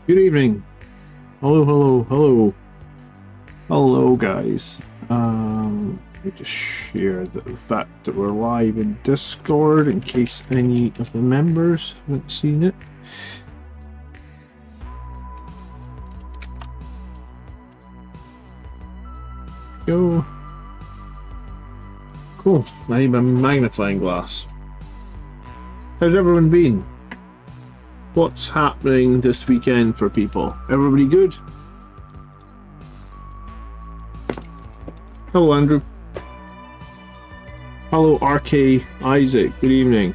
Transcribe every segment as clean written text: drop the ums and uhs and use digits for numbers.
Good evening. Hello, hello, hello. Hello, guys. Let me just share the fact that we're live in Discord in case any of the members haven't seen it. Go. Cool. I need my magnifying glass. How's everyone been? What's happening this weekend for people? Everybody good? Hello, Andrew. Hello, RK Isaac. Good evening.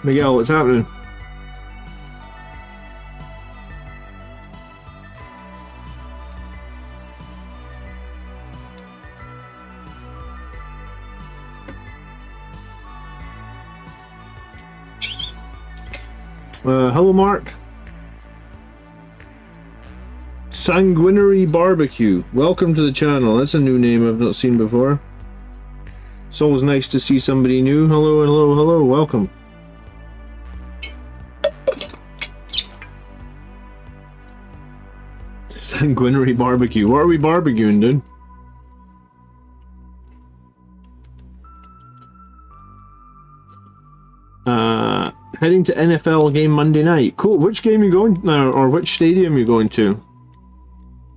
Miguel, what's happening? Hello, Mark. Sanguinary Barbecue. Welcome to the channel. That's a new name I've not seen before. It's always nice to see somebody new. Hello, hello, hello. Welcome. Sanguinary Barbecue. What are we barbecuing, dude? Heading to NFL game Monday night. Cool. Which game you going now, or which stadium you going to?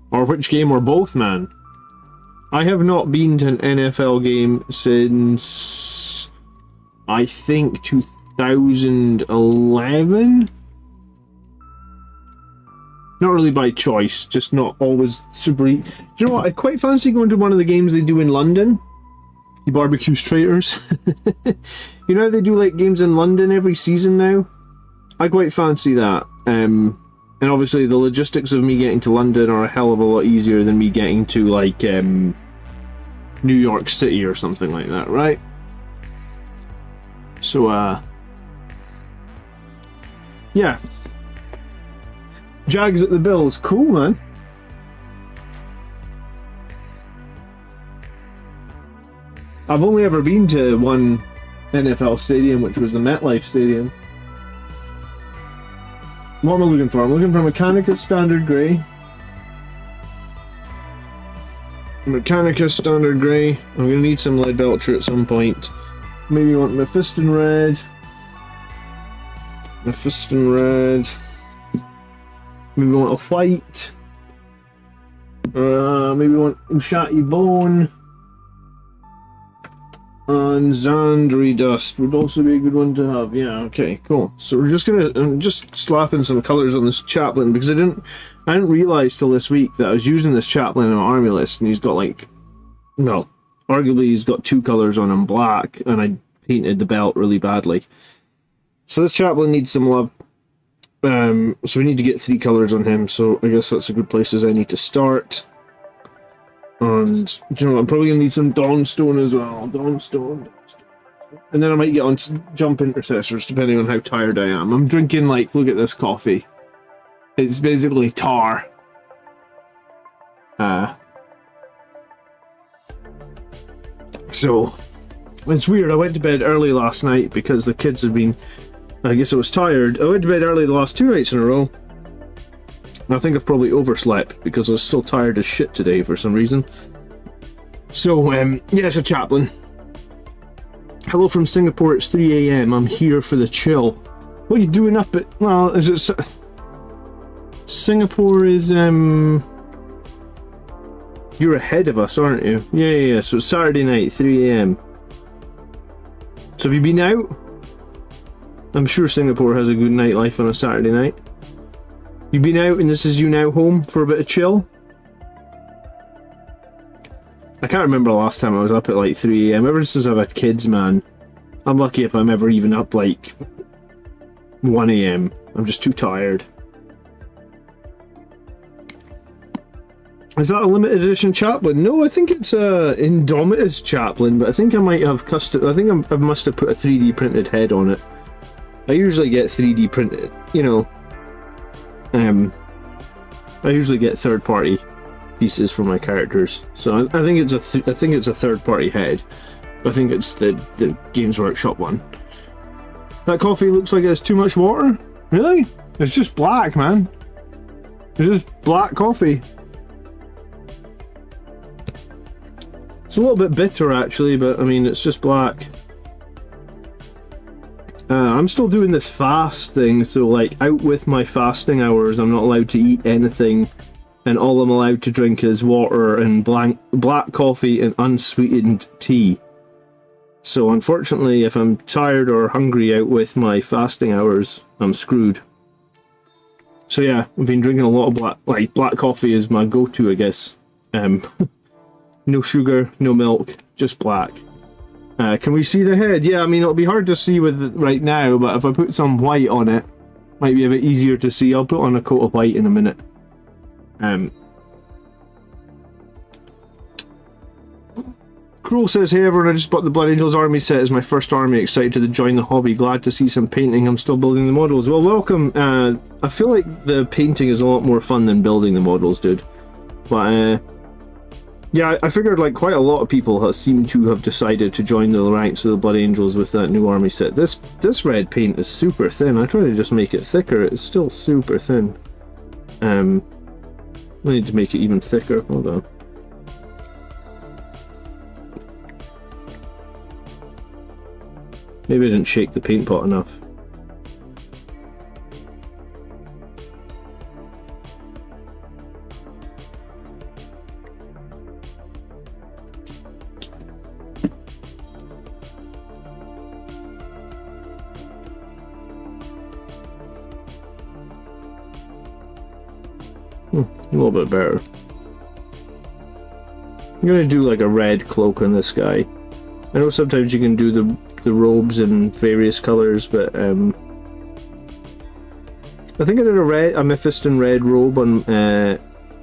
Or which game, or both, man? I have not been to an NFL game since I think 2011. Not really by choice, just not always super. Do you know what? I quite fancy going to one of the games they do in London. The Barbecue Traitors. You know they do like games in London every season now? I quite fancy that. And obviously the logistics of me getting to London are a hell of a lot easier than me getting to like New York City or something like that, right? So yeah. Jags at the Bills, cool, man. I've only ever been to one NFL stadium, which was the MetLife Stadium. What am I looking for? I'm looking for Mechanicus Standard Grey. Mechanicus Standard Grey. I'm going to need some Lead Belcher at some point. Maybe you want Mephiston Red. Mephiston Red. Maybe we want a white. Maybe we want Ushati Bone. And Zandri Dust would also be a good one to have. Yeah, okay, cool. So we're just gonna, I'm just slapping some colors on this chaplain because I didn't realize till this week that I was using this chaplain in my army list, and he's got like, well, arguably he's got two colors on him, black, and I painted the belt really badly. So this chaplain needs some love. So we need to get three colors on him. So I guess that's a good place as I need to start. And, you know, I'm probably going to need some Dawnstone as well. Dawnstone. And then I might get on Jump Intercessors, depending on how tired I am. I'm drinking, like, look at this coffee. It's basically tar. So, it's weird. I went to bed early last night because the kids had been... I guess I was tired. I went to bed early the last 2 nights in a row. I think I've probably overslept because I was still tired as shit today for some reason. So, yeah, it's a chaplain. Hello from Singapore, it's 3 AM. I'm here for the chill. What are you doing up at... Well, is it... Singapore is, You're ahead of us, aren't you? Yeah. So it's Saturday night, 3 AM. So have you been out? I'm sure Singapore has a good nightlife on a Saturday night. You've been out and this is you now home for a bit of chill? I can't remember the last time I was up at like 3 AM. Ever since I've had kids, man. I'm lucky if I'm ever even up like 1 AM. I'm just too tired. Is that a limited edition chaplain? No, I think it's a Indomitus chaplain, but I think I might have custom... I think I must have put a 3D printed head on it. I usually get 3D printed, you know... I usually get third-party pieces for my characters, so I think it's a third-party head. I think it's the Games Workshop one. That coffee looks like it has too much water. Really? It's just black, man. It's just black coffee. It's a little bit bitter actually, but I mean, it's just black. I'm still doing this fast thing, so like out with my fasting hours, I'm not allowed to eat anything, and all I'm allowed to drink is water and black coffee and unsweetened tea. So unfortunately, if I'm tired or hungry out with my fasting hours, I'm screwed. So yeah, I've been drinking a lot of black coffee is my go-to, I guess. No sugar, no milk, just black. Can we see the head? Yeah, I mean, it'll be hard to see with right now, but if I put some white on it, might be a bit easier to see. I'll put on a coat of white in a minute. Cruel says, hey everyone, I just bought the Blood Angels army set as my first army, excited to join the hobby, glad to see some painting, I'm still building the models. Well, welcome. I feel like the painting is a lot more fun than building the models, dude. But yeah, I figured like quite a lot of people seem to have decided to join the ranks of the Blood Angels with that new army set. This red paint is super thin. I try to just make it thicker, it's still super thin. I need to make it even thicker, hold on. Maybe I didn't shake the paint pot enough. A little bit better. I'm gonna do like a red cloak on this guy. I know sometimes you can do the robes in various colors, but I think I did a Mephiston red robe on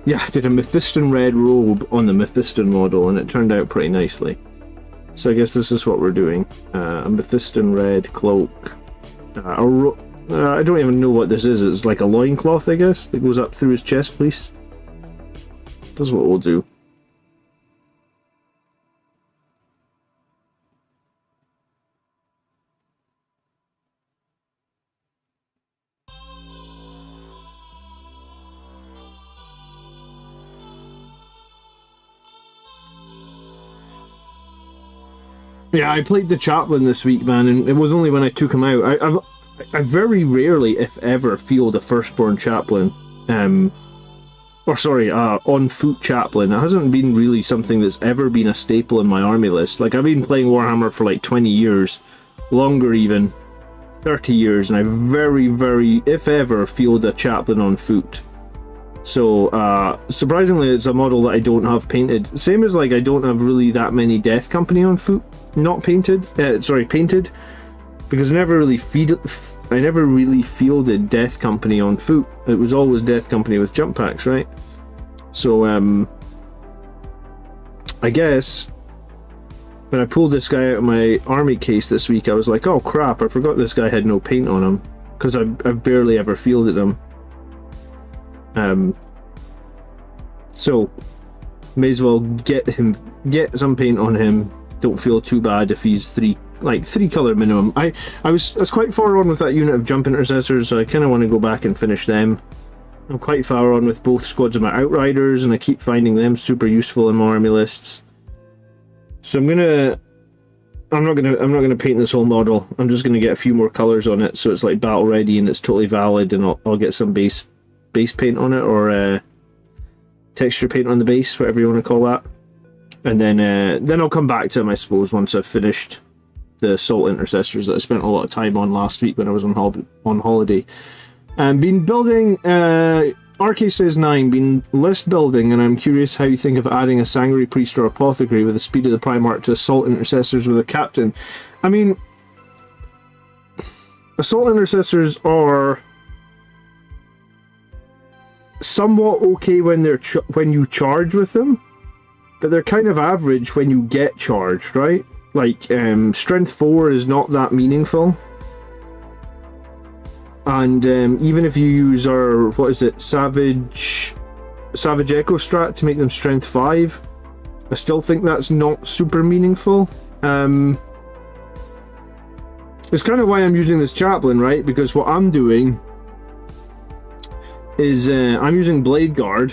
yeah, I did a Mephiston red robe on the Mephiston model, and it turned out pretty nicely. So I guess this is what we're doing. A Mephiston red cloak. I don't even know what this is. It's like a loincloth, I guess, that goes up through his chest piece. That's what we'll do. Yeah, I played the chaplain this week, man, and it was only when I took him out. I very rarely, if ever, field a firstborn chaplain. Or sorry, on foot chaplain. It hasn't been really something that's ever been a staple in my army list. Like, I've been playing Warhammer for like 20 years, longer even, 30 years, and I very, very, if ever, field a chaplain on foot. So, surprisingly, it's a model that I don't have painted. Same as, like, I don't have really that many Death Company on foot, not painted, painted, because I never really fielded Death Company on foot. It was always Death Company with jump packs, right? So, I guess when I pulled this guy out of my army case this week, I was like, oh crap, I forgot this guy had no paint on him, because I've barely ever fielded him. So may as well get some paint on him. Don't feel too bad if he's three color minimum. I was quite far on with that unit of jump intercessors, so I kind of want to go back and finish them. I'm quite far on with both squads of my Outriders, and I keep finding them super useful in my army lists. So I'm not gonna paint this whole model. I'm just gonna get a few more colors on it, so it's like battle ready and it's totally valid, and I'll get some base paint on it, or texture paint on the base, whatever you want to call that. And then I'll come back to them, I suppose, once I've finished the Assault Intercessors that I spent a lot of time on last week when I was on holiday. Been building, RK says 9, been list building, and I'm curious how you think of adding a Sanguinary Priest or Apothecary with the speed of the Primarch to Assault Intercessors with a Captain. I mean, Assault Intercessors are somewhat okay when when you charge with them, but they're kind of average when you get charged, right? Like, Strength 4 is not that meaningful. And even if you use our, what is it, Savage Echo Strat to make them Strength 5, I still think that's not super meaningful. It's kind of why I'm using this Chaplain, right? Because what I'm doing is I'm using Blade Guard,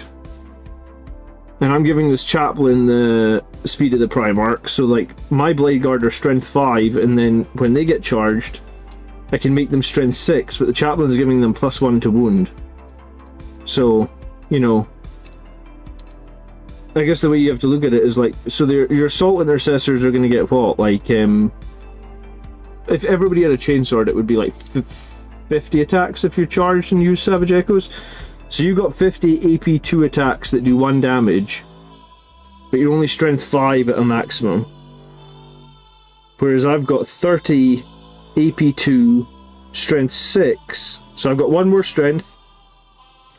and I'm giving this chaplain the speed of the Primarch, so like my Blade Guard are strength 5, and then when they get charged I can make them strength 6, but the chaplain's giving them +1 to wound. So, you know, I guess the way you have to look at it is like, so your assault intercessors are going to get what? Like, if everybody had a chainsword, it would be like 50 attacks if you're charged and use Savage Echoes. So you got 50 AP2 attacks that do 1 damage, but you're only strength 5 at a maximum. Whereas I've got 30 AP2, strength 6. So I've got 1 more strength.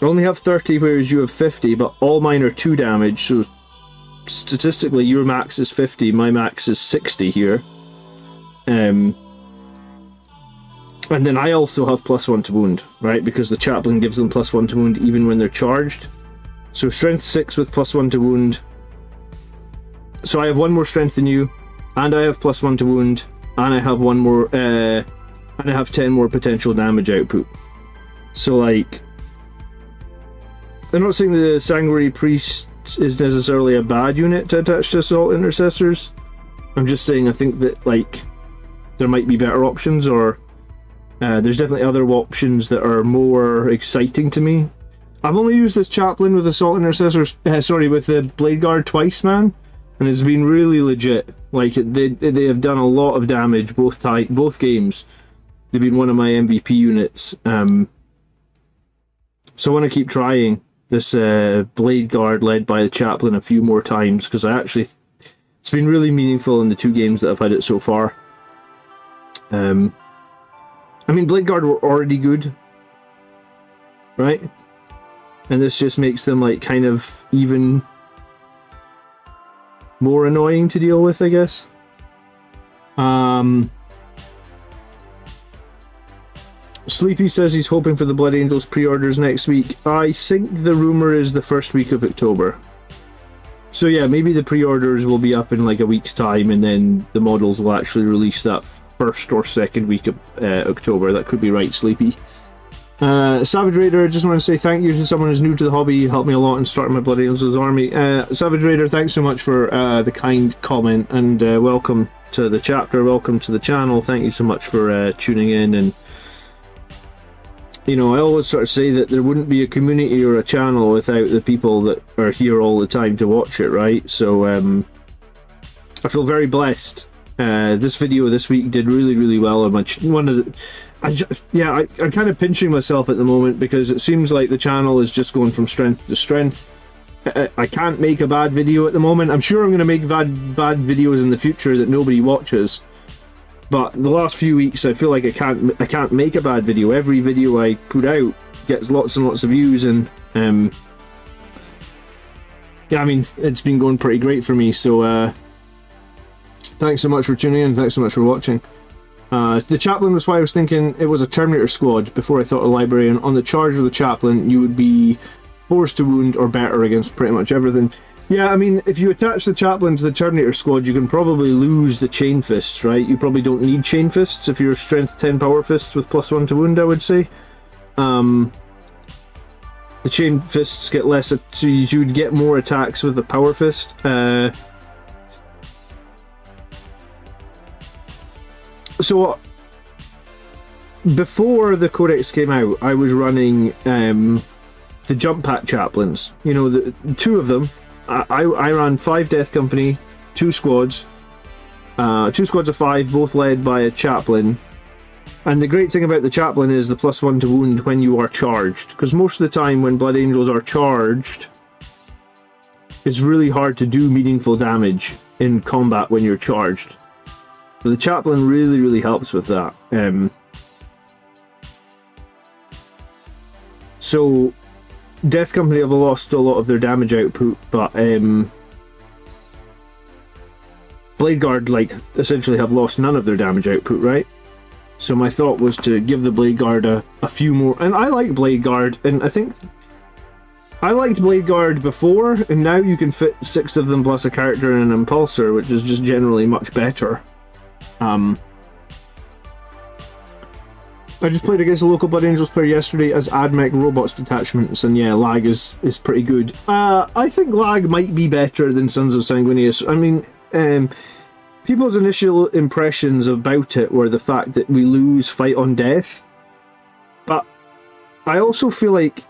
I only have 30, whereas you have 50, but all mine are 2 damage, so statistically your max is 50, my max is 60 here. And then I also have +1 to wound, right? Because the chaplain gives them +1 to wound even when they're charged. So strength 6 with +1 to wound. So I have 1 more strength than you, and I have +1 to wound, and I have 1 more, and I have 10 more potential damage output. So like, I'm not saying the Sanguinary Priest is necessarily a bad unit to attach to Assault Intercessors. I'm just saying I think that like there might be better options, or there's definitely other options that are more exciting to me. I've only used this chaplain with Assault Intercessors, with the Blade Guard twice, man, and it's been really legit. Like they have done a lot of damage both games. They've been one of my MVP units. So I want to keep trying this Blade Guard led by the chaplain a few more times, because it's been really meaningful in the 2 games that I've had it so far. I mean, Blade Guard were already good, right? And this just makes them like kind of even more annoying to deal with, I guess. Sleepy says he's hoping for the Blood Angels pre-orders next week. I think the rumor is the first week of October. So yeah, maybe the pre-orders will be up in like a week's time, and then the models will actually release that first or second week of October. That could be right, Sleepy. Savage Raider, I just want to say thank you to someone who's new to the hobby. You helped me a lot in starting my Blood Angels army. Savage Raider, thanks so much for the kind comment, and welcome to the chapter, welcome to the channel. Thank you so much for tuning in. And you know, I always sort of say that there wouldn't be a community or a channel without the people that are here all the time to watch it, right? So I feel very blessed. This video this week did really, really well. I'm kind of pinching myself at the moment, because it seems like the channel is just going from strength to strength. I can't make a bad video at the moment. I'm sure I'm going to make bad videos in the future that nobody watches. But the last few weeks, I feel like I can't make a bad video. Every video I put out gets lots and lots of views, and yeah, I mean, it's been going pretty great for me. So thanks so much for tuning in. Thanks so much for watching. The chaplain was why I was thinking it was a Terminator squad before I thought a librarian. On the charge of the chaplain, you would be forced to wound or better against pretty much everything. Yeah, I mean, if you attach the chaplain to the Terminator squad, you can probably lose the chain fists, right? You probably don't need chain fists if you're strength 10 power fists with +1 to wound, I would say. The chain fists get less, so you would get more attacks with the power fist. So before the codex came out, I was running the jump pack chaplains. You know, the 2 of them. I ran 5 Death Company, 2 squads, 2 squads of 5, both led by a chaplain. And the great thing about the chaplain is the +1 to wound when you are charged, because most of the time when Blood Angels are charged, it's really hard to do meaningful damage in combat when you're charged. So the chaplain really, really helps with that. So Death Company have lost a lot of their damage output, but Blade Guard, like, essentially have lost none of their damage output, right? So my thought was to give the Blade Guard a few more, and I like Blade Guard, and I think I liked Blade Guard before, and now you can fit 6 of them plus a character and an impulsor, which is just generally much better. I just played against a local Blood Angels player yesterday as AdMech robots detachments, and yeah, lag is pretty good. I think lag might be better than Sons of Sanguinius. I mean, people's initial impressions about it were the fact that we lose fight on death, but I also feel like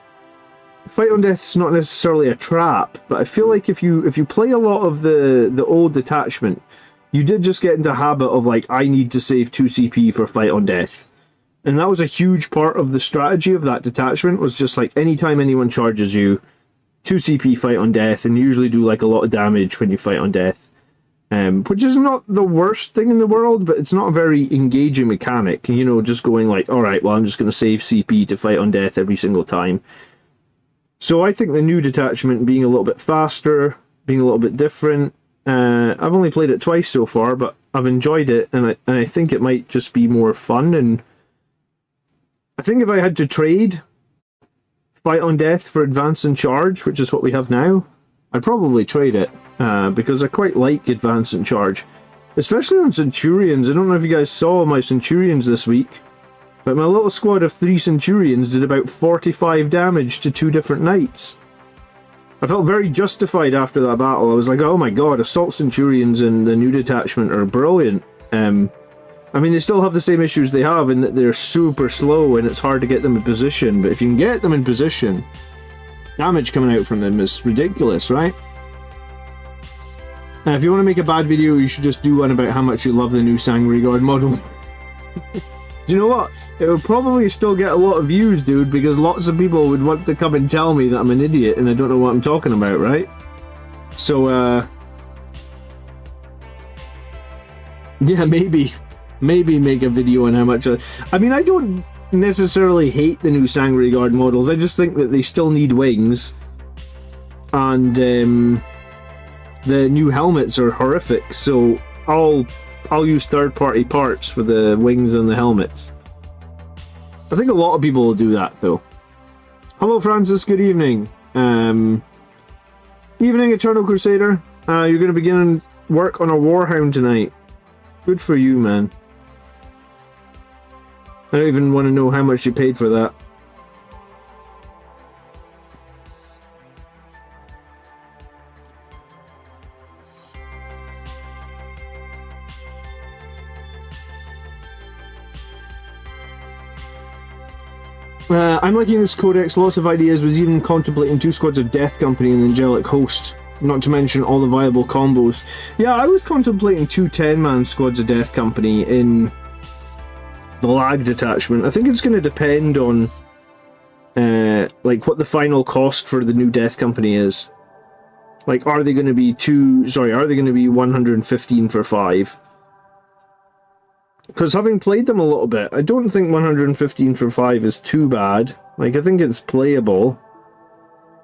fight on death is not necessarily a trap, but I feel like if you play a lot of the old detachment, you did just get into a habit of like, I need to save 2 CP for fight on death. And that was a huge part of the strategy of that detachment, was just like, anytime anyone charges you, 2 CP fight on death, and you usually do like a lot of damage when you fight on death. Which is not the worst thing in the world, but it's not a very engaging mechanic. You know, just going like, alright, well, I'm just going to save CP to fight on death every single time. So I think the new detachment being a little bit faster, being a little bit different, I've only played it twice so far, but I've enjoyed it, and I think it might just be more fun. And I think if I had to trade fight on death for advance and charge, which is what we have now, I'd probably trade it, because I quite like advance and charge, especially on Centurions. I don't know if you guys saw my Centurions this week, but my little squad of 3 Centurions did about 45 damage to 2 different knights. I felt very justified after that battle. I was like, oh my god, Assault Centurions in the new detachment are brilliant. I mean, they still have the same issues they have in that they're super slow and it's hard to get them in position, but if you can get them in position, damage coming out from them is ridiculous, right? If you want to make a bad video, you should just do one about how much you love the new Sangreguard model. You know what? It would probably still get a lot of views, dude, because lots of people would want to come and tell me that I'm an idiot and I don't know what I'm talking about, right? So, yeah, maybe make a video on how much I mean, I don't necessarily hate the new Sangreguard models. I just think that they still need wings, and the new helmets are horrific, so I'll use third-party parts for the wings and the helmets. I think a lot of people will do that, though. Hello, Francis. Good evening. Evening, Eternal Crusader. You're going to begin work on a Warhound tonight. Good for you, man. I don't even want to know how much you paid for that. I'm liking this codex, lots of ideas, was even contemplating 2 squads of Death Company and the Angelic Host, not to mention all the viable combos. Yeah, I was contemplating 2 10-man squads of Death Company in the lag detachment. I think it's going to depend on like what the final cost for the new Death Company is. Like, are they going to be 115 for 5? Because having played them a little bit, I don't think 115 for 5 is too bad. Like, I think it's playable.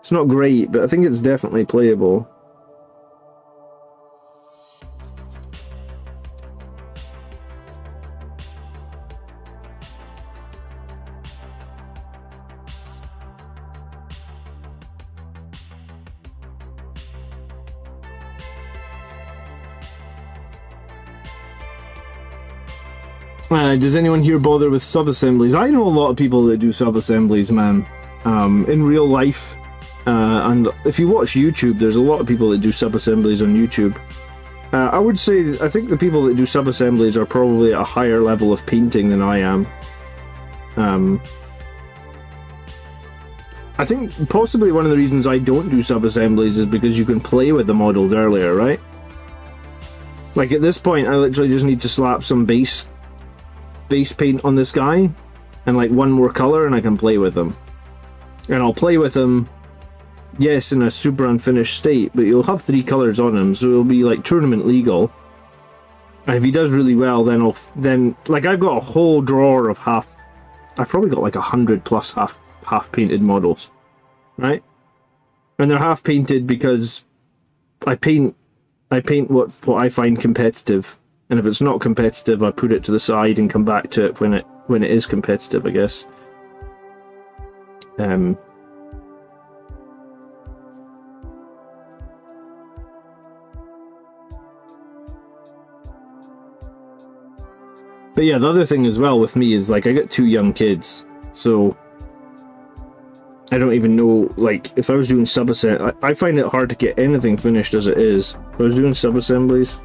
It's not great, but I think it's definitely playable. Does anyone here bother with sub-assemblies? I know a lot of people that do sub-assemblies, man. In real life. And if you watch YouTube, there's a lot of people that do sub-assemblies on YouTube. I would say, I think the people that do sub-assemblies are probably at a higher level of painting than I am. I think possibly one of the reasons I don't do sub-assemblies is because you can play with the models earlier, right? Like, at this point, I literally just need to slap some base paint on this guy and like one more color and I can play with them. And I'll play with him, yes, in a super unfinished state, but you'll have 3 colors on him, so it'll be like tournament legal. And if he does really well, then like, I've got a whole drawer of I've probably got like 100 plus half painted models, right? And they're half painted because I paint what I find competitive. And if it's not competitive, I put it to the side and come back to it when it is competitive, I guess. But yeah, the other thing as well with me is, like, I got 2 young kids, so I don't even know, like, if I was doing sub-assembly, I find it hard to get anything finished as it is. If I was doing sub-assemblies,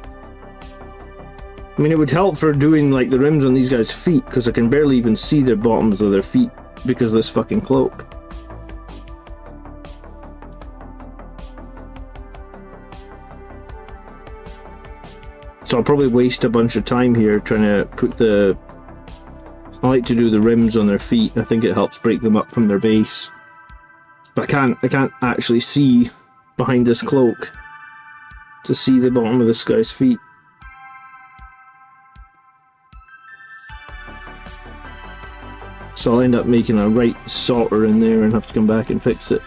I mean, it would help for doing, like, the rims on these guys' feet, because I can barely even see the bottoms of their feet because of this fucking cloak. So I'll probably waste a bunch of time here trying to put the... I like to do the rims on their feet. I think it helps break them up from their base. But I can't actually see behind this cloak to see the bottom of this guy's feet. So I'll end up making a right solder in there and have to come back and fix it.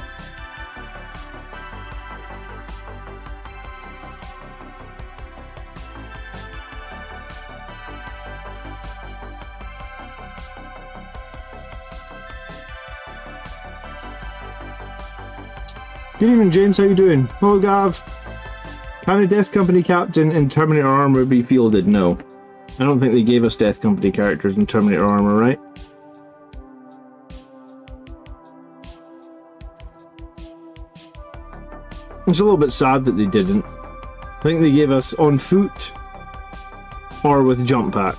Good evening, James. How you doing? Hello, Gav. Can a Death Company captain in Terminator armor be fielded? No. I don't think they gave us Death Company characters in Terminator armor, right? It's a little bit sad that they didn't. I think they gave us on foot or with jump pack.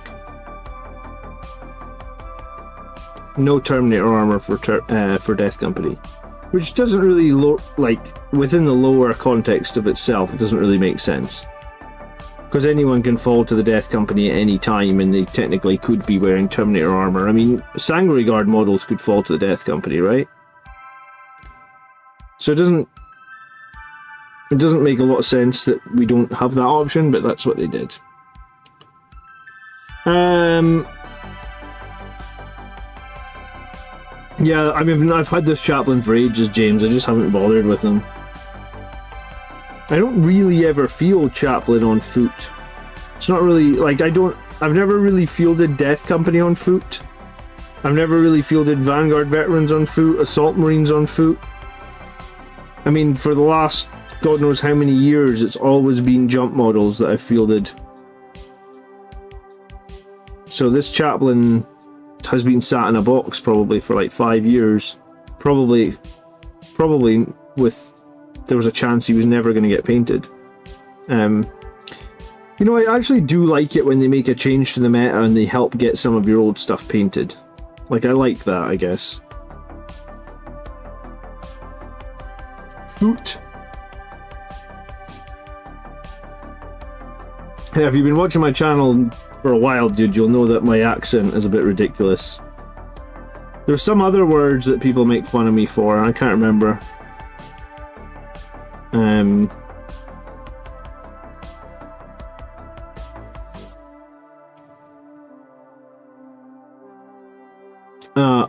No Terminator armor for Death Company. Which doesn't really like, within the lower context of itself, it doesn't really make sense. Because anyone can fall to the Death Company at any time, and they technically could be wearing Terminator armor. I mean, Sanguinary Guard models could fall to the Death Company, right? So it doesn't make a lot of sense that we don't have that option, but that's what they did. Yeah, I mean, I've had this chaplain for ages, James. I just haven't bothered with them. I don't really ever field chaplain on foot. It's not really, like, I've never really fielded Death Company on foot. I've never really fielded Vanguard veterans on foot, Assault Marines on foot. I mean, for the last God knows how many years, it's always been jump models that I've fielded. So this chaplain has been sat in a box probably for like 5 years. Probably with, there was a chance he was never going to get painted. You know, I actually do like it when they make a change to the meta and they help get some of your old stuff painted. Like, I like that, I guess. Foot. Yeah, if you've been watching my channel for a while, dude, you'll know that my accent is a bit ridiculous. There's some other words that people make fun of me for, and I can't remember.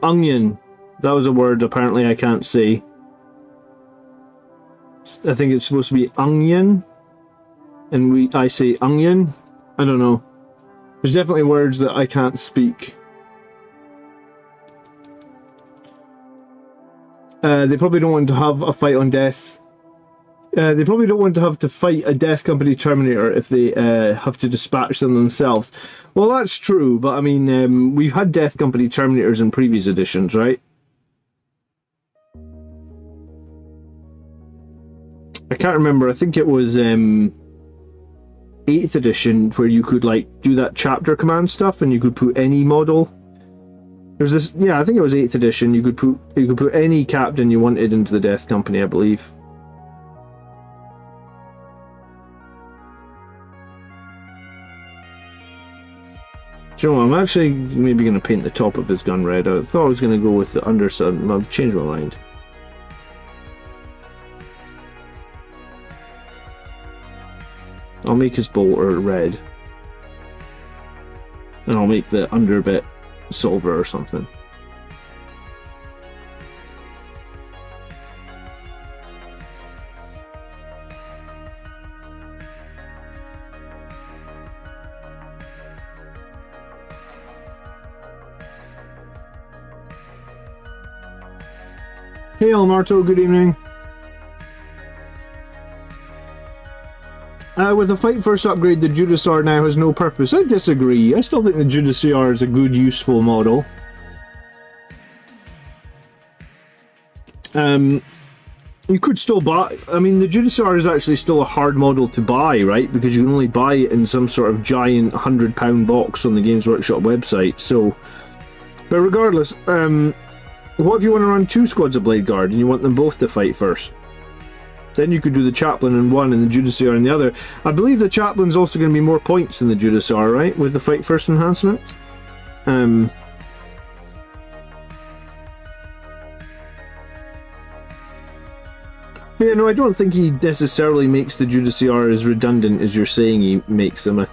Onion. That was a word apparently I can't say. I think it's supposed to be onion, and I say onion. I don't know. There's definitely words that I can't speak. They probably don't want to have a fight on death. They probably don't want to have to fight a Death Company Terminator if they have to dispatch them themselves. Well, that's true, but I mean, we've had Death Company Terminators in previous editions, right? I can't remember. I think it was 8th edition where you could like do that chapter command stuff, and you could put any model. There's this, yeah, I think it was 8th edition. You could put any captain you wanted into the Death Company, I believe. Do you know what? I'm actually maybe going to paint the top of his gun red. I thought I was going to go with the underside. I've changed my mind. I'll make his bolter red. And I'll make the under bit silver or something. Hey Almarto, good evening. With the Fight First upgrade, the Judiciar now has no purpose. I disagree. I still think the Judiciar is a good, useful model. You could still buy... I mean, the Judiciar is actually still a hard model to buy, right? Because you can only buy it in some sort of giant £100 box on the Games Workshop website, so... But regardless, what if you want to run 2 squads of Blade Guard and you want them both to fight first? Then you could do the Chaplain in one and the Judiciar in the other. I believe the Chaplain's also going to be more points than the Judiciar, right? With the Fight First enhancement. Yeah, no, I don't think he necessarily makes the Judiciar as redundant as you're saying he makes them. I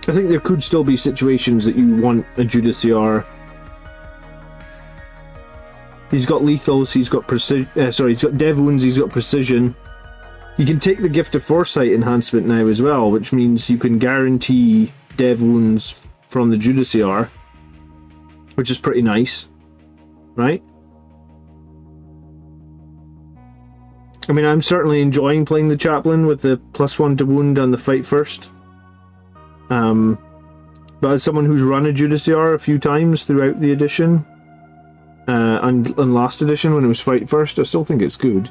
think there could still be situations that you want a Judiciar. He's got lethals, he's got precision. He's got dev wounds, he's got precision. You can take the Gift of Foresight enhancement now as well, which means you can guarantee dev wounds from the Judiciar, which is pretty nice, right? I mean, I'm certainly enjoying playing the Chaplain with the +1 to wound on the Fight First. But as someone who's run a Judiciar a few times throughout the edition, and last edition when it was Fight First, I still think it's good.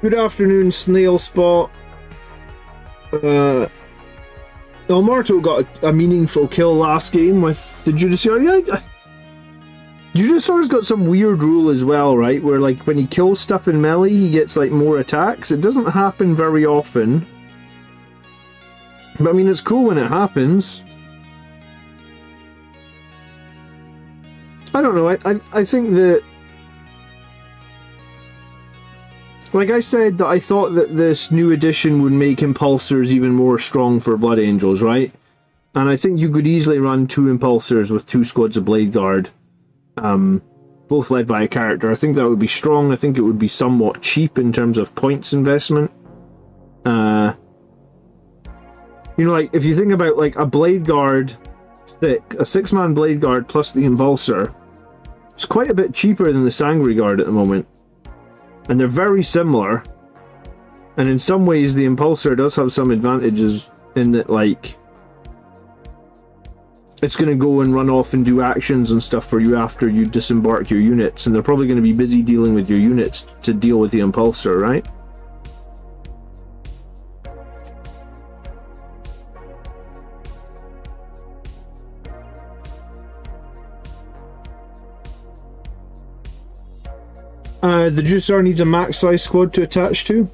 Good afternoon, Snail Spot. Elmarto got a meaningful kill last game with the Judiciar. Yeah, Judiciar's got some weird rule as well, right? Where, like, when he kills stuff in melee, he gets, like, more attacks. It doesn't happen very often. But, I mean, it's cool when it happens. I don't know, I think that... Like I said, that I thought that this new edition would make Impulsors even more strong for Blood Angels, right? And I think you could easily run 2 Impulsors with 2 squads of Blade Guard, both led by a character. I think that would be strong. I think it would be somewhat cheap in terms of points investment. You know, like, if you think about, like, a Blade Guard stick, a 6-man Blade Guard plus the Impulsor, it's quite a bit cheaper than the Sangry Guard at the moment. And they're very similar, and in some ways the Impulsor does have some advantages in that, like, it's going to go and run off and do actions and stuff for you after you disembark your units, and they're probably going to be busy dealing with your units to deal with the Impulsor, right? The Judiciar needs a max-size squad to attach to.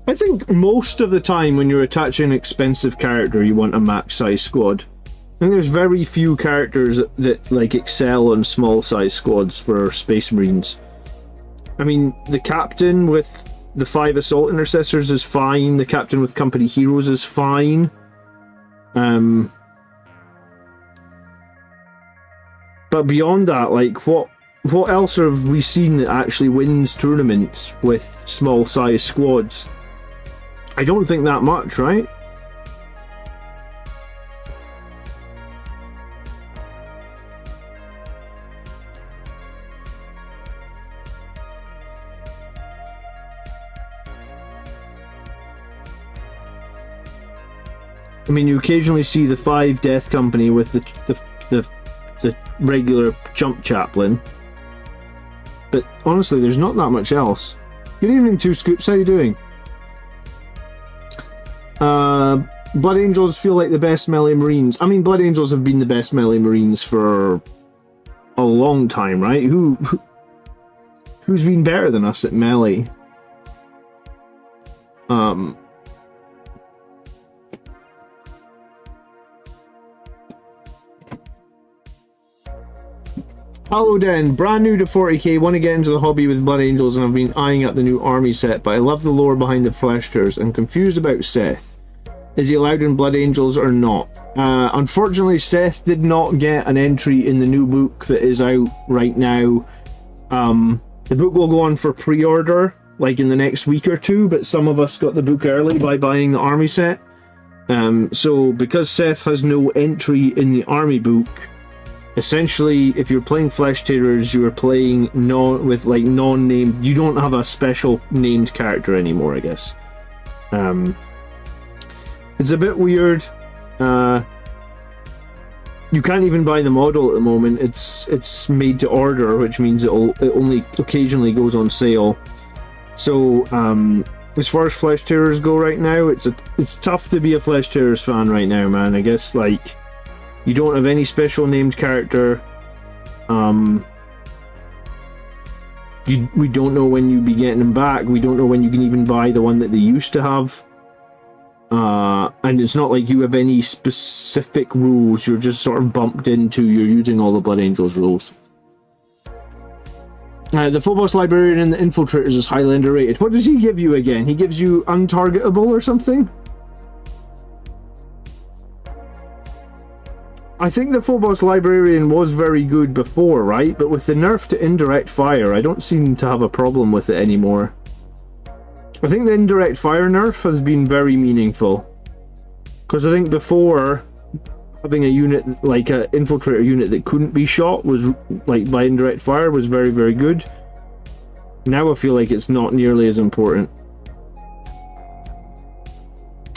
I think most of the time when you're attaching an expensive character, you want a max-size squad. I think there's very few characters that like excel on small-size squads for Space Marines. I mean, the Captain with the 5 Assault Intercessors is fine. The Captain with Company Heroes is fine. But beyond that, like, what else have we seen that actually wins tournaments with small-sized squads? I don't think that much, right? I mean, you occasionally see the 5 Death Company with the regular Jump Chaplain. But honestly, there's not that much else. Good evening, 2 Scoops. How you doing? Blood Angels feel like the best melee Marines. I mean, Blood Angels have been the best melee Marines for a long time, right? Who's been better than us at melee? Hello Den, brand new to 40k, want to get into the hobby with Blood Angels and I've been eyeing up the new army set, but I love the lore behind the flesh tears. I'm confused about Seth. Is he allowed in Blood Angels or not? Unfortunately, Seth did not get an entry in the new book that is out right now. The book will go on for pre-order, like in the next week or two, but some of us got the book early by buying the army set. So because Seth has no entry in the army book, essentially, if you're playing Flesh Tearers, you're playing non-named. You don't have a special named character anymore, I guess. It's a bit weird. You can't even buy the model at the moment. It's made to order, which means it only occasionally goes on sale. So as far as Flesh Tearers go right now, it's tough to be a Flesh Tearers fan right now, man. I guess like. You don't have any special named character. We don't know when you'll be getting them back. We don't know when you can even buy the one that they used to have. And it's not like you have any specific rules. You're just sort of bumped into. You're using all the Blood Angels rules. The full boss librarian in the infiltrators is highly underrated. What does he give you again? He gives you untargetable or something? I think the full boss librarian was very good before, right? But with the nerf to indirect fire, I don't seem to have a problem with it anymore. I think the indirect fire nerf has been very meaningful. Because I think before, having a unit, like an infiltrator unit that couldn't be shot was, like, by indirect fire was very, very good. Now I feel like it's not nearly as important.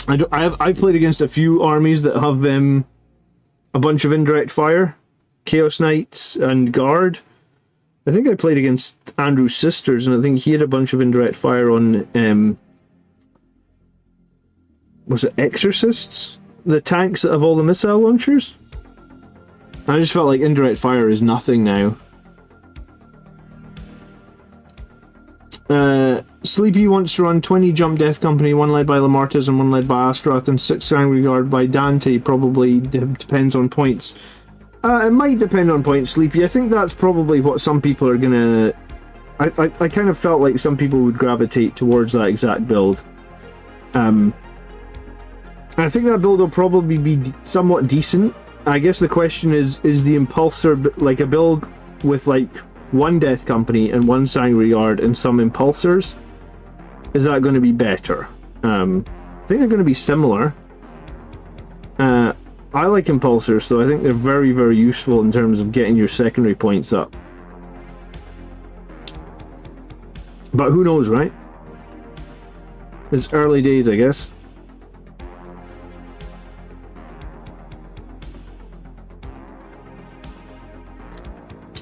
I've played against a few armies that have a bunch of indirect fire, Chaos Knights and Guard. I think I played against Andrew's sisters, and I think he had a bunch of indirect fire on, was it Exorcists? The tanks that have all the missile launchers? I just felt like indirect fire is nothing now. Sleepy wants to run 20 Jump Death Company, one led by Lamartis and one led by Astrath, and 6 Angry Guard by Dante. Probably depends on points. It might depend on points, Sleepy. I think that's probably what some people are gonna... I kind of felt like some people would gravitate towards that exact build. I think that build will probably be somewhat decent. I guess the question is the Impulsor, like a build with like 1 Death Company and 1 Sangry Guard and some Impulsors, is that going to be better? I think they're going to be similar. I like Impulsors, so I think they're very, very useful in terms of getting your secondary points up. But who knows, right? It's early days, I guess.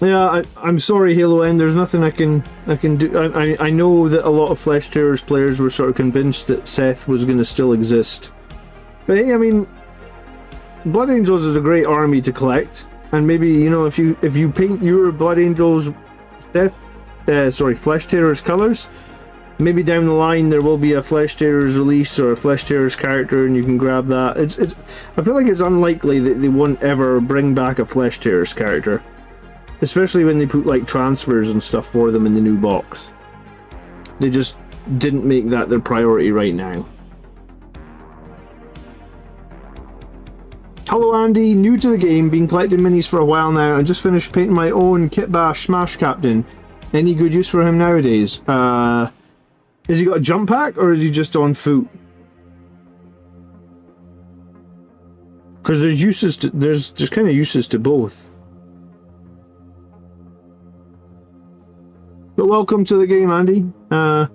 Yeah, I'm sorry, Halo N. There's nothing I can do. I know that a lot of Flesh Tearers players were sort of convinced that Seth was going to still exist. But hey, I mean, Blood Angels is a great army to collect, and maybe, you know, if you paint your Blood Angels Flesh Tearers colors, maybe down the line there will be a Flesh Tearers release or a Flesh Tearers character, and you can grab that. I feel like it's unlikely that they won't ever bring back a Flesh Tearers character. Especially when they put like transfers and stuff for them in the new box. They just didn't make that their priority right now. Hello Andy, new to the game, been collecting minis for a while now and just finished painting my own Kit Bash Smash Captain. Any good use for him nowadays? Has he got a jump pack or is he just on foot? Because there's uses to, there's kind of uses to both. But welcome to the game, Andy. Yeah,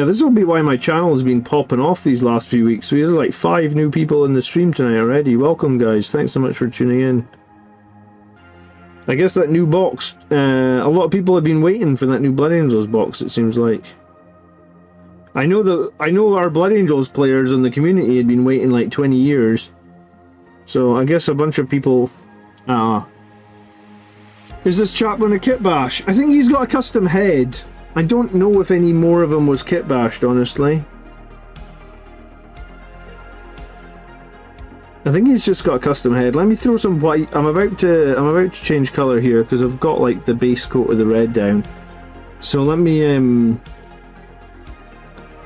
this will be why my channel has been popping off these last few weeks. We had like 5 new people in the stream tonight already. Welcome, guys. Thanks so much for tuning in. I guess that new box, a lot of people have been waiting for that new Blood Angels box, it seems like. I know our Blood Angels players in the community had been waiting like 20 years. So I guess a bunch of people... Is this chaplain a kit bash? I think he's got a custom head. I don't know if any more of him was kit bashed, honestly. I think he's just got a custom head. Let me throw some white. I'm about to change color here because I've got like the base coat of the red down. So let me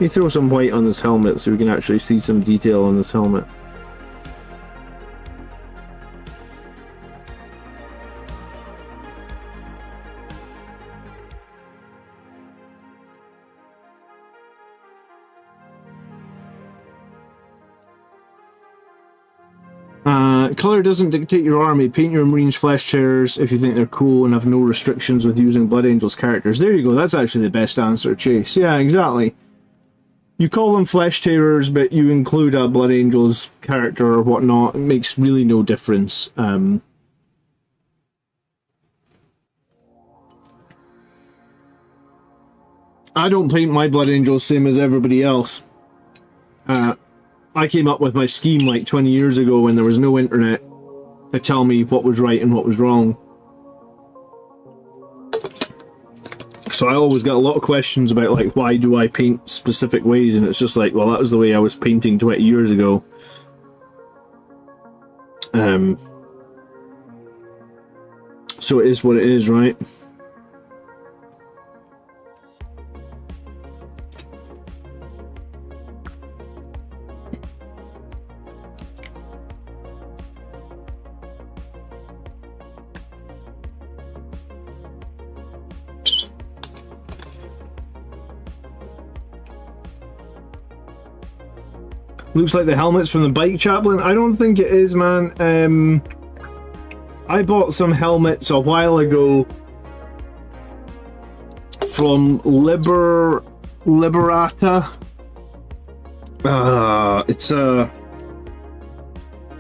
throw some white on this helmet so we can actually see some detail on this helmet. Color doesn't dictate your army. Paint your Marines flesh tearers if you think they're cool and have no restrictions with using Blood Angels characters. There you go, that's actually the best answer, Chase. Yeah, exactly. You call them flesh tearers, but you include a Blood Angels character or whatnot. It makes really no difference. I don't paint my Blood Angels same as everybody else. I came up with my scheme like 20 years ago when there was no internet to tell me what was right and what was wrong. So I always got a lot of questions about like why do I paint specific ways, and it's just like, well, that was the way I was painting 20 years ago. So it is what it is, right? Looks like the helmet's from the bike, Chaplain. I don't think it is, man. I bought some helmets a while ago from Liberata.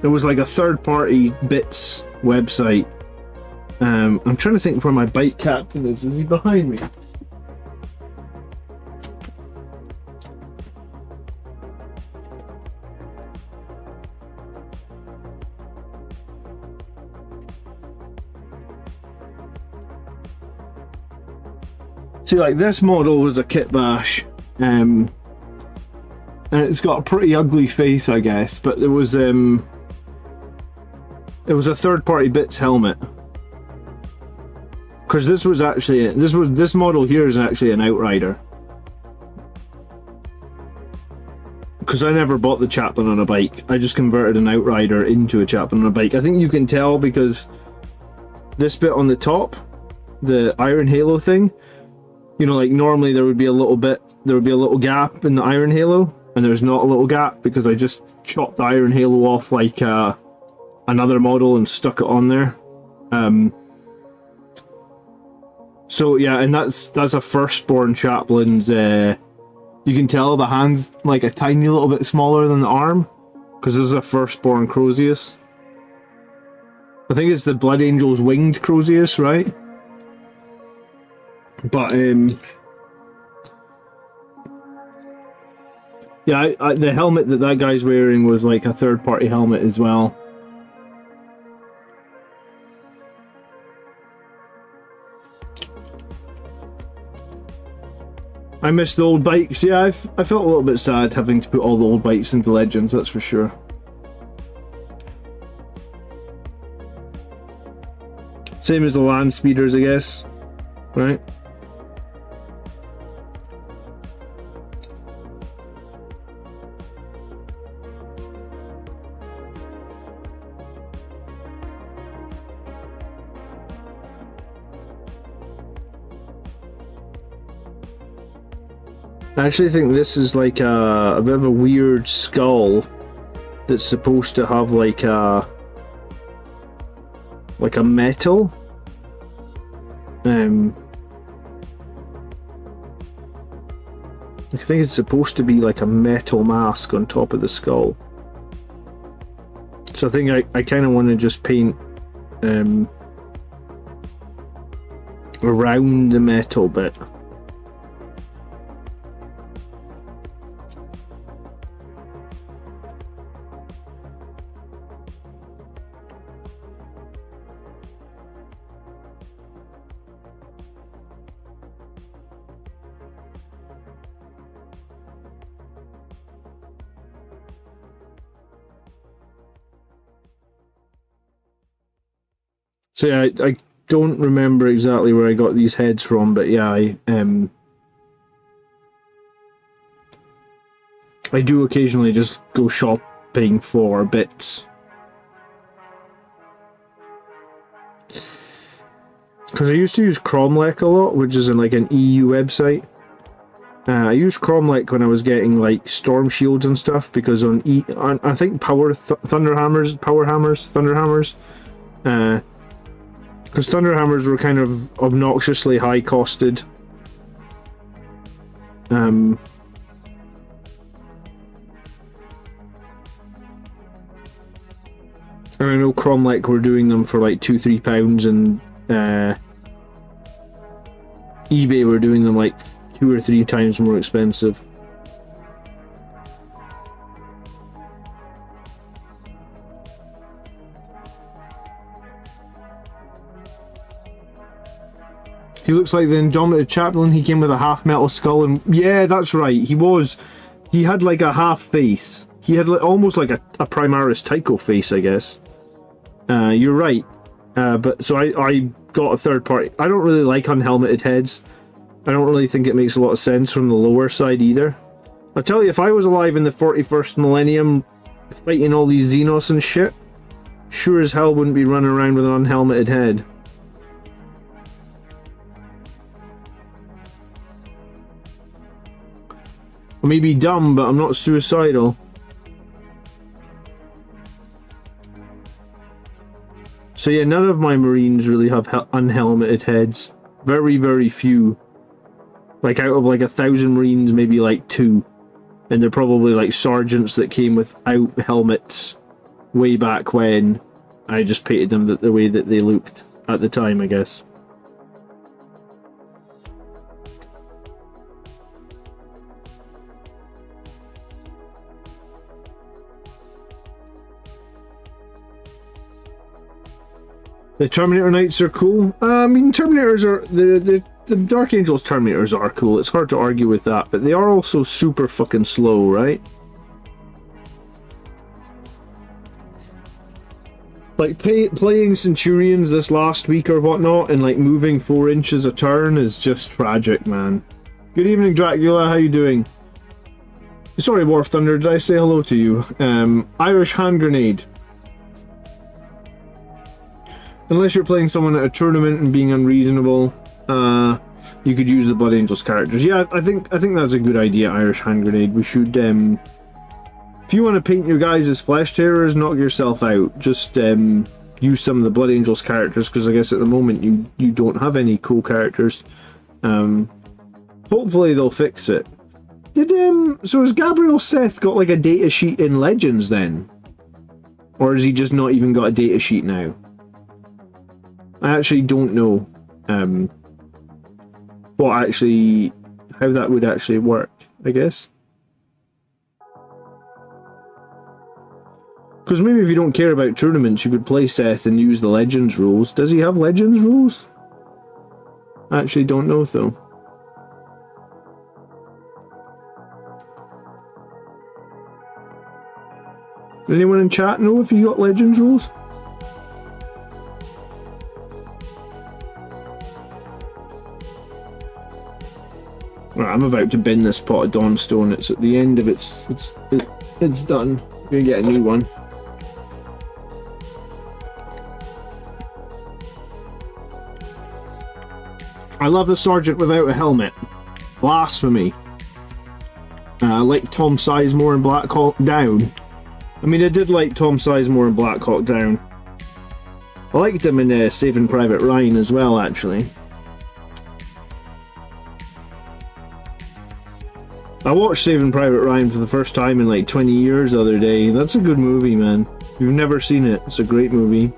It was like a third-party bits website. I'm trying to think where my bike captain is. Is he behind me? See, like this model was a kit bash, and it's got a pretty ugly face, I guess. But it was a third-party bits helmet, because this was actually this model here is actually an Outrider. Because I never bought the Chaplain on a bike, I just converted an Outrider into a Chaplain on a bike. I think you can tell because this bit on the top, the Iron Halo thing. You know, like normally there would be a little gap in the Iron Halo, and there's not a little gap because I just chopped the Iron Halo off like another model and stuck it on there. So yeah, and that's a firstborn Chaplain's. You can tell the hand's like a tiny little bit smaller than the arm, because this is a firstborn Crozius. I think it's the Blood Angels winged Crozius, right? But yeah, the helmet that guy's wearing was like a third-party helmet as well. I miss the old bikes. Yeah, I felt a little bit sad having to put all the old bikes into Legends, that's for sure. Same as the land speeders, I guess, right? I actually think this is like a bit of a weird skull that's supposed to have like a metal. I think it's supposed to be like a metal mask on top of the skull. So I think I kind of want to just paint around the metal bit. So yeah, I don't remember exactly where I got these heads from, but yeah, I do occasionally just go shopping for bits. Because I used to use Cromlech a lot, which is like an EU website. I used Cromlech when I was getting like storm shields and stuff, because on I think Thunderhammers, because Thunderhammers were kind of obnoxiously high costed. And I know Cromlech were doing them for like £2-3, and eBay were doing them like 2 or 3 times more expensive. He looks like the Indomitable Chaplain. He came with a half metal skull, and yeah, that's right. He had like a half face. He had like, almost like a Primaris Tycho face, I guess. You're right. But so I got a third party. I don't really like unhelmeted heads. I don't really think it makes a lot of sense from the lower side either. I'll tell you, if I was alive in the 41st millennium fighting all these Xenos and shit, sure as hell wouldn't be running around with an unhelmeted head. I may be dumb, but I'm not suicidal. So yeah, none of my Marines really have unhelmeted heads. Very, very few. Like out of like 1,000 Marines, maybe like 2. And they're probably like sergeants that came without helmets way back when. I just painted them the way that they looked at the time, I guess. The Terminator Knights are cool. I mean, Terminators are... The Dark Angels Terminators are cool. It's hard to argue with that, but they are also super fucking slow, right? Like, playing Centurions this last week or whatnot, and like moving 4 inches a turn is just tragic, man. Good evening, Dracula. How you doing? Sorry, War Thunder. Did I say hello to you? Irish Hand Grenade. Unless you're playing someone at a tournament and being unreasonable, you could use the Blood Angels characters. Yeah, I think that's a good idea, Irish Hand Grenade. We should, if you want to paint your guys as Flesh Terrors, knock yourself out. Just use some of the Blood Angels characters, because I guess at the moment you don't have any cool characters. Hopefully they'll fix it. So has Gabriel Seth got like a data sheet in Legends then? Or has he just not even got a data sheet now? I actually don't know how that would actually work, I guess. Because maybe if you don't care about tournaments, you could play Seth and use the Legends rules. Does he have Legends rules? I actually don't know, though. Anyone in chat know if he got Legends rules? Right, I'm about to bin this pot of Dawnstone. It's at the end of it's done. I'm gonna get a new one. I love the Sergeant without a helmet. Blasphemy. Like Tom Sizemore in Black Hawk Down. I mean, I did like Tom Sizemore in Black Hawk Down. I liked him in Saving Private Ryan as well, actually. I watched Saving Private Ryan for the first time in like 20 years the other day. That's a good movie, man. If you've never seen it, it's a great movie.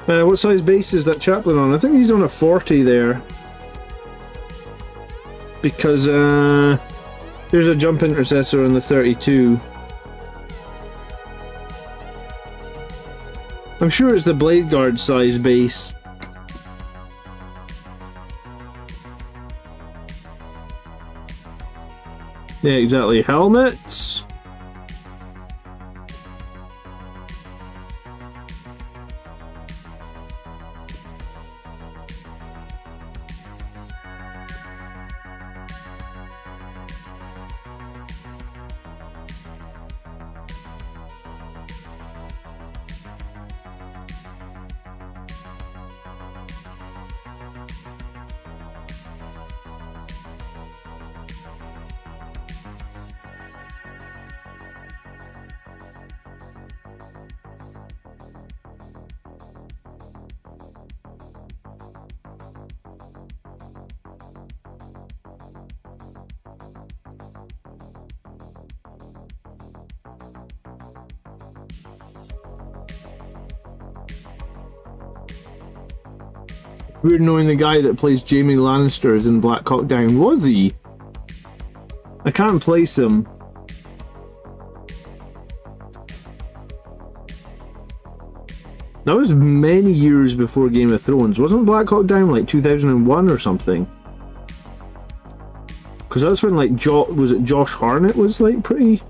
What size base is that chaplain on? I think he's on a 40 there. Because there's a jump intercessor on the 32. I'm sure it's the Blade Guard size base. Yeah, exactly. Helmets. Weird knowing the guy that plays Jaime Lannister is in Black Hawk Down. Was he? I can't place him. That was many years before Game of Thrones. Wasn't Black Hawk Down like 2001 or something? Because that's when like was it Josh Hartnett was like pretty...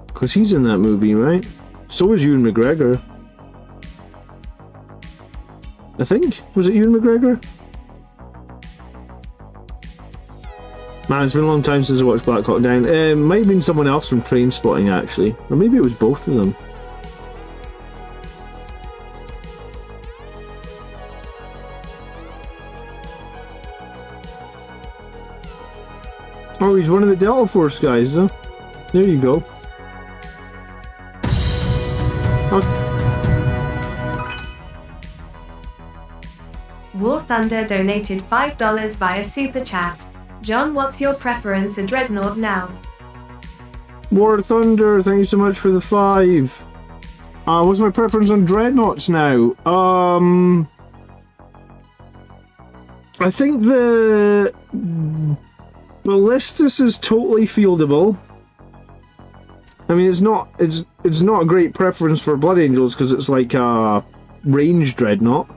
Because he's in that movie, right? So was Ewan McGregor. I think. Was it Ewan McGregor? Man, it's been a long time since I watched Black Hawk Down. Might have been someone else from Trainspotting, actually. Or maybe it was both of them. Oh, he's one of the Delta Force guys, though. There you go. War Thunder donated $5 via Super Chat. John, what's your preference, a Dreadnought now? War Thunder, thank you so much for the 5. What's my preference on Dreadnoughts now? I think the Ballistus is totally fieldable. I mean, it's not a great preference for Blood Angels because it's like a ranged Dreadnought.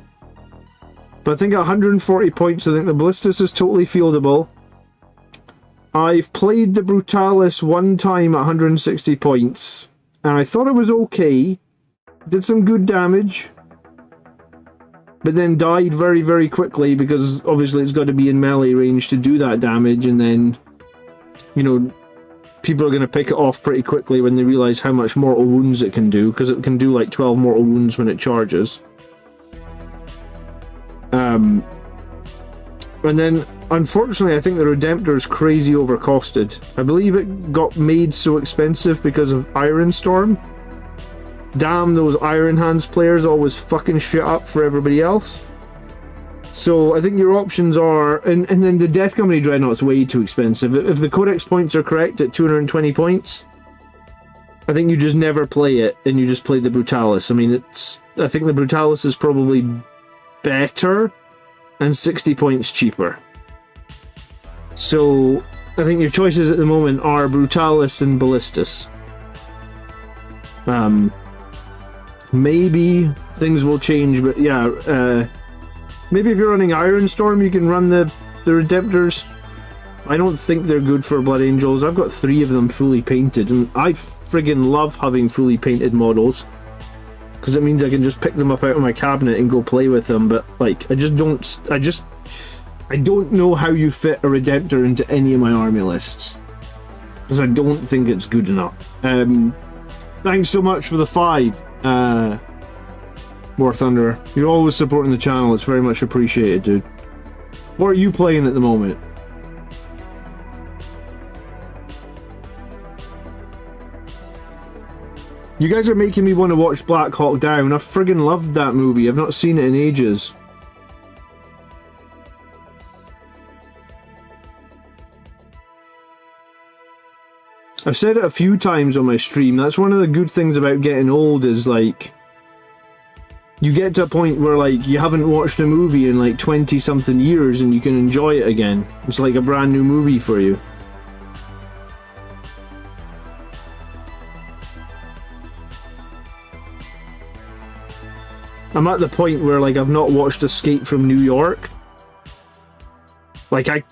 But I think at 140 points, I think the Ballistus is totally fieldable. I've played the Brutalis one time at 160 points, and I thought it was okay. Did some good damage, but then died very, very quickly because obviously it's got to be in melee range to do that damage, and then, you know, people are going to pick it off pretty quickly when they realise how much mortal wounds it can do, because it can do like 12 mortal wounds when it charges. And then, unfortunately, I think the Redemptor is crazy overcosted. I believe it got made so expensive because of Ironstorm. Damn, those Iron Hands players always fucking shit up for everybody else. So I think your options are... And then the Death Company Dreadnought's way too expensive. If the Codex points are correct at 220 points, I think you just never play it, and you just play the Brutalis. I mean, I think the Brutalis is probably better and 60 points cheaper. So I think your choices at the moment are Brutalis and Ballistus. Maybe things will change, but yeah, maybe if you're running Ironstorm, you can run the Redemptors. I don't think they're good for Blood Angels. I've got 3 of them fully painted, and I friggin' love having fully painted models, because it means I can just pick them up out of my cabinet and go play with them. But like, I don't know how you fit a Redemptor into any of my army lists, because I don't think it's good enough. Thanks so much for the 5, War Thunder. You're always supporting the channel. It's very much appreciated, dude. What are you playing at the moment? You guys are making me want to watch Black Hawk Down. I friggin' loved that movie. I've not seen it in ages. I've said it a few times on my stream. That's one of the good things about getting old, is like, you get to a point where like you haven't watched a movie in like 20 something years and you can enjoy it again. It's like a brand new movie for you. I'm at the point where like I've not watched Escape from New York. Like I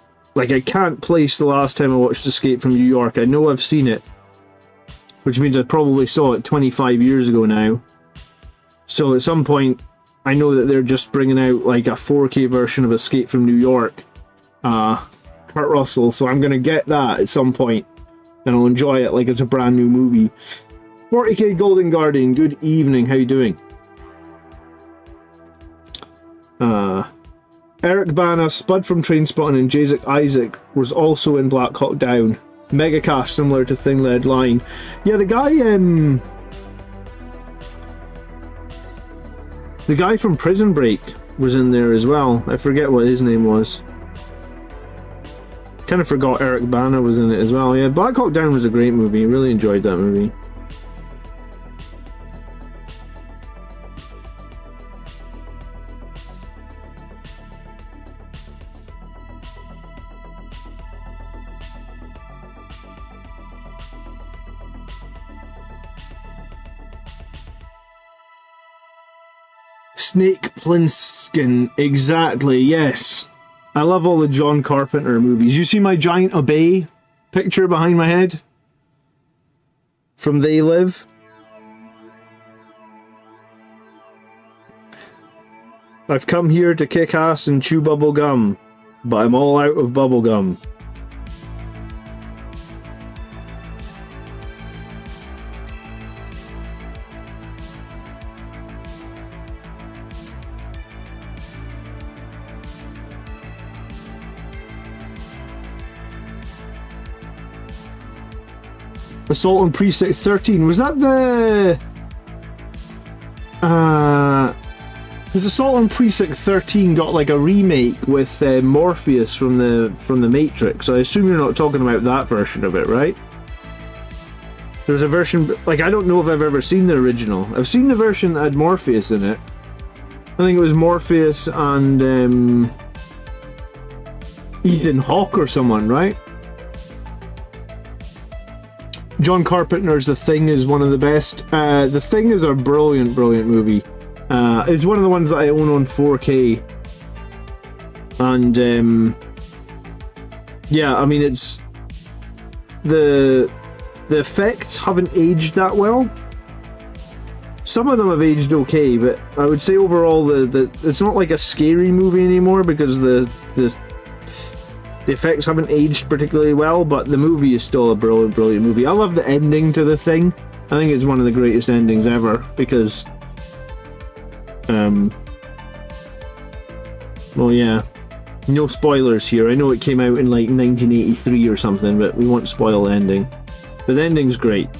can't place the last time I watched Escape from New York. I know I've seen it, which means I probably saw it 25 years ago now. So at some point, I know that they're just bringing out like a 4K version of Escape from New York. Kurt Russell, so I'm gonna get that at some point, and I'll enjoy it like it's a brand new movie. 40k Golden Guardian, good evening, how you doing? Eric Bana, Spud from Trainspotting, and Jacek Isaac was also in Black Hawk Down. Megacast similar to Thing Led Line. Yeah, the guy from Prison Break was in there as well. I forget what his name was. Kind of forgot Eric Bana was in it as well. Yeah, Black Hawk Down was a great movie. Really enjoyed that movie. Snake Plissken, exactly, yes. I love all the John Carpenter movies. You see my giant obey picture behind my head? From They Live? I've come here to kick ass and chew bubble gum, but I'm all out of bubble gum. Assault on Precinct 13, was that the... Because Assault on Precinct 13 got like a remake with Morpheus from the Matrix. I assume you're not talking about that version of it, right? There's a version, like, I don't know if I've ever seen the original. I've seen the version that had Morpheus in it. I think it was Morpheus and Ethan Hawke or someone, right? John Carpenter's The Thing is one of the best. The Thing is a brilliant movie. It's one of the ones that I own on 4K. And yeah, I mean, it's the effects haven't aged that well. Some of them have aged okay, but I would say overall it's not like a scary movie anymore because the effects haven't aged particularly well, but the movie is still a brilliant movie. I love the ending to The Thing. I think it's one of the greatest endings ever because well, yeah, no spoilers here. I know it came out in like 1983 or something, but we won't spoil the ending. But the ending's great.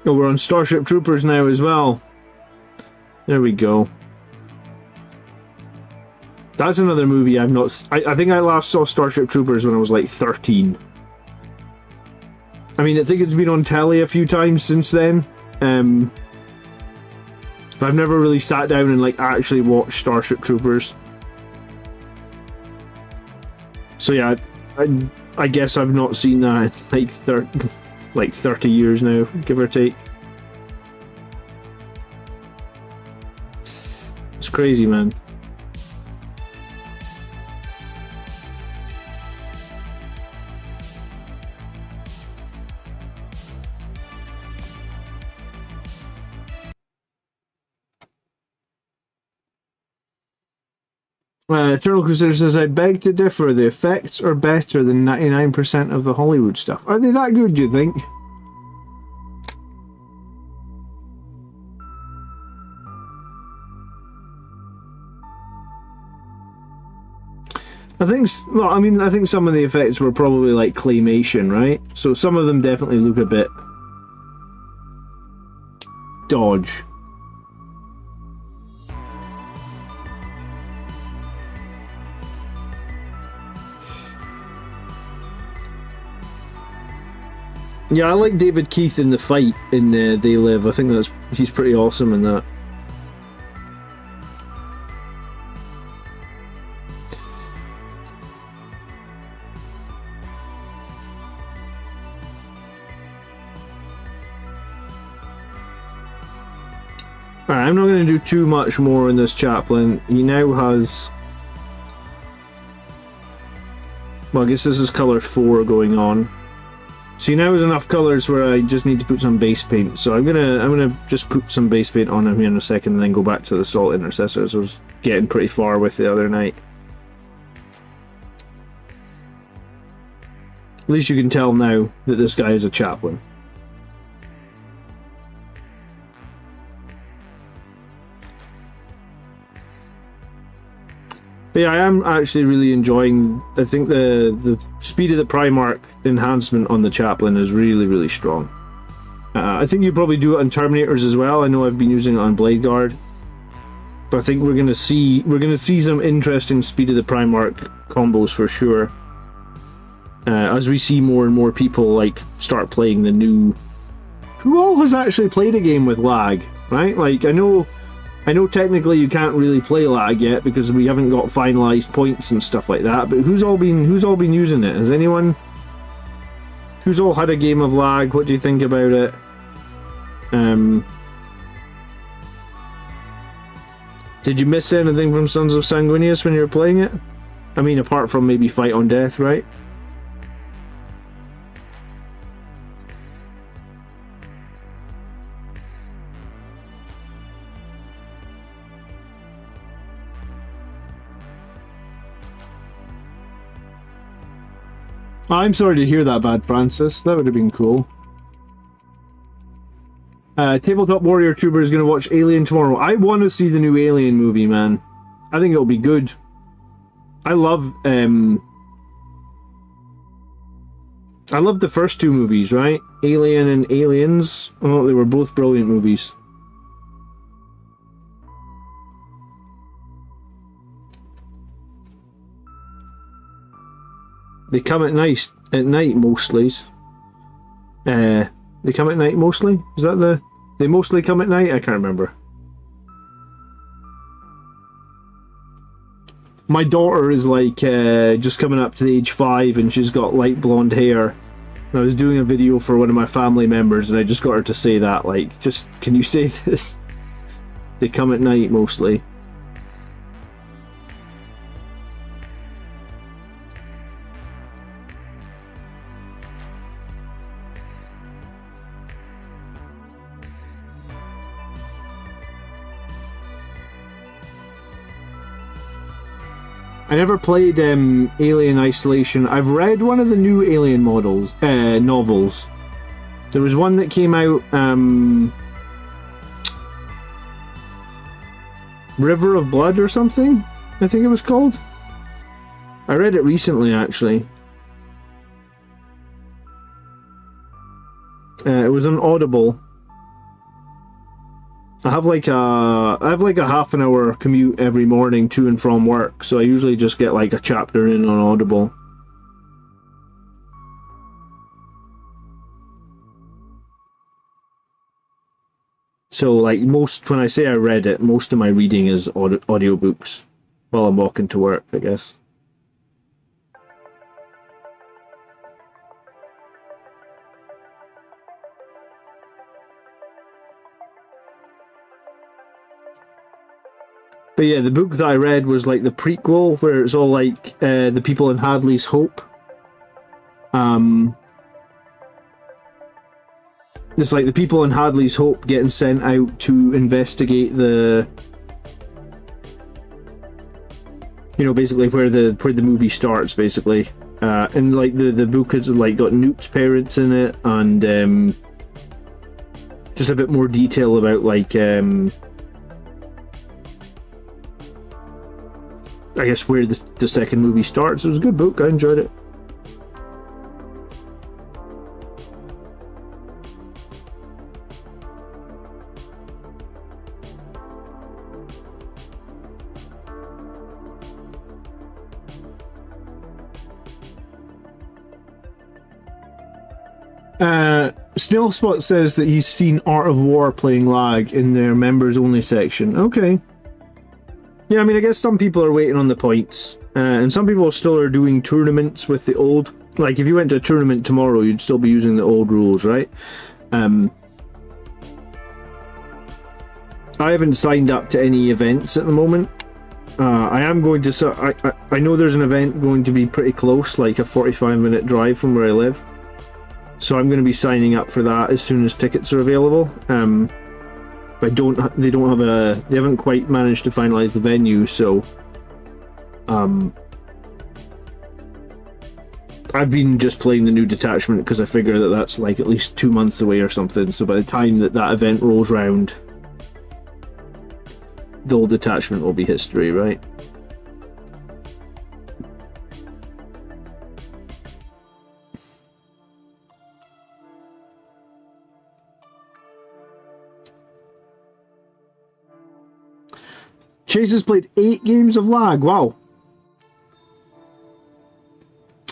Oh, we're on Starship Troopers now as well. There we go. That's another movie I've not... I think I last saw Starship Troopers when I was like 13. I mean, I think it's been on telly a few times since then. But I've never really sat down and like actually watched Starship Troopers. So yeah, I guess I've not seen that in like 30 years now, give or take. It's crazy, man. Eternal Crusader says, I beg to differ. The effects are better than 99% of the Hollywood stuff. Are they that good, do you think? Well, I mean, I think some of the effects were probably like claymation, right? So some of them definitely look a bit... dodge. Yeah, I like David Keith in the fight in They Live. I think he's pretty awesome in that. Alright, I'm not going to do too much more in this chaplain. He now has... Well, I guess this is color 4 going on. So he now has enough colors where I just need to put some base paint. So I'm gonna just put some base paint on him here in a second and then go back to the Assault Intercessors. I was getting pretty far with the other night. At least you can tell now that this guy is a chaplain. But yeah, I am actually really enjoying. I think the speed of the Primarch enhancement on the chaplain is really, really strong. I think you probably do it on Terminators as well. I know I've been using it on Blade Guard, but I think we're gonna see some interesting speed of the Primarch combos for sure. As we see more and more people like start playing the new. Who all has actually played a game with lag, right? Like I know technically you can't really play lag yet because we haven't got finalized points and stuff like that. But who's all been using it? Has anyone? Who's all had a game of lag? What do you think about it? Did you miss anything from Sons of Sanguinius when you were playing it? I mean, apart from maybe Fight on Death, right? I'm sorry to hear that, Bad Francis. That would have been cool. Tabletop Warrior Trooper is going to watch Alien tomorrow. I want to see the new Alien movie, man. I think it'll be good. I love the first two movies, right? Alien and Aliens. Oh, they were both brilliant movies. They come at night mostly. They come at night mostly? Is that the... They mostly come at night? I can't remember. My daughter is like just coming up to the age 5 and she's got light blonde hair. And I was doing a video for one of my family members and I just got her to say that, like, just, can you say this? They come at night mostly. I never played Alien Isolation. I've read one of the new Alien novels. There was one that came out, River of Blood or something, I think it was called. I read it recently, actually. It was on Audible. I have like a half an hour commute every morning to and from work, so I usually just get like a chapter in on Audible. So like when I say I read it, most of my reading is audiobooks while I'm walking to work, I guess. But yeah, the book that I read was like the prequel, where it's all like the people in Hadley's Hope. It's like the people in Hadley's Hope getting sent out to investigate the, you know, basically where the movie starts, basically. And like the book has like got Newt's parents in it, and just a bit more detail about like I guess where the second movie starts. It was a good book. I enjoyed it. Snailspot says that he's seen Art of War playing lag in their members only section. Okay. Yeah, I mean, I guess some people are waiting on the points, and some people still are doing tournaments with the old. Like, if you went to a tournament tomorrow, you'd still be using the old rules, right? I haven't signed up to any events at the moment. I am going to... I know there's an event going to be pretty close, like a 45-minute drive from where I live. So I'm going to be signing up for that as soon as tickets are available. But they haven't quite managed to finalize the venue, so... I've been just playing the new Detachment because I figure that that's like at least 2 months away or something, so by the time that event rolls round, the old Detachment will be history, right? Chase has played 8 games of lag, wow!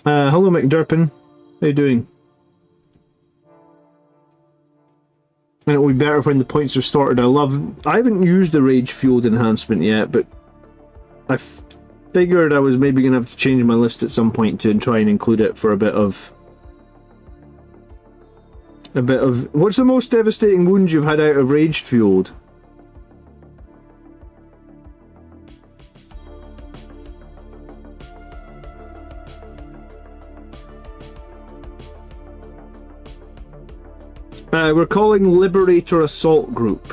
Hello McDurpin, how you doing? And it'll be better when the points are sorted. I haven't used the Rage Fueled enhancement yet, but I figured I was maybe going to have to change my list at some point to try and include it for a bit of... What's the most devastating wounds you've had out of Rage Fueled? We're calling Liberator Assault Group,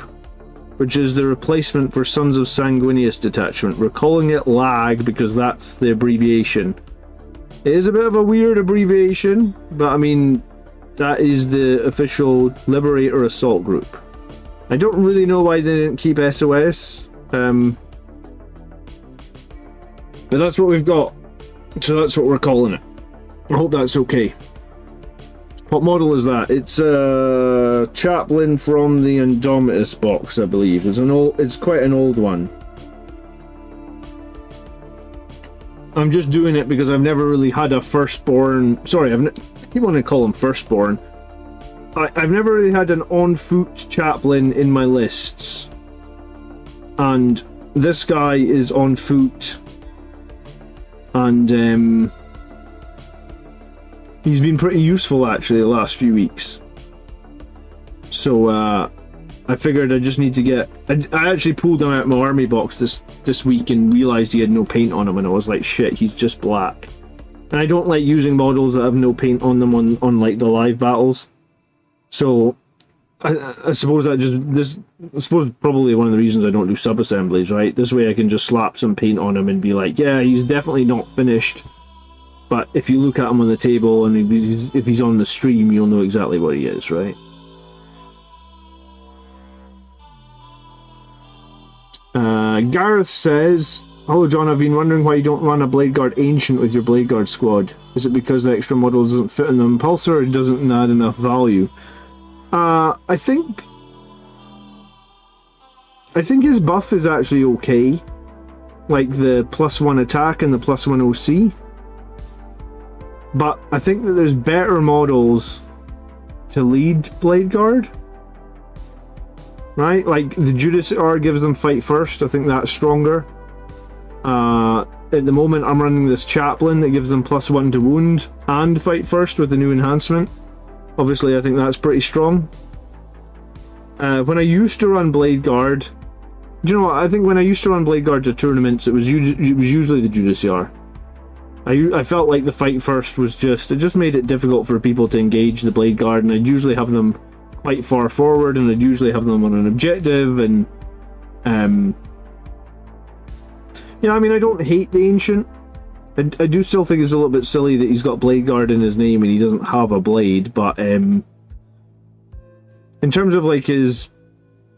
which is the replacement for Sons of Sanguinius Detachment. We're calling it LAG because that's the abbreviation. It is a bit of a weird abbreviation, but I mean, that is the official Liberator Assault Group. I don't really know why they didn't keep SOS, but that's what we've got, so that's what we're calling it. I hope that's okay. What model is that? It's a chaplain from the Indomitus box, I believe. It's quite an old one. I'm just doing it because I've never really had a firstborn. Sorry, I keep wanting to call him firstborn. I've never really had an on-foot chaplain in my lists, and this guy is on foot, and he's been pretty useful actually the last few weeks. So I figured I just need to get... I actually pulled him out of my army box this week and realised he had no paint on him, and I was like, shit, he's just black. And I don't like using models that have no paint on them on like the live battles. So I suppose I suppose probably one of the reasons I don't do sub-assemblies, right? This way I can just slap some paint on him and be like, yeah, he's definitely not finished. But if you look at him on the table and if he's on the stream, you'll know exactly what he is, right? Gareth says, hello John, I've been wondering why you don't run a Blade Guard Ancient with your Blade Guard squad. Is it because the extra model doesn't fit in the Impulsor or it doesn't add enough value? I think his buff is actually okay. Like the +1 attack and the +1 OC. But I think that there's better models to lead Blade Guard. Right? Like the Judas R gives them fight first. I think that's stronger. At the moment I'm running this chaplain that gives them +1 to wound and fight first with the new enhancement. Obviously I think that's pretty strong. When I used to run Blade Guard... Do you know what? I think when I used to run Blade Guard to tournaments, it was usually the Judas R. I felt like the fight first was it just made it difficult for people to engage the Blade Guard, and I'd usually have them quite far forward, and I'd usually have them on an objective, and yeah, I mean, I don't hate the Ancient. I do still think it's a little bit silly that he's got Blade Guard in his name and he doesn't have a blade, but in terms of like his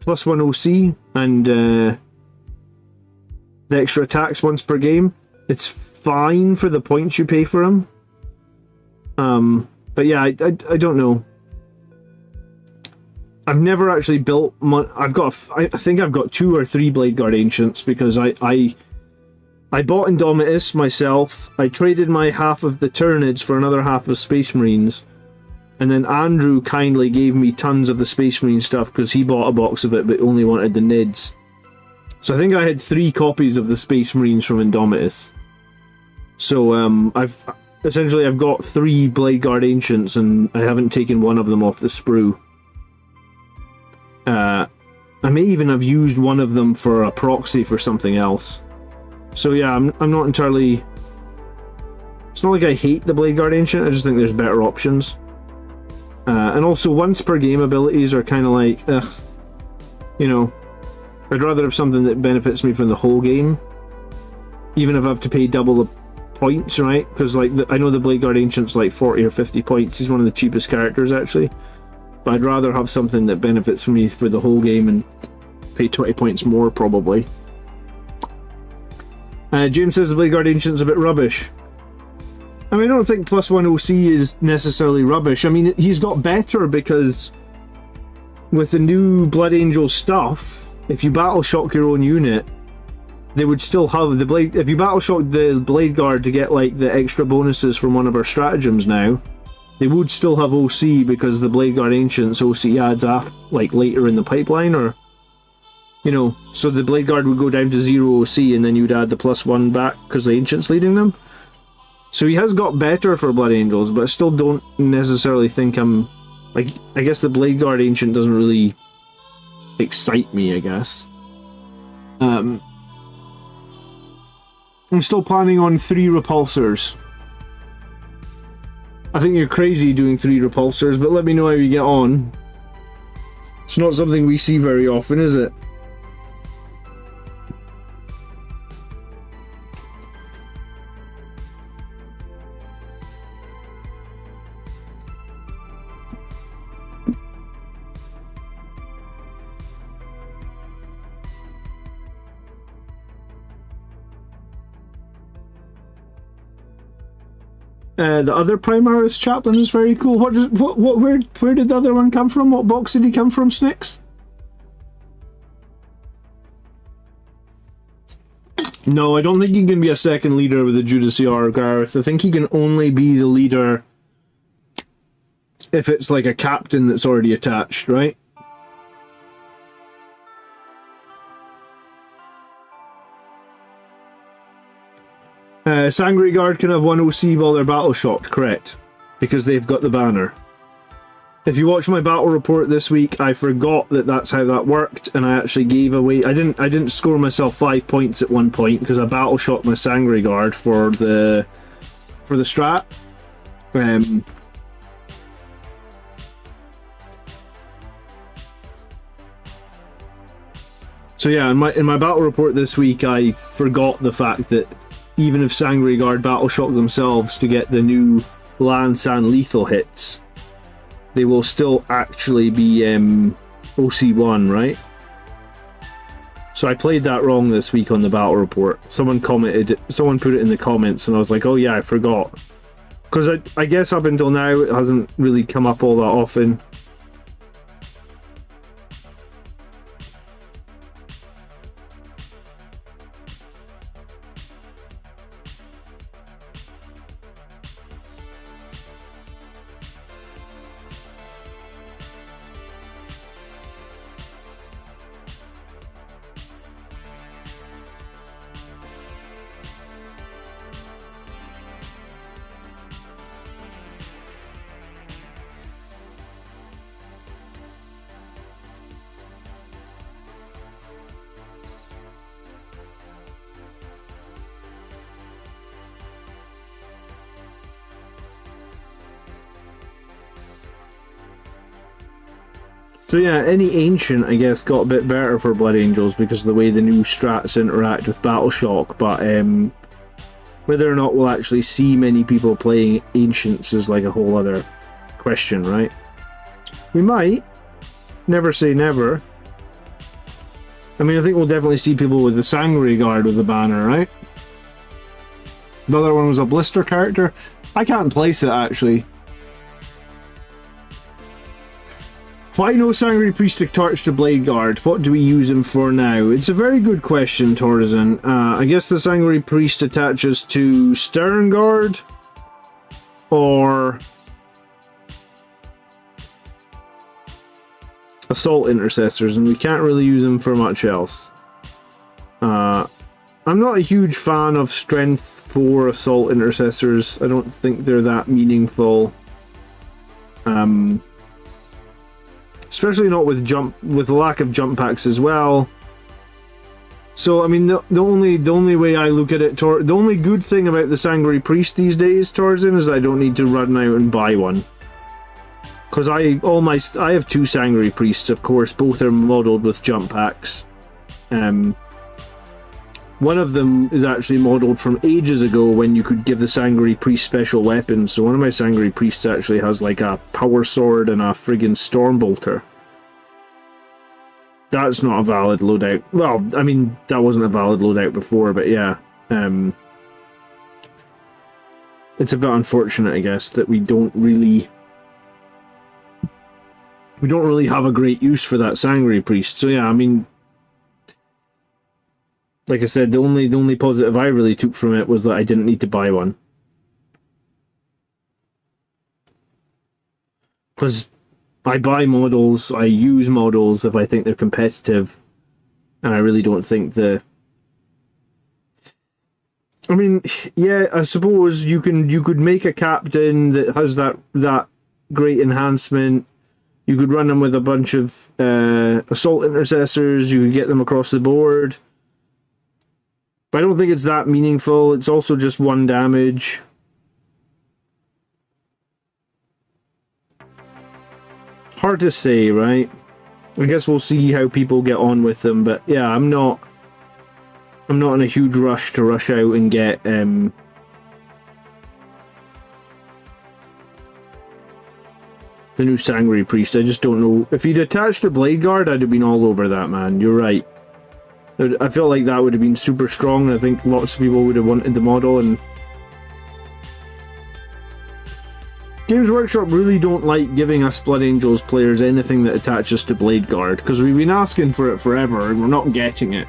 +1 OC and the extra attacks once per game, it's fine for the points you pay for him. But yeah, I don't know. I've never actually built... I think I've got 2 or 3 Blade Guard Ancients because I bought Indomitus myself. I traded my half of the Tyranids for another half of Space Marines. And then Andrew kindly gave me tons of the Space Marine stuff because he bought a box of it but only wanted the Nids. So I think I had 3 copies of the Space Marines from Indomitus. So I've got 3 Blade Guard Ancients and I haven't taken one of them off the sprue. I may even have used one of them for a proxy for something else. So yeah, I'm not entirely... It's not like I hate the Blade Guard Ancient, I just think there's better options. And also once per game abilities are kind of like, ugh. You know, I'd rather have something that benefits me for the whole game. Even if I have to pay double the points, right? Because like I know the Blade Guard Ancient's like 40 or 50 points. He's one of the cheapest characters actually. But I'd rather have something that benefits me for the whole game and pay 20 points more probably. James says the Blade Guard Ancient's a bit rubbish. I mean, I don't think +1 OC is necessarily rubbish. I mean, he's got better because with the new Blood Angel stuff, if you battle shock your own unit, they would still have the blade. If you battle shock the Blade Guard to get like the extra bonuses from one of our stratagems now, they would still have OC because the Blade Guard Ancient's OC adds up like later in the pipeline, or you know, so the Blade Guard would go down to 0 OC and then you'd add the +1 back because the Ancient's leading them. So he has got better for Blood Angels, but I still don't necessarily think I'm... Like, I guess the Blade Guard Ancient doesn't really excite me, I guess. I'm still planning on 3 repulsors. I think you're crazy doing 3 repulsors, but let me know how you get on. It's not something we see very often, is it? The other Primaris chaplain is very cool. Where did the other one come from? What box did he come from, Snicks? No, I don't think he can be a second leader with the Judiciar, Gareth. I think he can only be the leader if it's like a captain that's already attached, right? Sangre Guard can have 1 OC while they're battle shocked, correct? Because they've got the banner. If you watch my battle report this week, I forgot that that's how that worked, and I actually gave away... I didn't score myself 5 points at one point because I battle shocked my Sangre Guard for the strat. So yeah, in my battle report this week, I forgot the fact that even if Sangre Guard battle shock themselves to get the new lance and lethal hits, they will still actually be OC1, right? So I played that wrong this week on the battle report. Someone commented, someone put it in the comments, and I was like, oh yeah, I forgot. Because I guess up until now it hasn't really come up all that often. So yeah, any Ancient, I guess, got a bit better for Blood Angels because of the way the new strats interact with Battle Shock, but whether or not we'll actually see many people playing Ancients is like a whole other question, right? We might. Never say never. I mean, I think we'll definitely see people with the Sangre Guard with the banner, right? The other one was a Blister character. I can't place it, actually. Why no Sangre Priest attached to Blade Guard? What do we use him for now? It's a very good question, Torzen. I guess the Sangre Priest attaches to Stern Guard or Assault Intercessors, and we can't really use him for much else. I'm not a huge fan of Strength 4 Assault Intercessors. I don't think they're that meaningful. especially not with the lack of jump packs as well. So I mean, the only way I look at it, the only good thing about the Sangori Priest these days, Tarzan, is that I don't need to run out and buy one. Because I have 2 Sangori Priests, of course. Both are modelled with jump packs. One of them is actually modelled from ages ago when you could give the Sangori Priest special weapons. So one of my Sangori Priests actually has like a power sword and a friggin' stormbolter. That's not a valid loadout. Well, I mean, that wasn't a valid loadout before, but yeah. It's a bit unfortunate, I guess, that we don't really have a great use for that Sangori Priest. So yeah, I mean, like I said, the only positive I really took from it was that I didn't need to buy one. Because I buy models, I use models if I think they're competitive, and I really don't think I mean, yeah, I suppose you could make a captain that has that great enhancement. You could run them with a bunch of assault intercessors. You could get them across the board. But I don't think it's that meaningful. It's also just 1 damage. Hard to say, right? I guess we'll see how people get on with them. But yeah, I'm not in a huge rush to rush out and get the new Sangori Priest. I just don't know. If he'd attached a Blade Guard, I'd have been all over that, man. You're right. I feel like that would have been super strong, and I think lots of people would have wanted the model. And Games Workshop really don't like giving us Blood Angels players anything that attaches to Blade Guard, because we've been asking for it forever, and we're not getting it.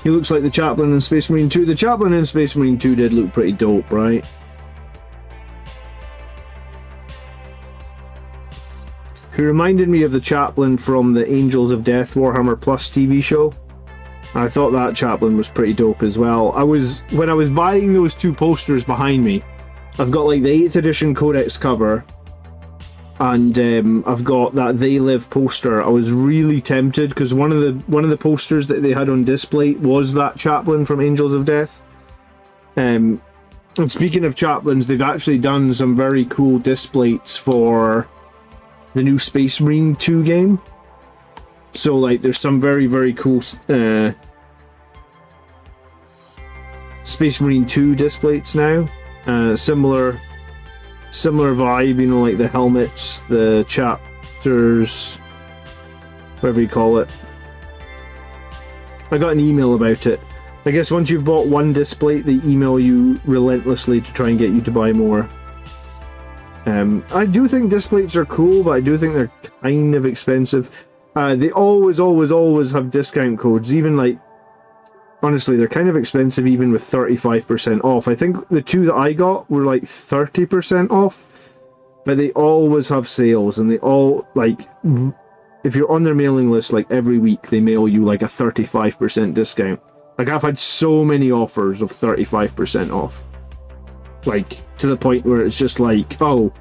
He looks like the Chaplain in Space Marine 2. The Chaplain in Space Marine 2 did look pretty dope, right? He reminded me of the Chaplain from the Angels of Death Warhammer Plus TV show. I thought that Chaplain was pretty dope as well. When I was buying those 2 posters behind me, I've got like the 8th edition codex cover, and I've got that They Live poster. I was really tempted because one of the posters that they had on display was that Chaplain from Angels of Death. And speaking of Chaplains, they've actually done some very cool displays for the new Space Marine 2 game. So like there's some very, very cool Space Marine 2 displays now. Similar vibe, you know, like the helmets, the chapters, whatever you call it. I got an email about it. I guess once you've bought one display, they email you relentlessly to try and get you to buy more. I do think displays are cool, but I do think they're kind of expensive. They always have discount codes, even like, honestly, they're kind of expensive even with 35% off. I think the 2 that I got were like 30% off, but they always have sales, and they all, like, if you're on their mailing list, like every week they mail you like a 35% discount. Like I've had so many offers of 35% off. Like, to the point where it's just like, oh,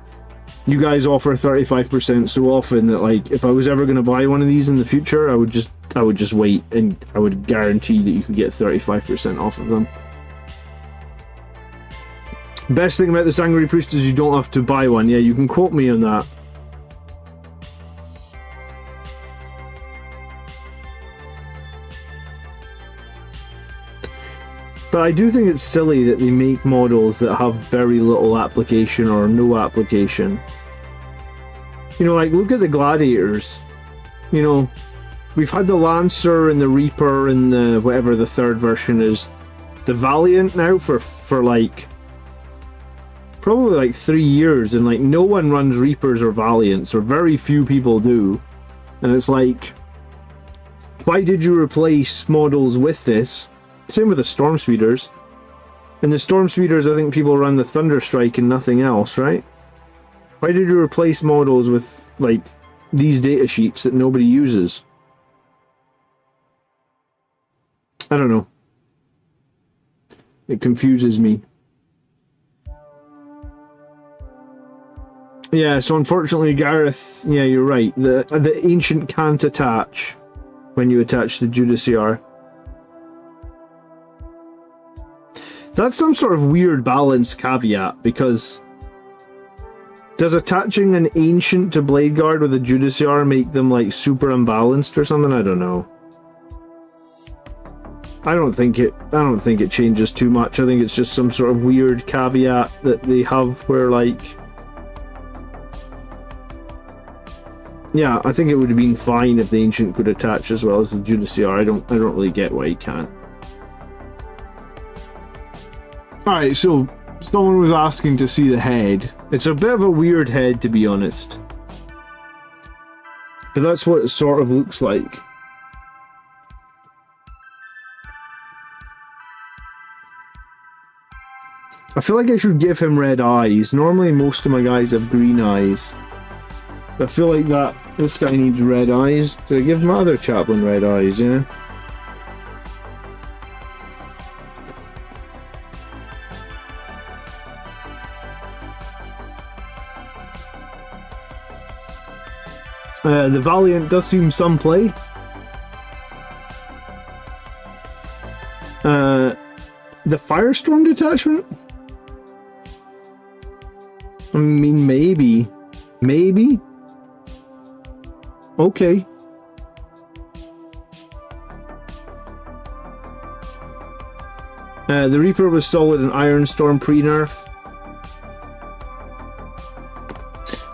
you guys offer 35% so often that, like, if I was ever going to buy one of these in the future, I would just wait, and I would guarantee that you could get 35% off of them. Best thing about the Sangori Priest is you don't have to buy one. Yeah, you can quote me on that. But I do think it's silly that they make models that have very little application or no application. You know, like, look at the Gladiators. You know, we've had the Lancer and the Reaper and the, whatever the 3rd version is, the Valiant now for like, probably like 3 years, and like no one runs Reapers or Valiants, or very few people do. And it's like, why did you replace models with this? Same with the Storm Speeders. And the Storm Speeders, I think people run the Thunderstrike and nothing else, right? Why did you replace models with, like, these data sheets that nobody uses? I don't know. It confuses me. Yeah, so unfortunately, Gareth, yeah, you're right. The Ancient can't attach when you attach the Judiciar. That's some sort of weird balance caveat, because does attaching an Ancient to Bladeguard with a Judiciar make them like super unbalanced or something? I don't know. I don't think it changes too much. I think it's just some sort of weird caveat that they have where, like, yeah, I think it would have been fine if the Ancient could attach as well as the Judiciar. I don't really get why he can't. Alright, so someone was asking to see the head. It's a bit of a weird head, to be honest. But that's what it sort of looks like. I feel like I should give him red eyes. Normally most of my guys have green eyes. But I feel like this guy needs red eyes. Do I give my other chaplain red eyes, yeah? The Valiant does seem some play. The Firestorm detachment? I mean, maybe. Maybe? Okay. The Reaper was solid in Ironstorm pre-nerf.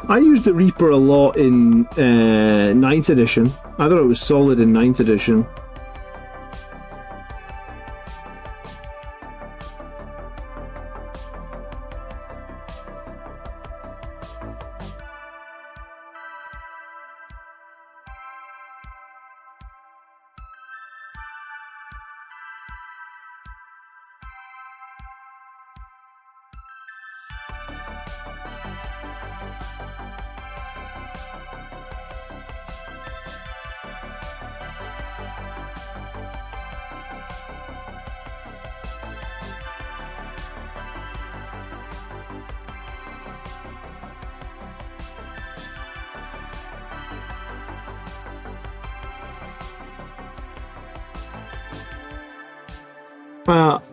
I used the Reaper a lot in 9th edition. I thought it was solid in 9th edition.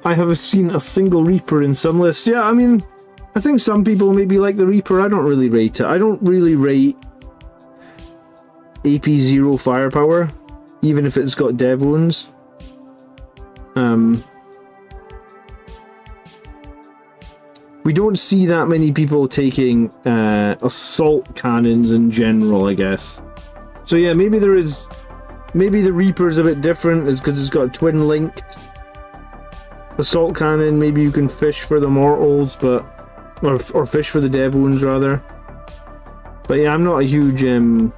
I have seen a single Reaper in some lists. Yeah, I mean, I think some people maybe like the Reaper. I don't really rate it. I don't really rate AP 0 firepower, even if it's got dev wounds. We don't see that many people taking assault cannons in general, I guess. So yeah, maybe there is. Maybe the Reaper's a bit different. It's because it's got twin linked. Assault cannon, maybe you can fish for the mortals, but or fish for the dev wounds rather. But yeah, I'm not a huge fan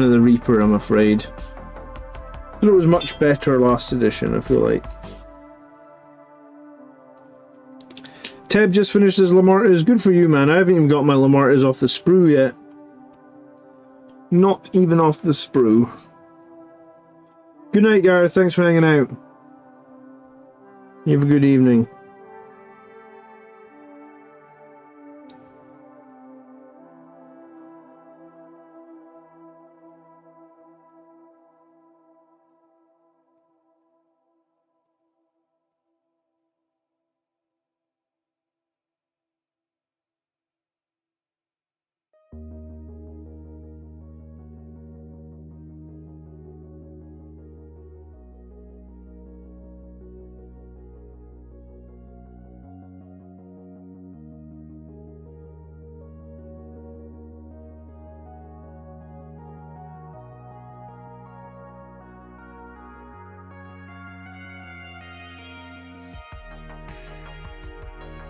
of the Reaper, I'm afraid. But it was much better last edition, I feel like. Teb just finished his Lamartas. Good for you, man. I haven't even got my Lamartas off the sprue yet. Not even off the sprue. Good night, Gareth. Thanks for hanging out. You have a good evening.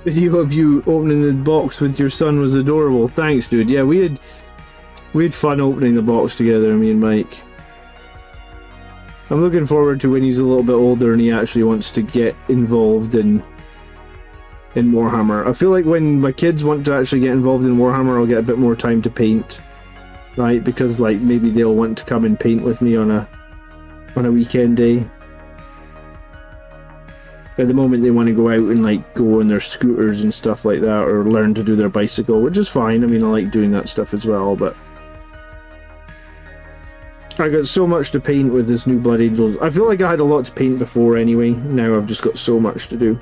Video of you opening the box with your son was adorable. Thanks, dude. Yeah, we had fun opening the box together, me and Mike. I'm looking forward to when he's a little bit older and he actually wants to get involved in Warhammer. I feel like when my kids want to actually get involved in Warhammer, I'll get a bit more time to paint, right? Because like maybe they'll want to come and paint with me on a weekend day. At the moment they want to go out and like go on their scooters and stuff like that, or learn to do their bicycle, which is fine. I mean, I like doing that stuff as well, but I got so much to paint with this new Blood Angels. I feel like I had a lot to paint before anyway. Now I've just got so much to do.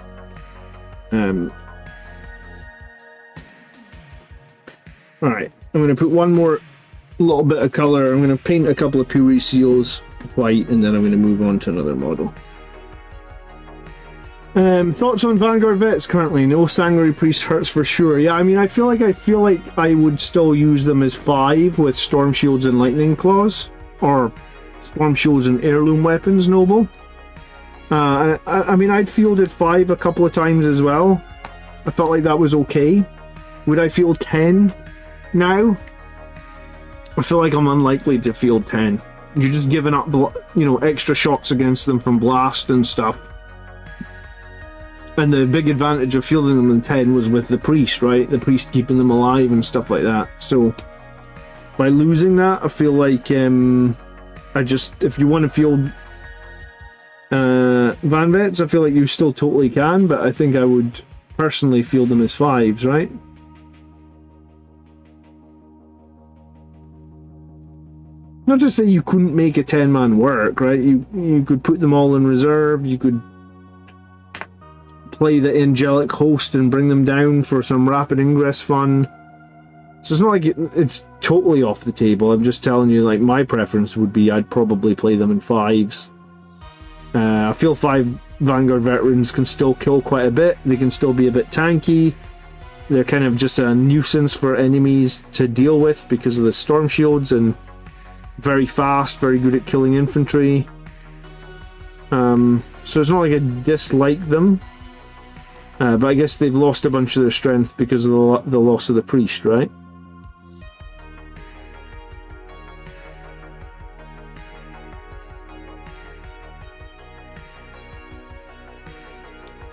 Alright, I'm going to put one more little bit of colour. I'm going to paint a couple of Puri seals white, and then I'm going to move on to another model. Thoughts on Vanguard Vets currently? No Sanguinary Priest hurts for sure. Yeah, I mean, I feel like I would still use them as 5 with Storm Shields and Lightning Claws, or Storm Shields and Heirloom Weapons Noble. I mean, I'd fielded 5 a couple of times as well. I felt like that was okay. Would I field 10 now? I feel like I'm unlikely to field 10. You're just giving up, you know, extra shots against them from blast and stuff. And the big advantage of fielding them in 10 was with the priest, right? The priest keeping them alive and stuff like that. So by losing that, I feel like if you want to field Van Vets, I feel like you still totally can, but I think I would personally field them as 5s, right? Not to say you couldn't make a 10-man work, right? You could put them all in reserve, you could play the angelic host and bring them down for some rapid ingress fun. So it's not like it's totally off the table. I'm just telling you, like, my preference would be I'd probably play them in 5s. I feel 5 Vanguard Veterans can still kill quite a bit. They can still be a bit tanky. They're kind of just a nuisance for enemies to deal with because of the Storm Shields, and very fast, very good at killing infantry. So it's not like I dislike them. But I guess they've lost a bunch of their strength because of the loss of the priest, right?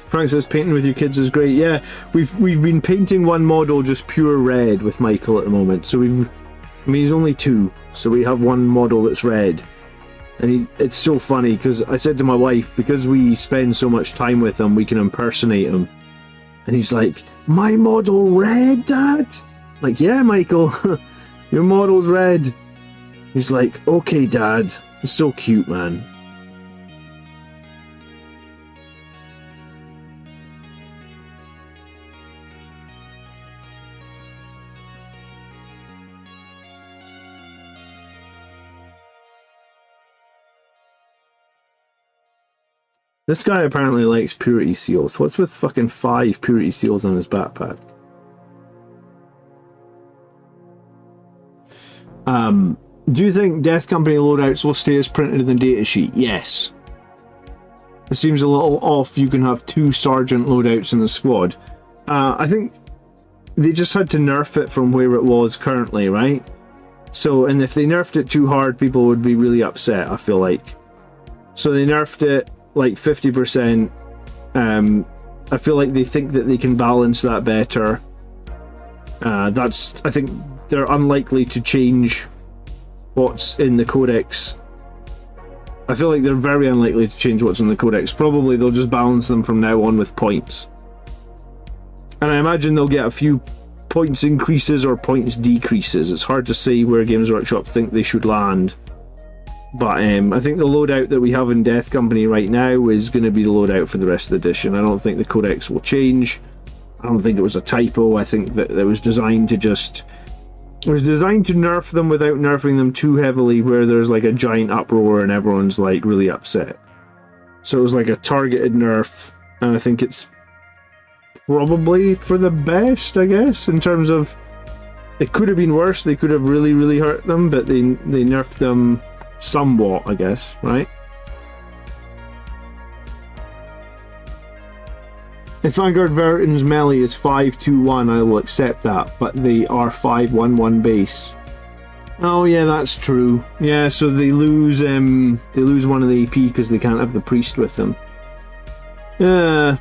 Frank says painting with your kids is great. Yeah, we've been painting one model just pure red with Michael at the moment. So I mean, he's only 2, so we have one model that's red. And it's so funny because I said to my wife, because we spend so much time with him, we can impersonate him. And he's like, my model red, Dad? Like, yeah, Michael, your model's red. He's like, okay, Dad. It's so cute, man. This guy apparently likes purity seals. What's with fucking 5 purity seals on his backpack? Do you think Death Company loadouts will stay as printed in the datasheet? Yes. It seems a little off. You can have 2 sergeant loadouts in the squad. I think they just had to nerf it from where it was currently, right? So, and if they nerfed it too hard, people would be really upset, I feel like. So they nerfed it like 50%. I feel like they think that they can balance that better. I think they're unlikely to change what's in the codex. I feel like they're very unlikely to change what's in the codex. Probably they'll just balance them from now on with points. And I imagine they'll get a few points increases or points decreases. It's hard to say where Games Workshop think they should land. But I think the loadout that we have in Death Company right now is going to be the loadout for the rest of the edition. I don't think the codex will change. I don't think it was a typo. I think that it was designed to just... It was designed to nerf them without nerfing them too heavily, where there's like a giant uproar and everyone's like really upset. So it was like a targeted nerf, and I think it's probably for the best, I guess, in terms of... It could have been worse. They could have really, really hurt them, but they nerfed them somewhat, I guess, right? If Vanguard Veterans melee is 5-2-1, I will accept that, but they are 5-1-1 base. Oh yeah, that's true. Yeah, so they lose one of the AP because they can't have the priest with them. Yeah,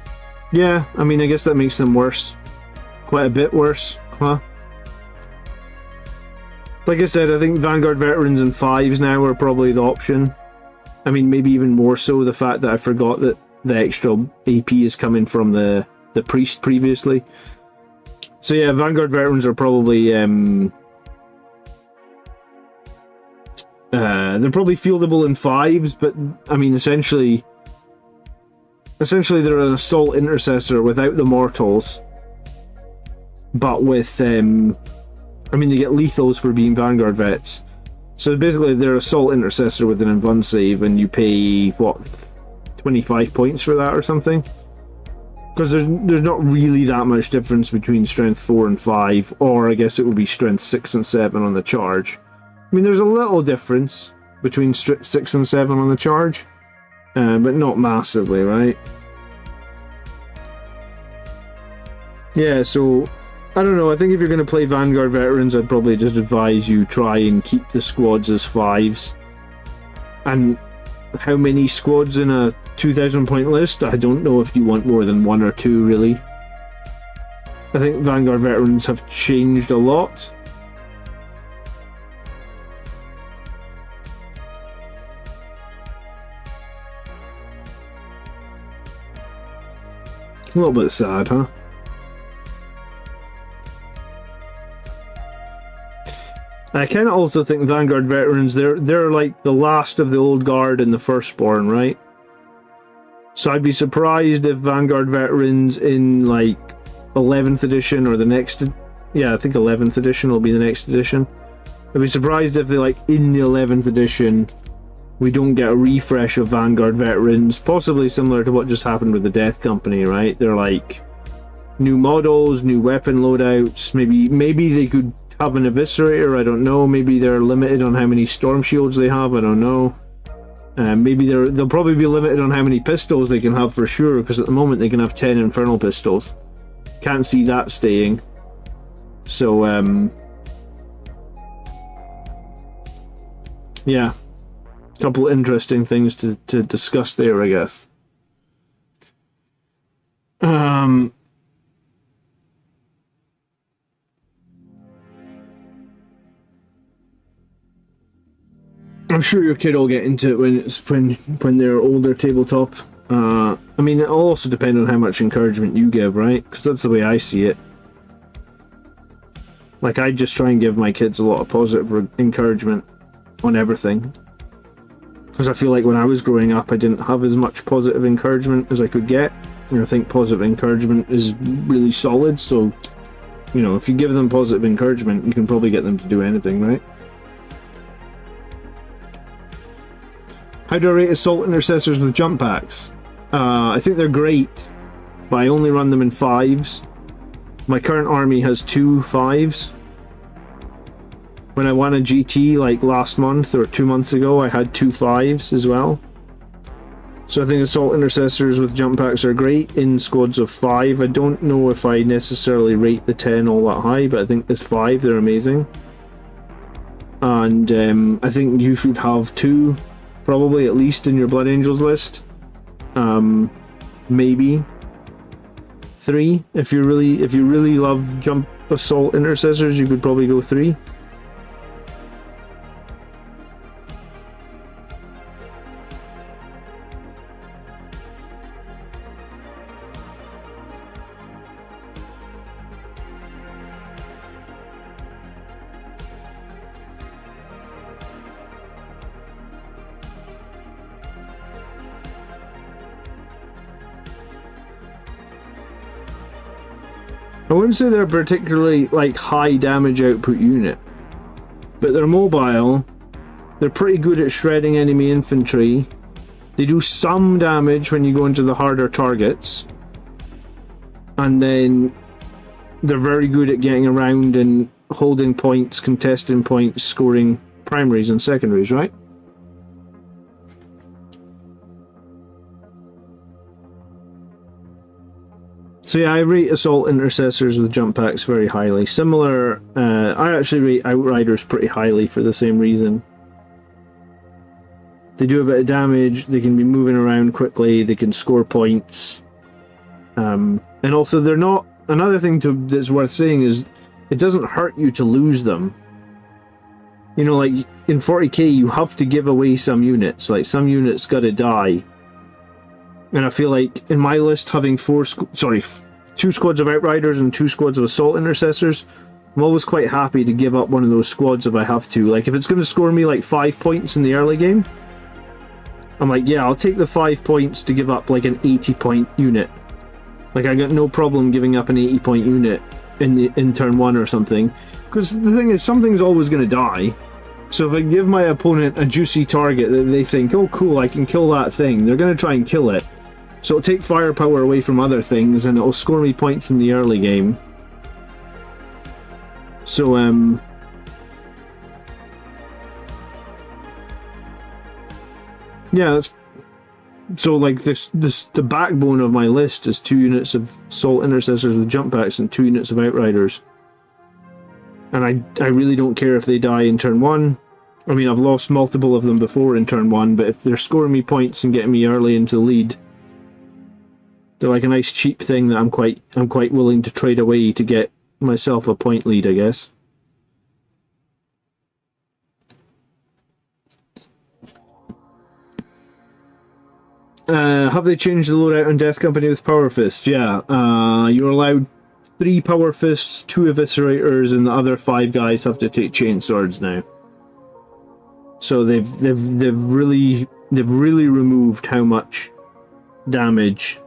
I mean, I guess that makes them worse. Quite a bit worse, huh? Like I said, I think Vanguard Veterans and 5s now are probably the option. I mean, maybe even more so the fact that I forgot that the extra AP is coming from the priest previously. So yeah, Vanguard veterans are probably they're probably fieldable in 5s, but I mean essentially they're an assault intercessor without the mortals, but with I mean they get lethals for being Vanguard vets. So basically they're assault intercessor with an invuln save, and you pay what, 25 points for that or something, because there's not really that much difference between strength 4 and 5, or I guess it would be strength 6 and 7 on the charge. I mean, there's a little difference between 6 and 7 on the charge, but not massively, right? Yeah, so I don't know. I think if you're going to play Vanguard veterans, I'd probably just advise you try and keep the squads as 5s. And how many squads in a 2,000 point list? I don't know if you want more than 1 or 2, really. I think Vanguard veterans have changed a lot. A little bit sad, huh? I kind of also think Vanguard veterans, they're like the last of the old guard and the firstborn, right? So I'd be surprised if Vanguard veterans in like 11th edition or the next, yeah, I think 11th edition will be the next edition. I'd be surprised if they like in the 11th edition we don't get a refresh of Vanguard veterans, possibly similar to what just happened with the Death Company, right? They're like new models, new weapon loadouts. Maybe they could have an eviscerator, I don't know. Maybe they're limited on how many storm shields they have, I don't know. Maybe they'll probably be limited on how many pistols they can have for sure, because at the moment they can have 10 infernal pistols. Can't see that staying. So yeah, a couple interesting things to discuss there, I guess. I'm sure your kid will get into it when they're older tabletop. I mean, it'll also depend on how much encouragement you give, right? Because that's the way I see it. Like, I just try and give my kids a lot of positive encouragement on everything. Because I feel like when I was growing up, I didn't have as much positive encouragement as I could get. And I think positive encouragement is really solid, so, you know, if you give them positive encouragement, you can probably get them to do anything, right? How do I rate assault intercessors with jump packs? I think they're great, but I only run them in 5s. My current army has 2 5s. When I won a GT like last month or 2 months ago, I had 2 5s as well. So I think assault intercessors with jump packs are great in squads of 5. I don't know if I necessarily rate the 10 all that high, but I think this 5, they're amazing. And I think you should have 2, probably at least in your Blood Angels list. Maybe 3. If you really love jump assault intercessors, you could probably go 3. I wouldn't say they're a particularly like high damage output unit, but they're mobile. They're pretty good at shredding enemy infantry. They do some damage when you go into the harder targets, and then they're very good at getting around and holding points, contesting points, scoring primaries and secondaries, right? So yeah, I rate assault intercessors with jump packs very highly. Similar, I actually rate Outriders pretty highly for the same reason. They do a bit of damage, they can be moving around quickly, they can score points. And also they're not, another thing that's worth saying is, it doesn't hurt you to lose them. You know, like, in 40k you have to give away some units, like some units gotta die. And I feel like in my list, having 2 squads of Outriders and 2 squads of Assault Intercessors, I'm always quite happy to give up one of those squads if I have to. Like, if it's going to score me like 5 points in the early game, I'm like, yeah, I'll take the 5 points to give up like an 80-point unit. Like, I got no problem giving up an 80-point unit in turn 1 or something. Because the thing is, something's always going to die. So if I give my opponent a juicy target that they think, oh cool, I can kill that thing, they're going to try and kill it. So it'll take firepower away from other things, and it'll score me points in the early game. So, yeah, that's... So, like, the backbone of my list is 2 units of Assault Intercessors with jump packs and 2 units of Outriders. And I really don't care if they die in turn 1. I mean, I've lost multiple of them before in turn 1, but if they're scoring me points and getting me early into the lead, they're like a nice cheap thing that I'm quite willing to trade away to get myself a point lead, I guess. Have they changed the loadout on Death Company with Power Fists? Yeah. You're allowed 3 Power Fists, 2 Eviscerators, and the other 5 guys have to take Chainswords now. So they've really removed how much damage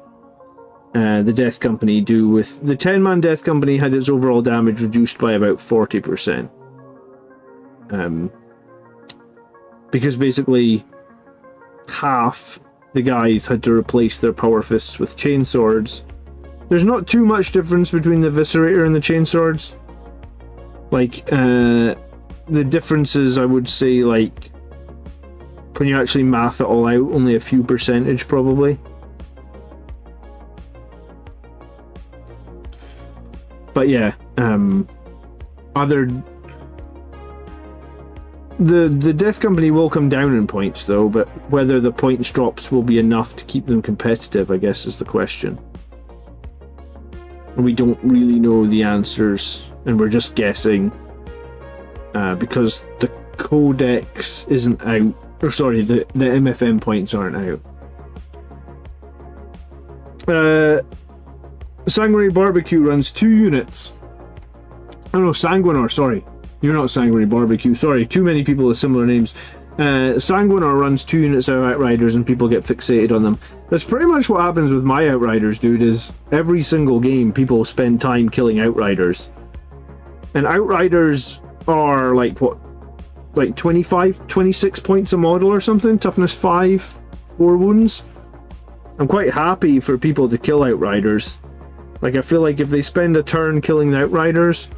the Death Company do with... The 10-man Death Company had its overall damage reduced by about 40%. Because basically half the guys had to replace their Power Fists with Chainswords. There's not too much difference between the Eviscerator and the Chainswords. Like, the differences, I would say, like, when you actually math it all out, only a few percentage, probably. But yeah, the Death Company will come down in points, though, but whether the points drops will be enough to keep them competitive, I guess, is the question. And we don't really know the answers, and we're just guessing, because the codex isn't out, or sorry, the MFM points aren't out. Sanguinary Barbecue runs 2 units. Oh no, Sanguinor, sorry. You're not Sanguinary Barbecue, sorry. Too many people with similar names. Sanguinor runs 2 units of Outriders and people get fixated on them. That's pretty much what happens with my Outriders, dude, is every single game people spend time killing Outriders. And Outriders are like, what? Like 25, 26 points a model or something? Toughness 5, 4 wounds? I'm quite happy for people to kill Outriders. Like, I feel like if they spend a turn killing the Outriders,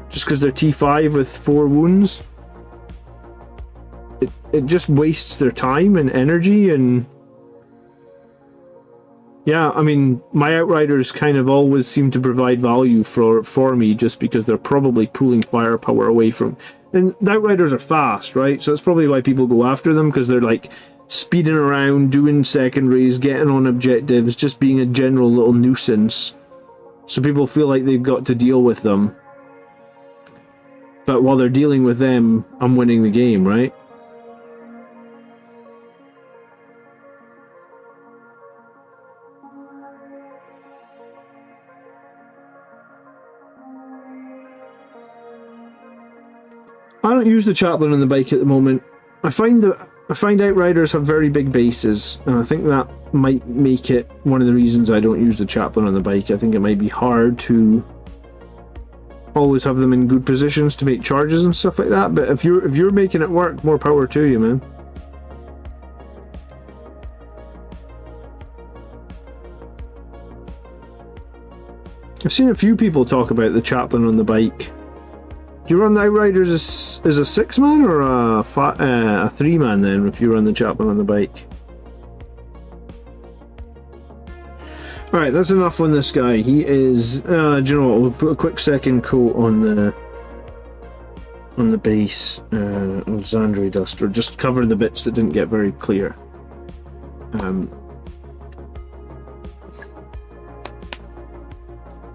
just because they're T5 with 4 wounds, it just wastes their time and energy. And yeah, I mean, my Outriders kind of always seem to provide value for me, just because they're probably pulling firepower away from... And the Outriders are fast, right? So that's probably why people go after them, because they're like speeding around, doing secondaries, getting on objectives, just being a general little nuisance. So people feel like they've got to deal with them. But while they're dealing with them, I'm winning the game, right? I don't use the chaplain on the bike at the moment. I find Outriders have very big bases, and I think that might make it one of the reasons I don't use the chaplain on the bike. I think it might be hard to always have them in good positions to make charges and stuff like that, but if you're making it work, more power to you, man. I've seen a few people talk about the chaplain on the bike. Do you run the Outriders as a 6-man or a 3-man then, if you run the chaplain on the bike? Alright, that's enough on this guy. He is... do you know what, we'll put a quick second coat on the base of Xandri Dust, or just cover the bits that didn't get very clear.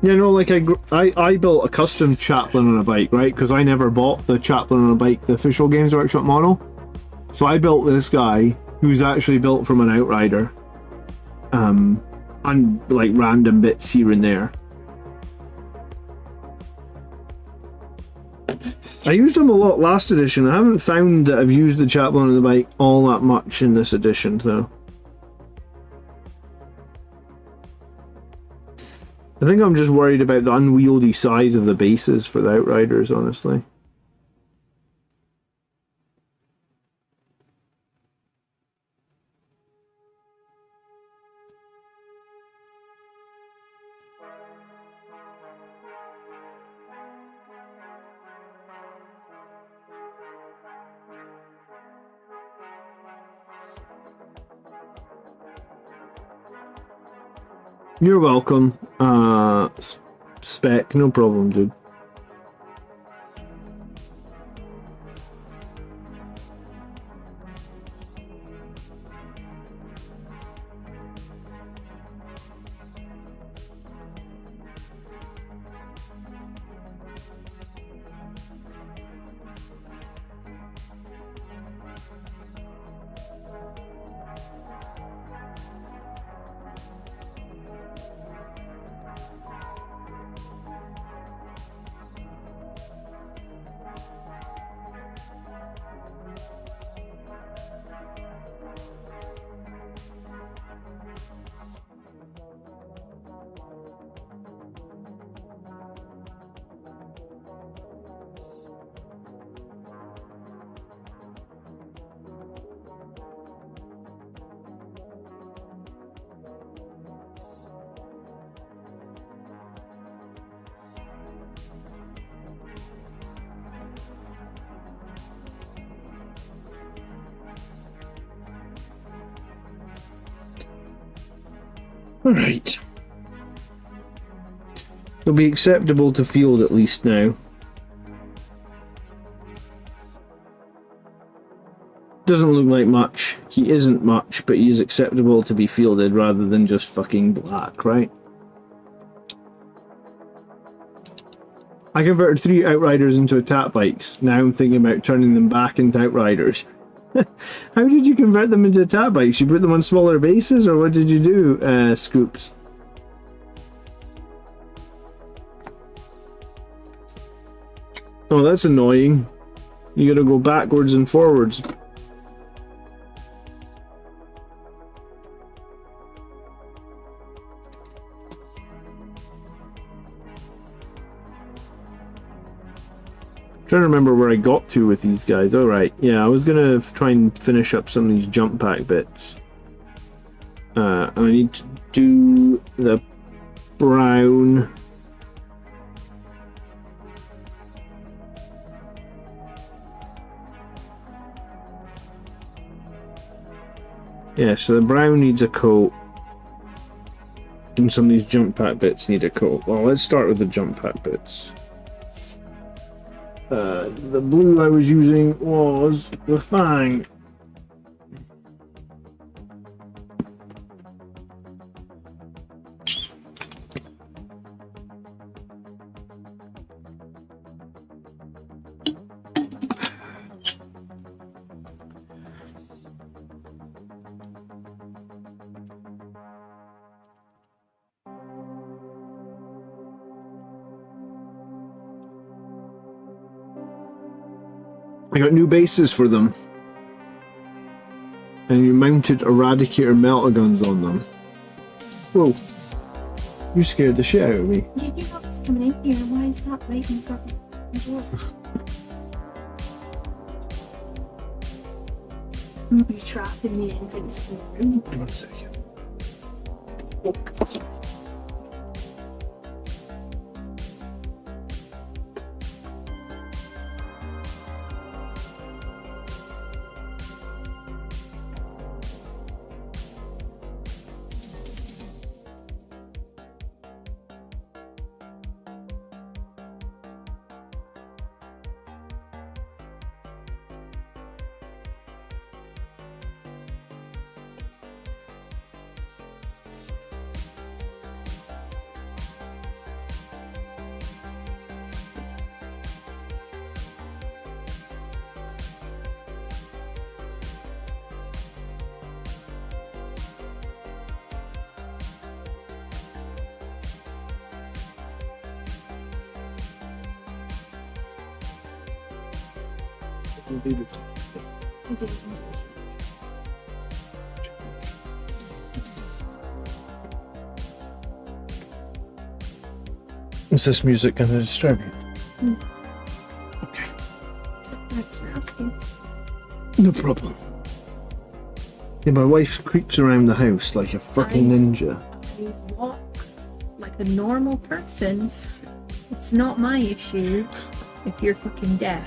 Yeah, no, like I built a custom chaplain on a bike, right? Because I never bought the chaplain on a bike, the official Games Workshop model. So I built this guy, who's actually built from an Outrider. and like random bits here and there. I used them a lot last edition. I haven't found that I've used the chaplain on the bike all that much in this edition, though. I think I'm just worried about the unwieldy size of the bases for the Outriders, honestly. You're welcome, Spec, no problem, dude. Alright. It'll be acceptable to field at least now. Doesn't look like much. He isn't much, but he is acceptable to be fielded rather than just fucking black, right? I converted 3 Outriders into attack bikes. Now I'm thinking about turning them back into Outriders. How did you convert them into attack bikes? You put them on smaller bases, or what did you do, Scoops? Oh, that's annoying. You gotta go backwards and forwards. Trying to remember where I got to with these guys. All right, yeah, I was gonna try and finish up some of these jump pack bits. I need to do the brown. Yeah, so the brown needs a coat. And some of these jump pack bits need a coat. Well, let's start with the jump pack bits. The blue I was using was the Fang. I got new bases for them. And you mounted Eradicator meltaguns on them. Whoa. You scared the shit out of me. You knew I was coming in here. Why is that right in front of the door? Booby trap in the entrance to the room. 1 second. We'll do this. I didn't do it. Is this music going to disturb you? Okay. Thanks for asking. No problem. Yeah, my wife creeps around the house like a fucking ninja. I walk like a normal person. It's not my issue if you're fucking deaf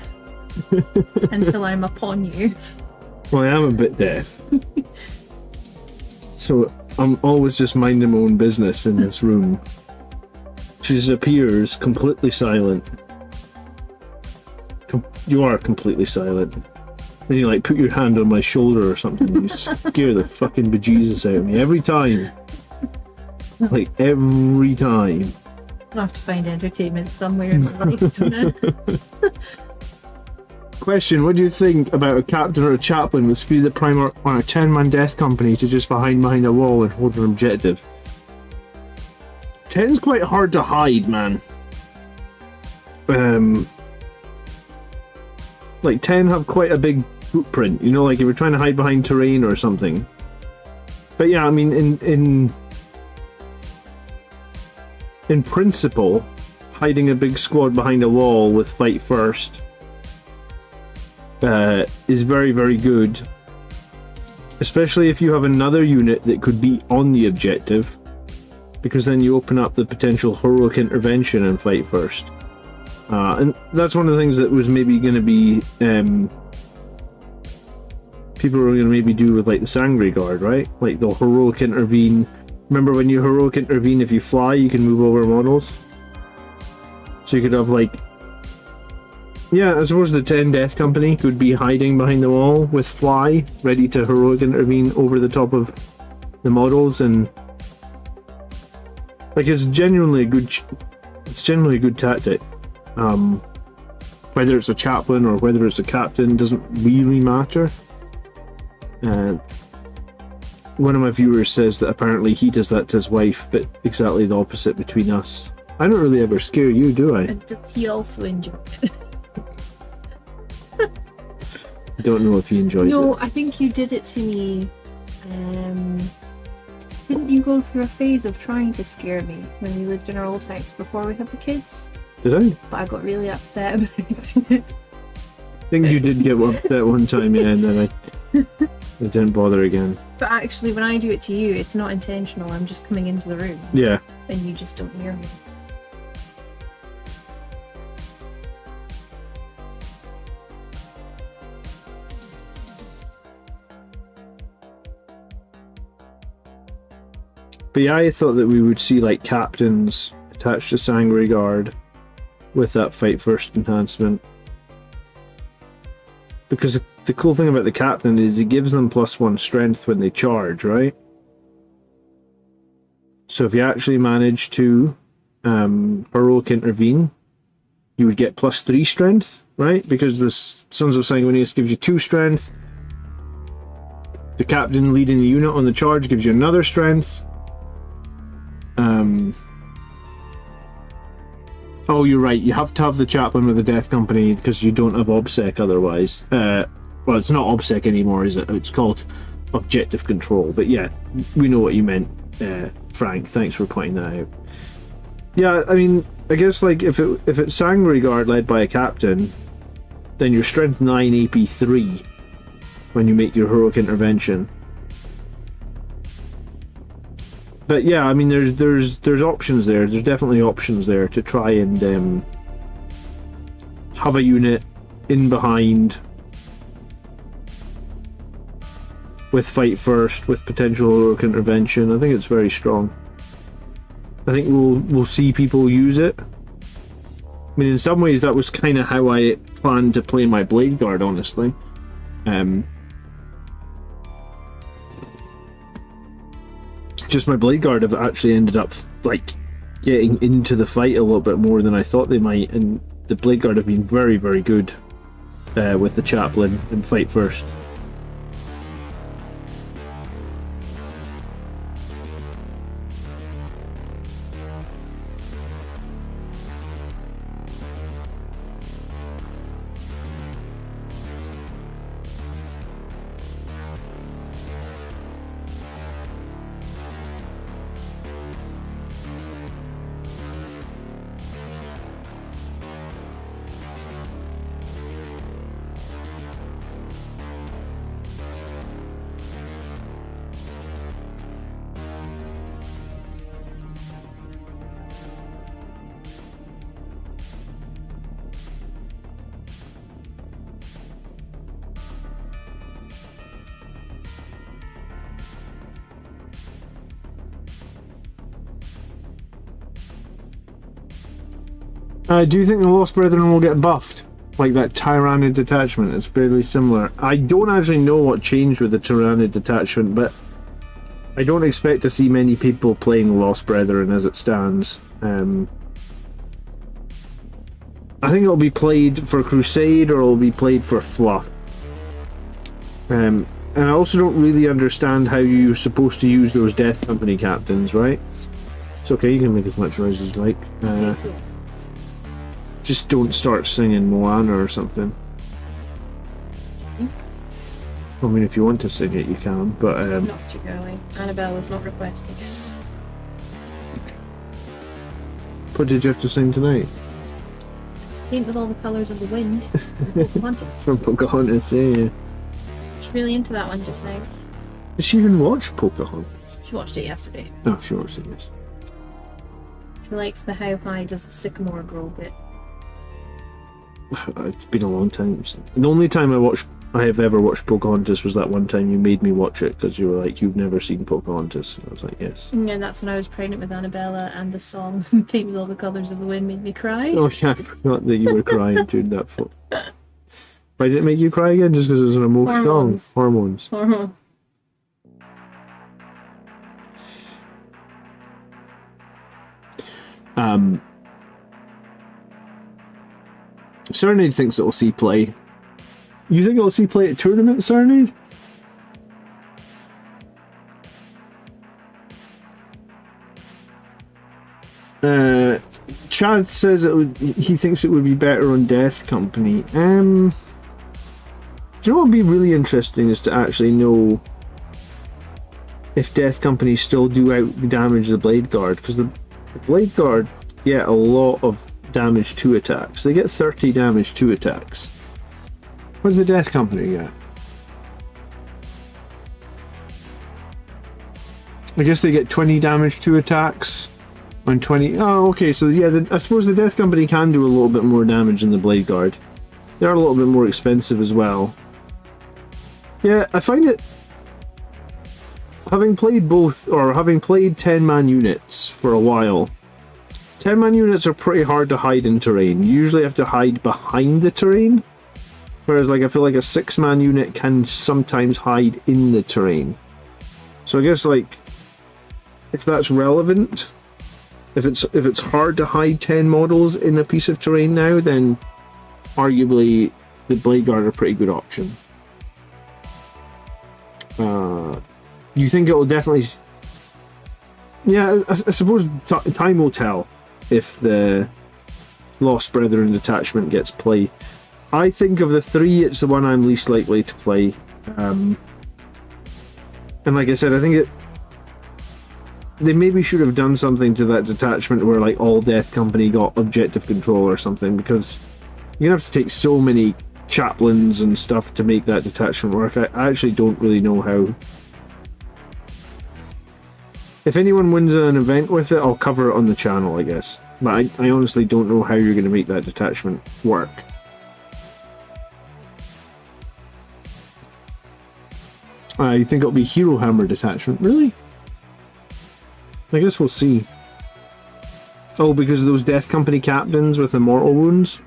until I'm upon you. Well, I am a bit deaf. So I'm always just minding my own business in this room. She just appears completely silent. You are completely silent. Then you like put your hand on my shoulder or something and you scare the fucking bejesus out of me every time. Like every time. I'll have to find entertainment somewhere in my life, don't I? Question, what do you think about a captain or a chaplain with speed of primer on a 10-man death company to just behind a wall and hold an objective? 10's quite hard to hide, man. Like 10 have quite a big footprint, you know, like if you're trying to hide behind terrain or something. But yeah, I mean, in principle, hiding a big squad behind a wall with fight first is very, very good. Especially if you have another unit that could be on the objective, because then you open up the potential heroic intervention and fight first. And that's one of the things that was maybe going to be people were going to maybe do with like the Sangre Guard, right? Like they'll heroic intervene. Remember when you heroic intervene, if you fly, you can move over models. So you could have like, yeah, I suppose the 10 Death Company could be hiding behind the wall with fly, ready to heroic intervene over the top of the models, and like it's genuinely a good tactic. Whether it's a chaplain or whether it's a captain doesn't really matter. One of my viewers says that apparently he does that to his wife, but exactly the opposite between us. I don't really ever scare you, do I? And does he also enjoy it? I don't know if he enjoys it. No, I think you did it to me. Didn't you go through a phase of trying to scare me when we lived in our old house before we had the kids? Did I? But I got really upset about it. I think you did get upset one time, yeah, and then I didn't bother again. But actually, when I do it to you, it's not intentional. I'm just coming into the room. Yeah. And you just don't hear me. But yeah, I thought that we would see like captains attached to Sangre Guard with that fight first enhancement. Because the cool thing about the captain is he gives them +1 strength when they charge, right? So if you actually manage to heroic intervene, you would get +3 strength, right? Because the Sons of Sanguinius gives you 2 strength. The captain leading the unit on the charge gives you another strength. Oh, you're right. You have to have the chaplain with the Death Company because you don't have OBSEC otherwise. Well, it's not OBSEC anymore, is it? It's called Objective Control. But yeah, we know what you meant, Frank. Thanks for pointing that out. Yeah, I mean, I guess like if it's Sangre Guard led by a captain, then you're Strength 9, AP 3 when you make your heroic intervention. But yeah, I mean, there's options there. There's definitely options there to try and have a unit in behind with fight first, with potential heroic intervention. I think it's very strong. I think we'll see people use it. I mean, in some ways, that was kind of how I planned to play my Blade Guard, honestly. Just my Blade Guard have actually ended up like getting into the fight a little bit more than I thought they might, and the Blade Guard have been very, very good with the chaplain and fight first. Do you think the Lost Brethren will get buffed? Like that Tyrannid Detachment, it's fairly similar. I don't actually know what changed with the Tyrannid Detachment, but I don't expect to see many people playing Lost Brethren as it stands. I think it'll be played for Crusade or it'll be played for Fluff. And I also don't really understand how you're supposed to use those Death Company captains, right? It's okay, you can make as much noise as you like. Just don't start singing Moana or something. I mean, if you want to sing it, you can, but... Not particularly. Annabelle was not requesting it. What did you have to sing tonight? Paint with all the colours of the wind. Pocahontas. From Pocahontas, yeah. She's really into that one just now. Did she even watch Pocahontas? She watched it yesterday. Oh, she watched it, yes. She likes the how high does the sycamore grow bit. It's been a long time. The only time I have ever watched Pocahontas was that one time you made me watch it because you were like, you've never seen Pocahontas. And I was like, yes. Yeah, that's when I was pregnant with Annabella and the song Paint with all the colours of the wind made me cry. Oh yeah, I forgot that you were crying during that. Why did it make you cry again? Just because it was an emotional song? Hormones. Hormones. Cernade thinks it'll see play. You think it'll see play at tournament, Cernade? Chad says he thinks it would be better on Death Company. Do you know what would be really interesting is to actually know if Death Company still do out damage the Blade Guard, because the Blade Guard get a lot of damage to attacks. They get 30 damage to attacks. What does the Death Company get? I guess they get 20 damage to attacks on 20. Oh, okay, so yeah, I suppose the Death Company can do a little bit more damage than the Blade Guard. They're a little bit more expensive as well. Yeah, I find it... Having played both, or having played 10-man units for a while, 10-man units are pretty hard to hide in terrain. You usually have to hide behind the terrain. Whereas, like, I feel like a 6-man unit can sometimes hide in the terrain. So I guess, like, if that's relevant, if it's hard to hide 10 models in a piece of terrain now, then arguably the Blade Guard are a pretty good option. You think it will definitely... Yeah, I suppose time will tell if the Lost Brethren Detachment gets play. I think of the three, it's the one I'm least likely to play. And like I said, I think they maybe should have done something to that detachment where like all Death Company got objective control or something, because you're gonna have to take so many chaplains and stuff to make that detachment work. I actually don't really know how. If anyone wins an event with it, I'll cover it on the channel, I guess. But I honestly don't know how you're going to make that detachment work. You think it'll be Hero Hammer detachment? Really? I guess we'll see. Oh, because of those Death Company captains with immortal wounds?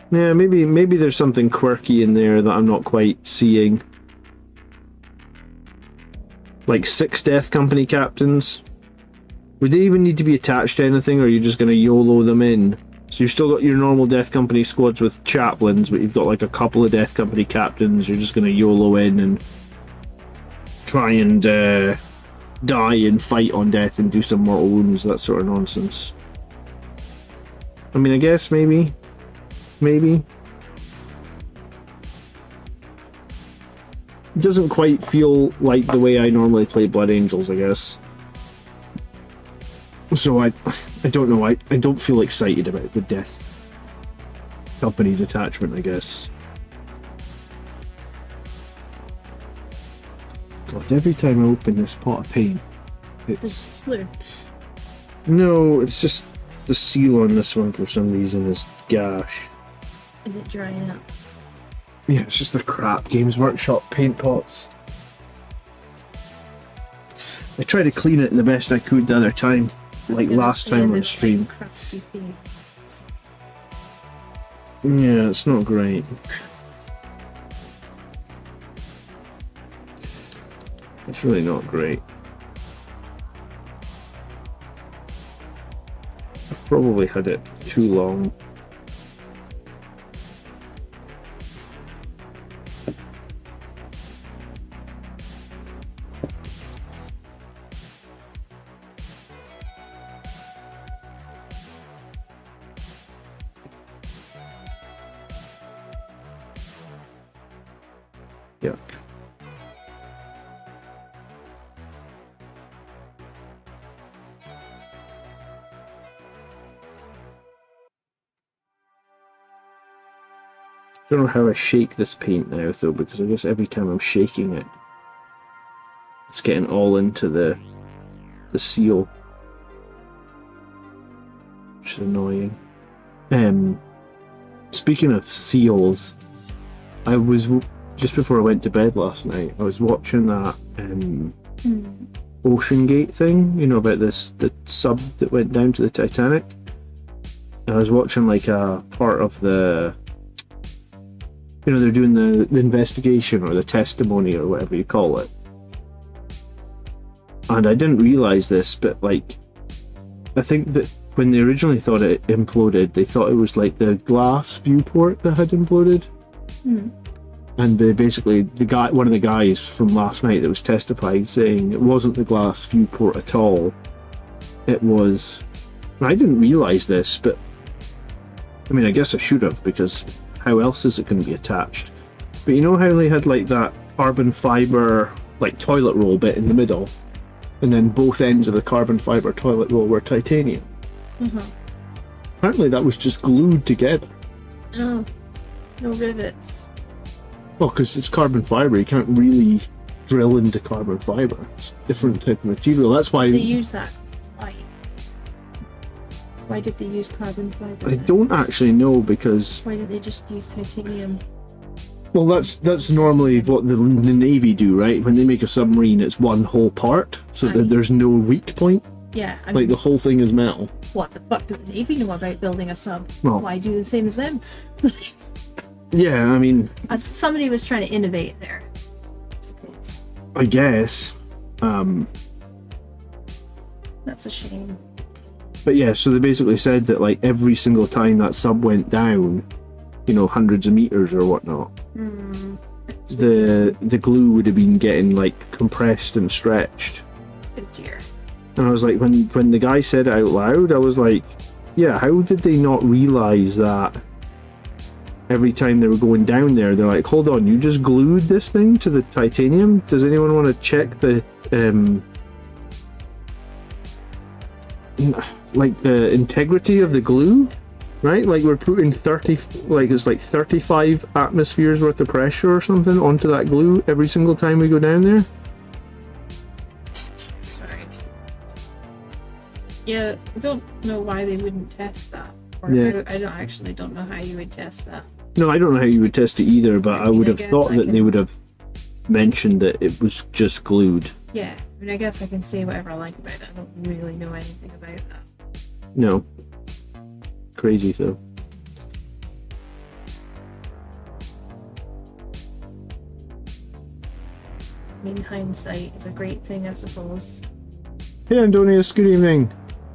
Yeah, maybe there's something quirky in there that I'm not quite seeing. Like 6 Death Company captains. Would they even need to be attached to anything, or are you just going to YOLO them in? So you've still got your normal Death Company squads with chaplains, but you've got like a couple of Death Company captains you're just going to YOLO in and try and die and fight on death and do some mortal wounds, that sort of nonsense. I mean, I guess maybe. Maybe. It doesn't quite feel like the way I normally play Blood Angels, I guess. So I don't know, I don't feel excited about the Death Company detachment, I guess. God, every time I open this pot of paint, It's blue. No, it's just the seal on this one for some reason is gash. Is it drying up? Yeah, it's just the crap Games Workshop paint pots. I tried to clean it the best I could the other time. like last time on stream. Crusty paint. Yeah, it's not great. Crusty. It's really not great. I've probably had it too long. Yuck. I don't know how I shake this paint now though, because I guess every time I'm shaking it, it's getting all into the seal, which is annoying. Speaking of seals, I was just before I went to bed last night. I was watching that Ocean Gate thing, you know, about the sub that went down to the Titanic. I was watching like a part of the, you know, they're doing the investigation or the testimony or whatever you call it. And I didn't realise this, but like, I think that when they originally thought it imploded, they thought it was like the glass viewport that had imploded. And they basically, one of the guys from last night that was testifying saying it wasn't the glass viewport at all. It was, and I didn't realise this, but I mean, I guess I should have, because how else is it going to be attached? But you know how they had like that carbon fibre like toilet roll bit in the middle, and then both ends of the carbon fibre toilet roll were titanium? Apparently that was just glued together. Oh, no rivets. Well, because it's carbon fibre, you can't really drill into carbon fibre. It's a different type of material. That's why they use that because it's light. Why did they use carbon fibre? I don't actually know, because Why did they just use titanium? well, that's normally what the Navy do, right? When they make a submarine, it's one whole part, so that there's no weak point. Yeah, I Like mean, the whole thing is metal. what the fuck do the Navy know about building a sub? Well- Why do the same as them? Yeah, I mean, Somebody was trying to innovate there, I suppose. I guess. That's a shame. But yeah, so they basically said that like every single time that sub went down, you know, hundreds of meters or whatnot, the glue would have been getting like compressed and stretched. Oh dear. And I was like, when the guy said it out loud, I was like, yeah, how did they not realise that every time they were going down there, they're like, hold on, you just glued this thing to the titanium? Does anyone want to check the like the integrity of the glue? Right? Like we're putting 35 atmospheres worth of pressure or something onto that glue every single time we go down there. Sorry. Yeah, I don't know why they wouldn't test that. Or Yeah. I don't know how you would test that. No, I don't know how you would test it either, but I would have guess thought I that they can- would have mentioned that it was just glued. Yeah, I mean, I guess I can say whatever I like about it. I don't really know anything about that. No. Crazy though. I mean, hindsight is a great thing, I suppose. Hey Antonius, good evening.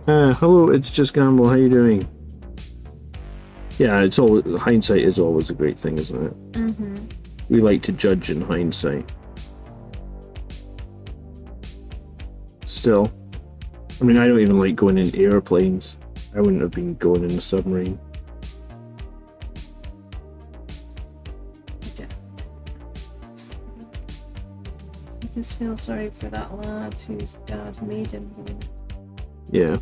Hello, it's Just Gamble, how you doing? Yeah, it's all hindsight is always a great thing, isn't it? We like to judge in hindsight. Still, I mean, I don't even like going in airplanes. I wouldn't have been going in a submarine. I just feel sorry for that lad whose dad made him. Yeah.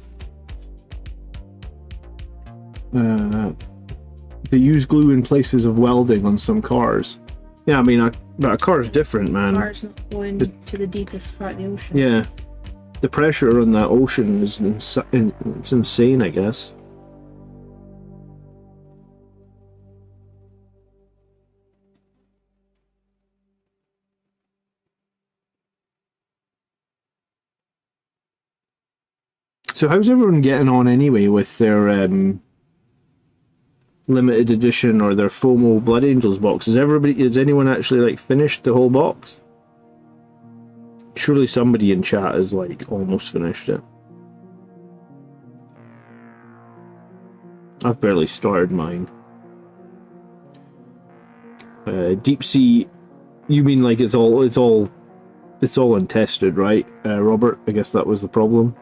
They use glue in places of welding on some cars. Yeah, I mean, a car's different, man. Car's not going to the deepest part of the ocean. Yeah. The pressure on that ocean is it's insane, I guess. So how's everyone getting on anyway with their limited edition or their FOMO Blood Angels box? Has anyone actually like finished the whole box? Surely somebody in chat has like almost finished it. I've barely started mine. Deep Sea, you mean like it's all untested, right, Robert? I guess that was the problem.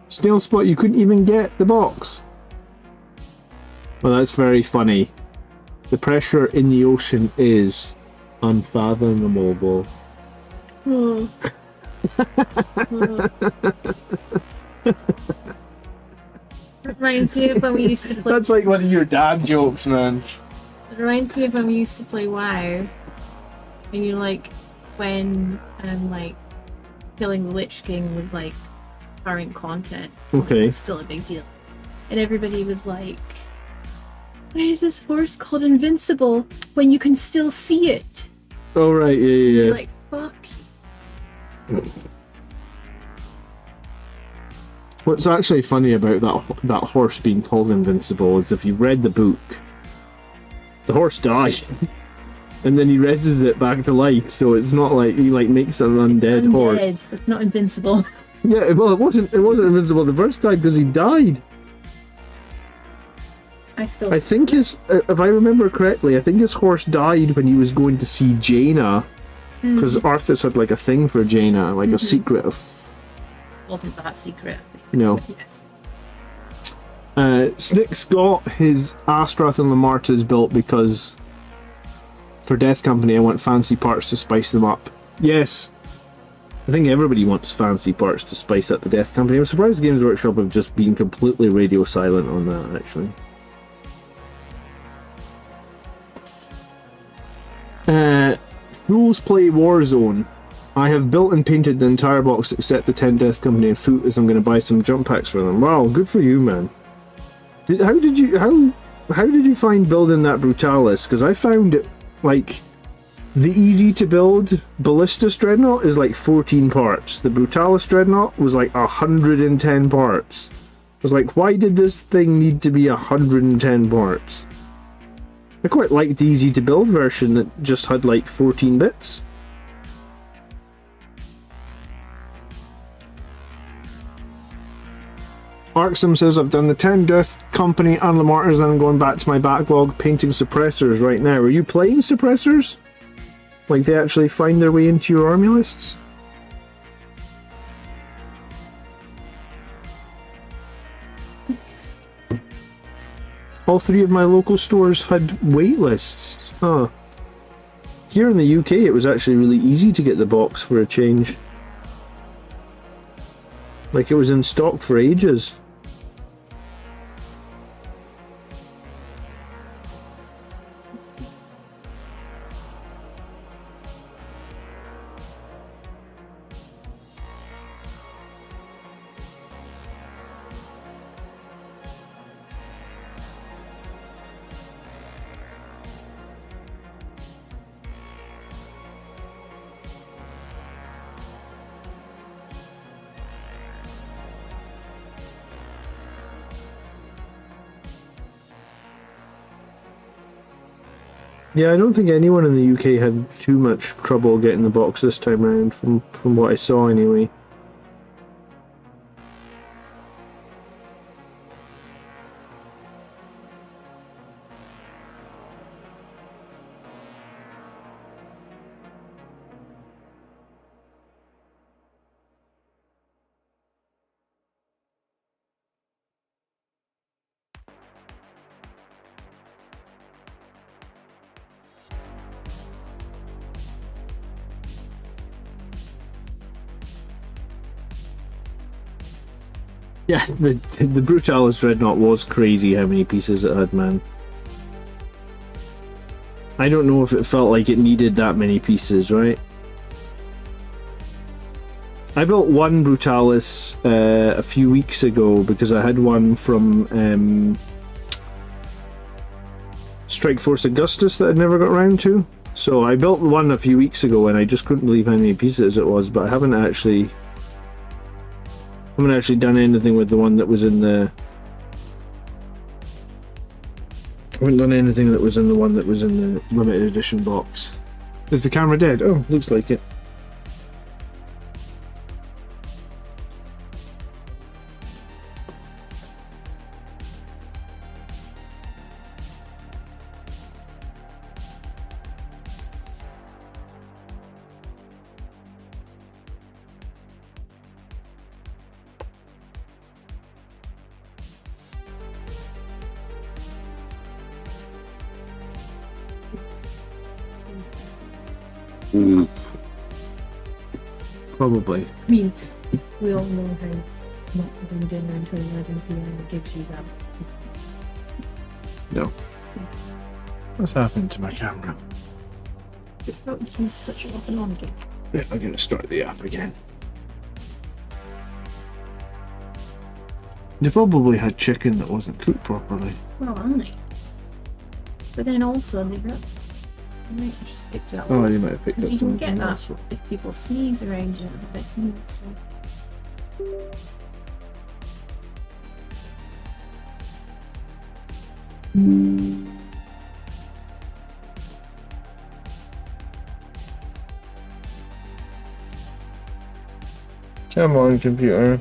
Snail Spot, you couldn't even get the box. Well, that's very funny. The pressure in the ocean is unfathomable. Oh. Reminds me of when we used to play. That's like one of your dad jokes, man. It reminds me of when we used to play WoW, and you're like, when like killing the Lich King was like current content. Okay. It's still a big deal, and everybody was like, "Why is this horse called Invincible when you can still see it?" Oh right, yeah. You're like, fuck. What's actually funny about that horse being called Invincible is if you read the book, the horse died, and then he raises it back to life. So it's not like he like makes an undead horse. It's not invincible. Yeah, well, it wasn't invincible the first time because he died. I think his, if I remember correctly, I think his horse died when he was going to see Jaina, because Arthas had like a thing for Jaina, like a secret of. Wasn't that secret? No. Yes. Snick's got his Astrath and Lamartas built because for Death Company I want fancy parts to spice them up. Yes. I think everybody wants fancy parts to spice up the Death Company. I'm surprised Games Workshop have just been completely radio silent on that, actually. Fools play Warzone. I have built and painted the entire box except the 10 Death Company and Foot, as I'm going to buy some jump packs for them. Wow, good for you, man. How did you find building that Brutalis? Because I found it like the easy to build Ballistus Dreadnought is like 14 parts. The Brutalis Dreadnought was like 110 parts. I was like, why did this thing need to be 110 parts? I quite liked the easy to build version that just had like 14 bits. Arksum says, I've done the 10 Death Company and Lamartas and I'm going back to my backlog painting suppressors right now. Are you playing suppressors? Like they actually find their way into your army lists? All 3 of my local stores had wait lists. Huh. Here in the UK it was actually really easy to get the box for a change. Like it was in stock for ages. Yeah, I don't think anyone in the UK had too much trouble getting the box this time around, from what I saw anyway. Yeah, the Brutalis Dreadnought was crazy how many pieces it had, man. I don't know if it felt like it needed that many pieces, right? I built one Brutalis a few weeks ago because I had one from Strike Force Augustus that I'd never got around to. So I built one a few weeks ago and I just couldn't believe how many pieces it was, but I haven't actually done anything with the one that was in the... I haven't done anything that was in the one that was in the limited edition box. Is the camera dead? Oh, looks like it. Probably. I mean, we all know how not having dinner until 11 p.m. gives you that. No. What's happened to my camera? Can you switch it off and on again? Yeah, I'm gonna start the app again. They probably had chicken that wasn't cooked properly. Well, aren't they? But then also they might have just picked it up. Oh, you might have picked up Because you can something get else. that if people sneeze around you a bit. So. Come on, computer.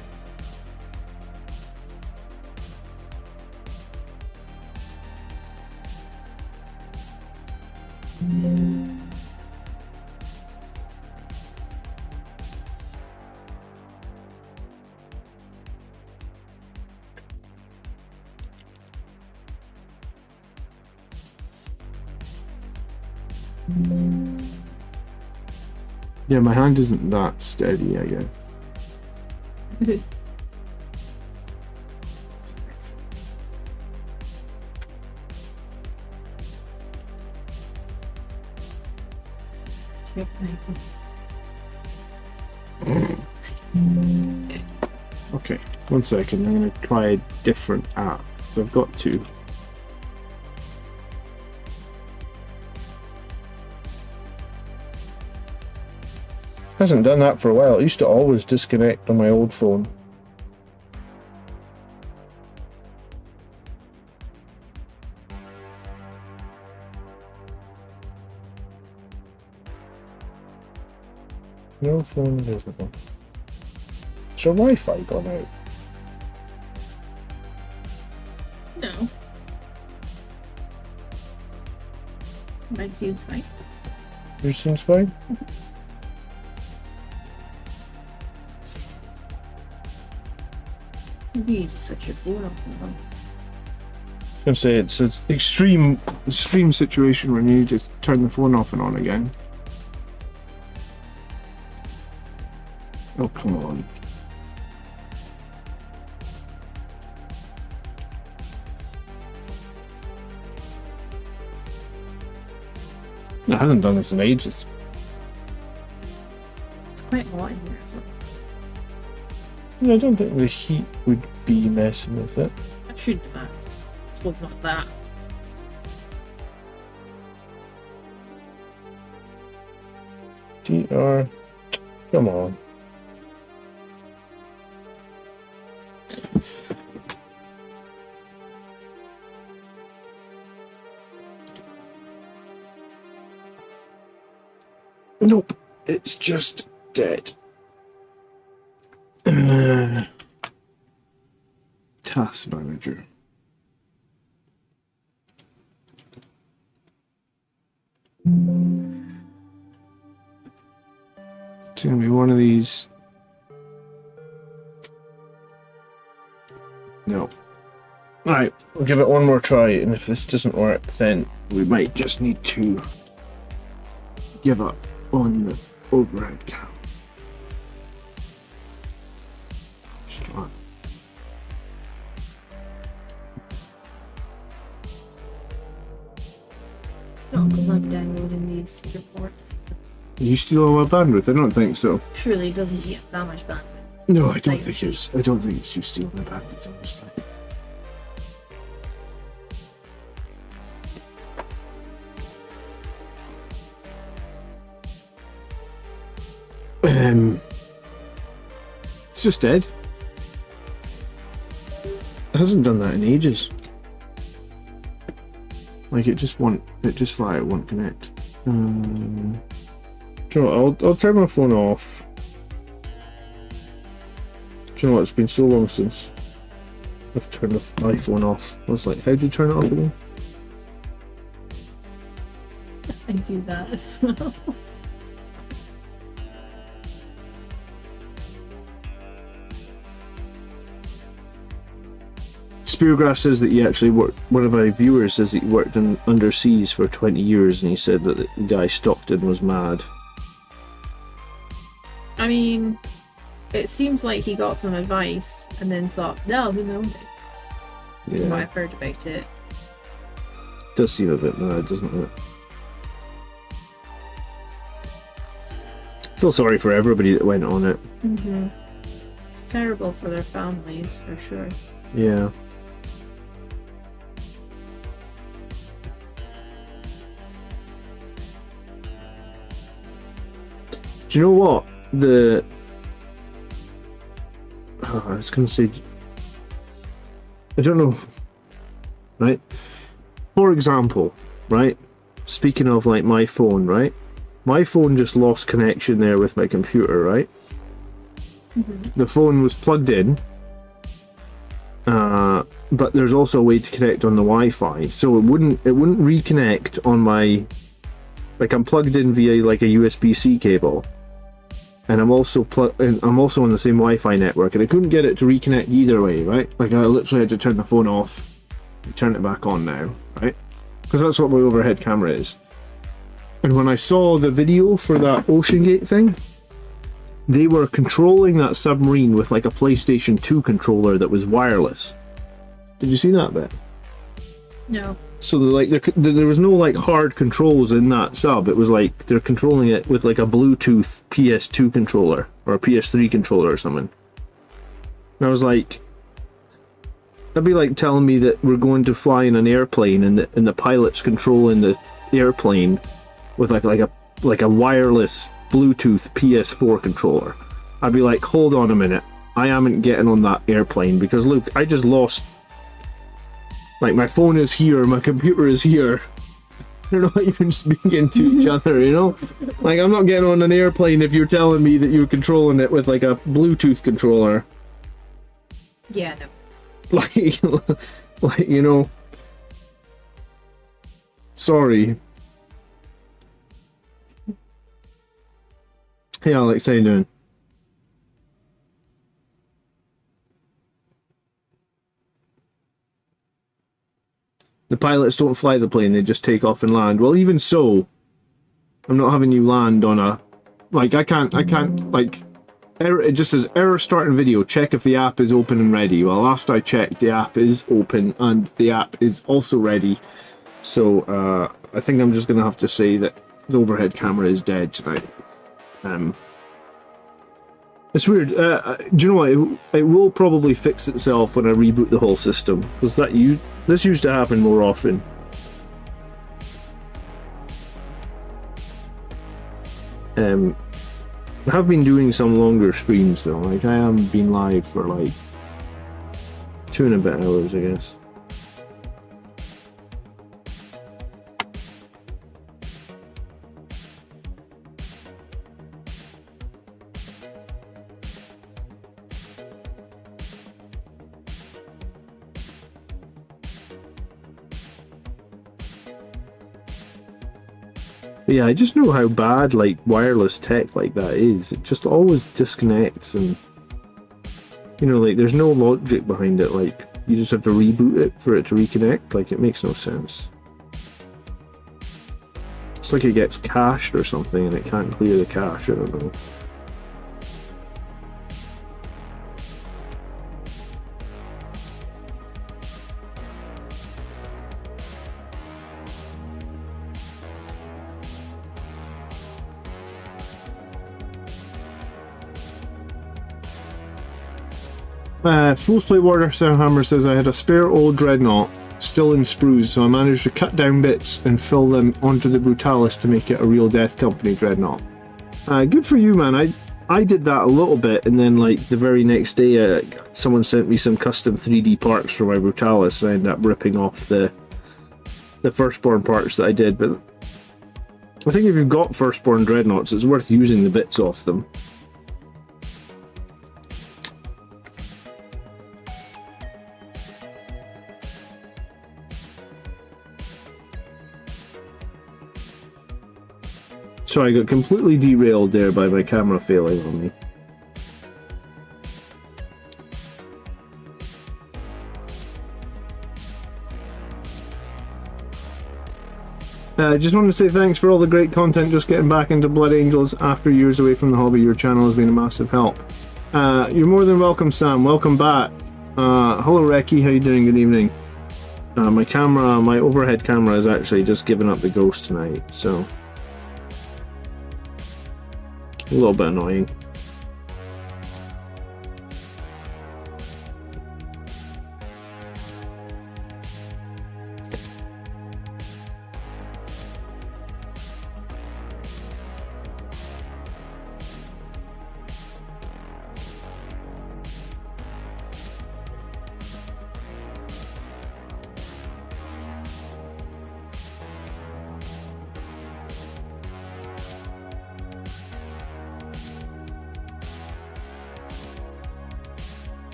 Yeah, my hand isn't that steady, I guess. Okay, 1 second, I'm going to try a different app. So I've got two. Hasn't done that for a while. It used to always disconnect on my old phone. No phone visible. Is your Wi-Fi gone out? No. Mine seems fine. Yours seems fine? Maybe you just switch your phone off and on. I was going to say, it's an extreme situation where you need to turn the phone off and on again. Oh, come on. It hasn't done this in ages. It's quite hot in here as well. I don't think the heat would be messing with it. I shouldn't have. I suppose not that. DR. Come on. Nope, it's just dead. Task manager. It's gonna be one of these. No. Alright, we'll give it one more try, and if this doesn't work, then we might just need to give up on the overhead cam. Start. Not as I'm downloading these reports. You steal all my bandwidth? I don't think so. Surely it doesn't get that much bandwidth. No, I don't think it's. I don't think it's you stealing my bandwidth, honestly. It's just dead. It hasn't done that in ages. Like it just flat out won't connect. Do you know what, I'll turn my phone off. Do you know what, it's been so long since I've turned my phone off. I was like, how do you turn it off again? I do that as well. Speargrass says that he actually worked, one of my viewers says that he worked in underseas for 20 years and he said that the guy Stockton was mad. I mean, it seems like he got some advice and then thought, no, who knows it? Yeah. From what I've heard about it. Does seem a bit mad, doesn't it? I feel sorry for everybody that went on it. Mm-hmm. It's terrible for their families, for sure. Yeah. Do you know what? I was going to say... I don't know. Right? For example, right? Speaking of like my phone, right? My phone just lost connection there with my computer, right? Mm-hmm. The phone was plugged in. But there's also a way to connect on the Wi-Fi, so it wouldn't reconnect on my, like I'm plugged in via like a USB-C cable, and I'm also on the same Wi-Fi network, and I couldn't get it to reconnect either way, right? Like I literally had to turn the phone off, and turn it back on now, right? Because that's what my overhead camera is. And when I saw the video for that Ocean Gate thing, they were controlling that submarine with like a PlayStation 2 controller that was wireless. Did you see that bit? No. So there was no like hard controls in that sub. It was like they're controlling it with like a Bluetooth PS2 controller or a PS3 controller or something. And I was like, that'd be like telling me that we're going to fly in an airplane and the pilot's controlling the airplane with like a wireless Bluetooth PS4 controller. I'd be like, hold on a minute, I am getting on that airplane because look, I just lost, like my phone is here, my computer is here, they're not even speaking to each other, you know? Like I'm not getting on an airplane if you're telling me that you're controlling it with like a Bluetooth controller. Yeah, no. like you know, sorry. Hey Alex, how you doing? The pilots don't fly the plane, they just take off and land. Well, even so, I'm not having you land on a... Like, I can't, like... Error, it just says, error starting video, check if the app is open and ready. Well, last I checked, the app is open and the app is also ready. So, I think I'm just going to have to say that the overhead camera is dead tonight. It's weird. Do you know what? It will probably fix itself when I reboot the whole system, because this used to happen more often. I have been doing some longer streams though. Like I am been live for like 2 and a bit hours, I guess. But yeah, I just know how bad like wireless tech like that is. It just always disconnects, and you know, like there's no logic behind it. Like you just have to reboot it for it to reconnect. Like it makes no sense. It's like it gets cached or something and it can't clear the cache. I don't know. Fool's Play Warder Hammer says, I had a spare old Dreadnought still in sprues, so I managed to cut down bits and fill them onto the Brutalis to make it a real Death Company Dreadnought. Good for you, man. I did that a little bit, and then like the very next day someone sent me some custom 3D parts for my Brutalis, and I ended up ripping off the Firstborn parts that I did. But I think if you've got Firstborn Dreadnoughts, it's worth using the bits off them. So I got completely derailed there by my camera failing on me. I just wanted to say thanks for all the great content, just getting back into Blood Angels after years away from the hobby. Your channel has been a massive help. You're more than welcome, Sam. Welcome back. Hello, Reki. How you doing? Good evening. My overhead camera is actually just giving up the ghost tonight, so a little bit annoying.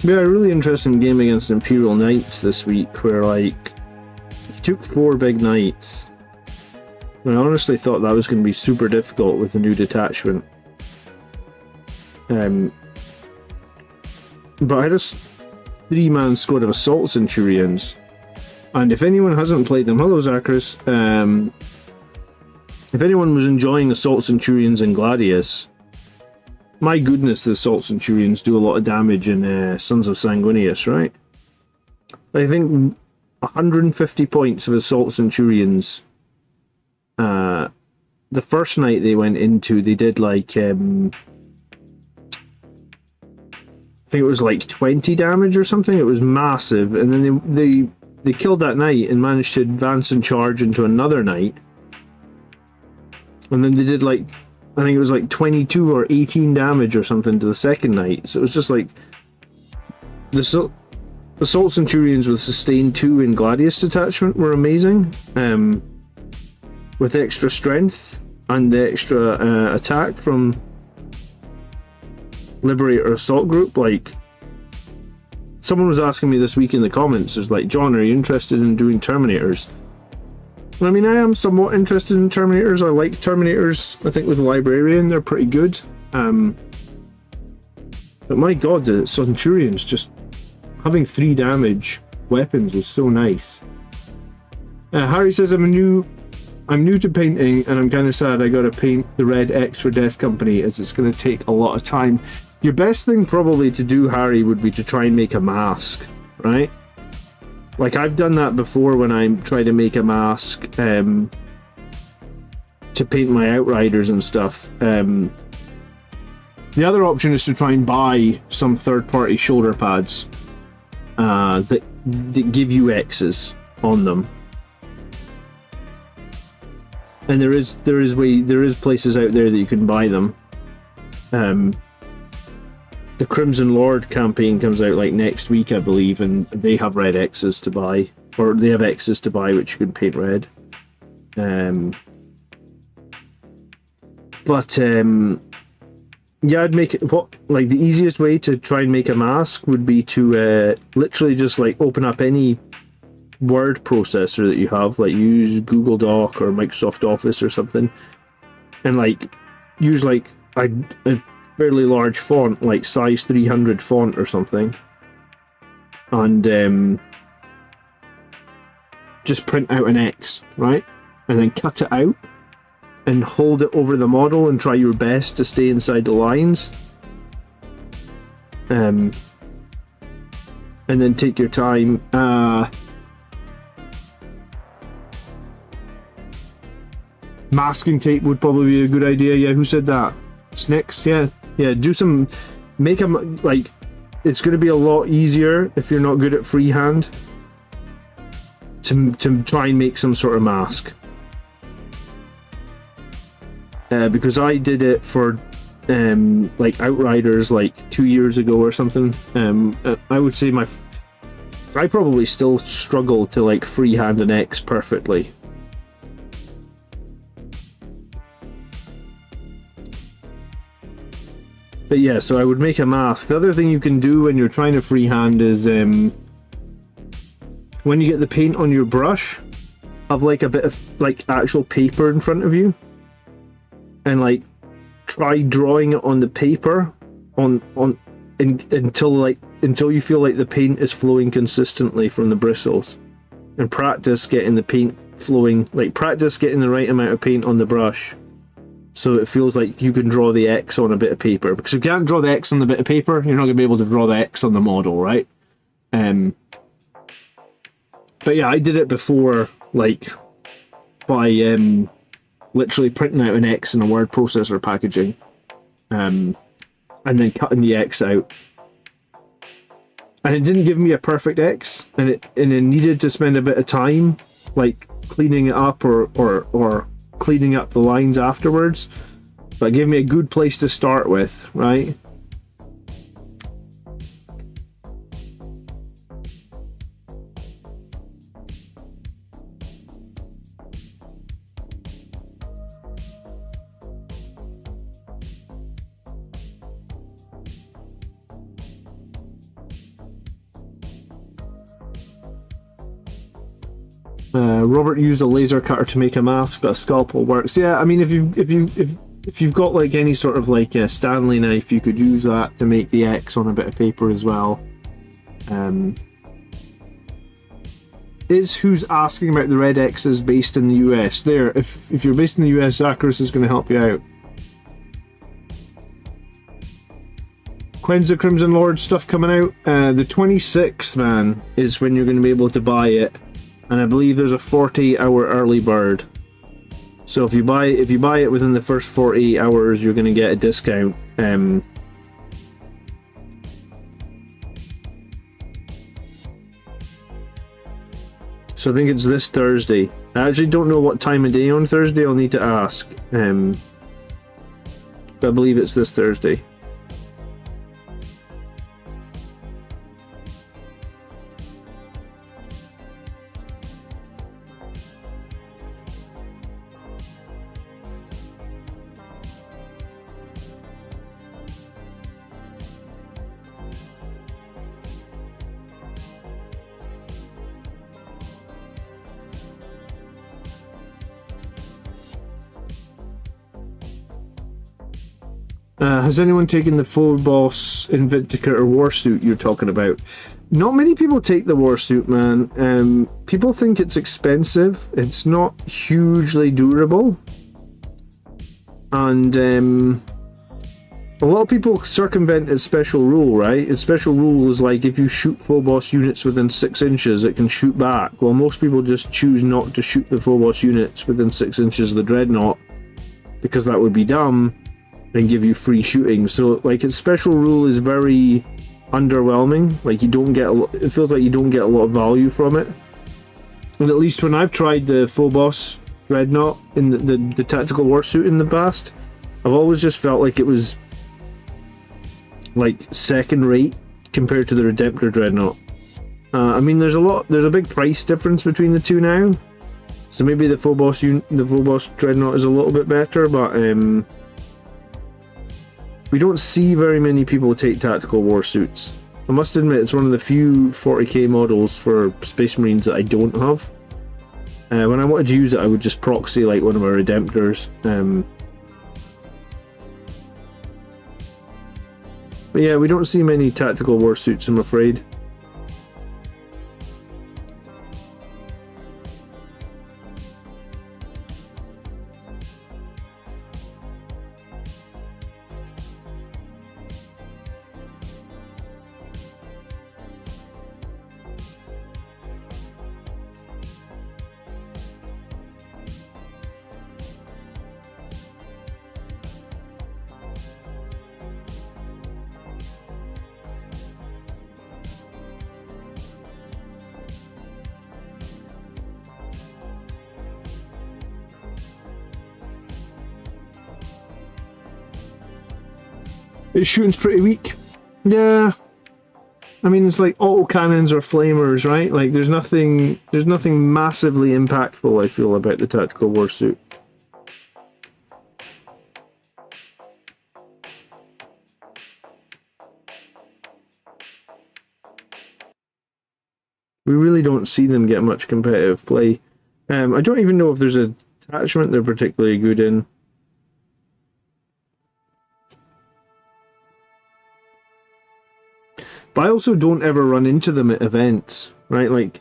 We had a really interesting game against Imperial Knights this week, where like he took 4 big knights. And I honestly thought that was going to be super difficult with the new detachment. But I had a 3-man squad of Assault Centurions, and if anyone hasn't played them, hello Zacharias. If anyone was enjoying Assault Centurions in Gladius, my goodness, the Assault Centurions do a lot of damage in Sons of Sanguinius, right? I think 150 points of Assault Centurions. The first night they went into, they did like, I think it was like 20 damage or something. It was massive, and then they killed that knight and managed to advance and charge into another knight. And then they did like, I think it was like 22 or 18 damage or something to the second knight. So it was just like the Assault Centurions with Sustain 2 in Gladius Detachment were amazing. With extra strength and the extra attack from Liberator Assault Group. Like, someone was asking me this week in the comments, was like, John, are you interested in doing Terminators? I mean, I am somewhat interested in Terminators. I like Terminators. I think with Librarian, they're pretty good. But my god, the Centurions, just having 3 damage weapons is so nice. Harry says, I'm new to painting, and I'm kind of sad I gotta paint the red X for Death Company, as it's gonna take a lot of time. Your best thing probably to do, Harry, would be to try and make a mask, right? Like, I've done that before when I try to make a mask to paint my Outriders and stuff. The other option is to try and buy some third-party shoulder pads that give you X's on them. And there is places out there that you can buy them. The Crimson Lord campaign comes out like next week, I believe, and they have red X's to buy, or they have X's to buy which you can paint red. Yeah, I'd make it, like the easiest way to try and make a mask would be to literally just like open up any word processor that you have, like use Google Doc or Microsoft Office or something, and like use like a fairly large font, like size 300 font or something, and just print out an X, right? And then cut it out and hold it over the model and try your best to stay inside the lines. And then take your time. Masking tape would probably be a good idea. Yeah, who said that? Snicks, yeah. Do some, make them, like, it's going to be a lot easier if you're not good at freehand to try and make some sort of mask. Because I did it for like Outriders like 2 years ago or something. I would say I probably still struggle to like freehand an X perfectly. But yeah, so I would make a mask. The other thing you can do when you're trying to freehand is when you get the paint on your brush, have like a bit of like actual paper in front of you, and like try drawing it on the paper until you feel like the paint is flowing consistently from the bristles, and practice getting the paint flowing, like practice getting the right amount of paint on the brush so it feels like you can draw the X on a bit of paper. Because if you can't draw the X on the bit of paper, you're not going to be able to draw the X on the model, right? But yeah, I did it before, like by literally printing out an X in a word processor packaging, and then cutting the X out. And it didn't give me a perfect X, and it needed to spend a bit of time, like cleaning it up or cleaning up the lines afterwards. But it gave me a good place to start with, right? Robert used a laser cutter to make a mask, but a scalpel works. Yeah, I mean, if you've got like any sort of like a Stanley knife, you could use that to make the X on a bit of paper as well. Is who's asking about the red X's based in the US? There, if you're based in the US, Zacharias is going to help you out. When's the Crimson Lord stuff coming out? The 26th, man, is when you're going to be able to buy it. And I believe there's a 48-hour early bird. So if you buy it within the first 48 hours, you're going to get a discount. So I think it's this Thursday. I actually don't know what time of day on Thursday. I'll need to ask. But I believe it's this Thursday. Has anyone taken the Phobos Invictica or Warsuit you're talking about? Not many people take the Warsuit, man. People think it's expensive. It's not hugely durable. And a lot of people circumvent its special rule, right? Its special rule is like if you shoot Phobos units within 6 inches, it can shoot back. Well, most people just choose not to shoot the Phobos units within 6 inches of the Dreadnought because that would be dumb and give you free shooting. So like its special rule is very underwhelming. Like you don't get it feels like you don't get a lot of value from it. And at least when I've tried the Phobos Dreadnought in the tactical warsuit in the past, I've always just felt like it was like second rate compared to the Redemptor Dreadnought. I mean, there's a big price difference between the two now, so maybe the Phobos Dreadnought is a little bit better, but we don't see very many people take tactical warsuits. I must admit, it's one of the few 40k models for Space Marines that I don't have. When I wanted to use it, I would just proxy like one of our Redemptors. But yeah, we don't see many tactical warsuits, I'm afraid. Its shooting's pretty weak. Yeah. I mean, it's like autocannons or flamers, right? Like, there's nothing massively impactful, I feel, about the tactical warsuit. We really don't see them get much competitive play. I don't even know if there's a detachment they're particularly good in. But I also don't ever run into them at events, right? Like,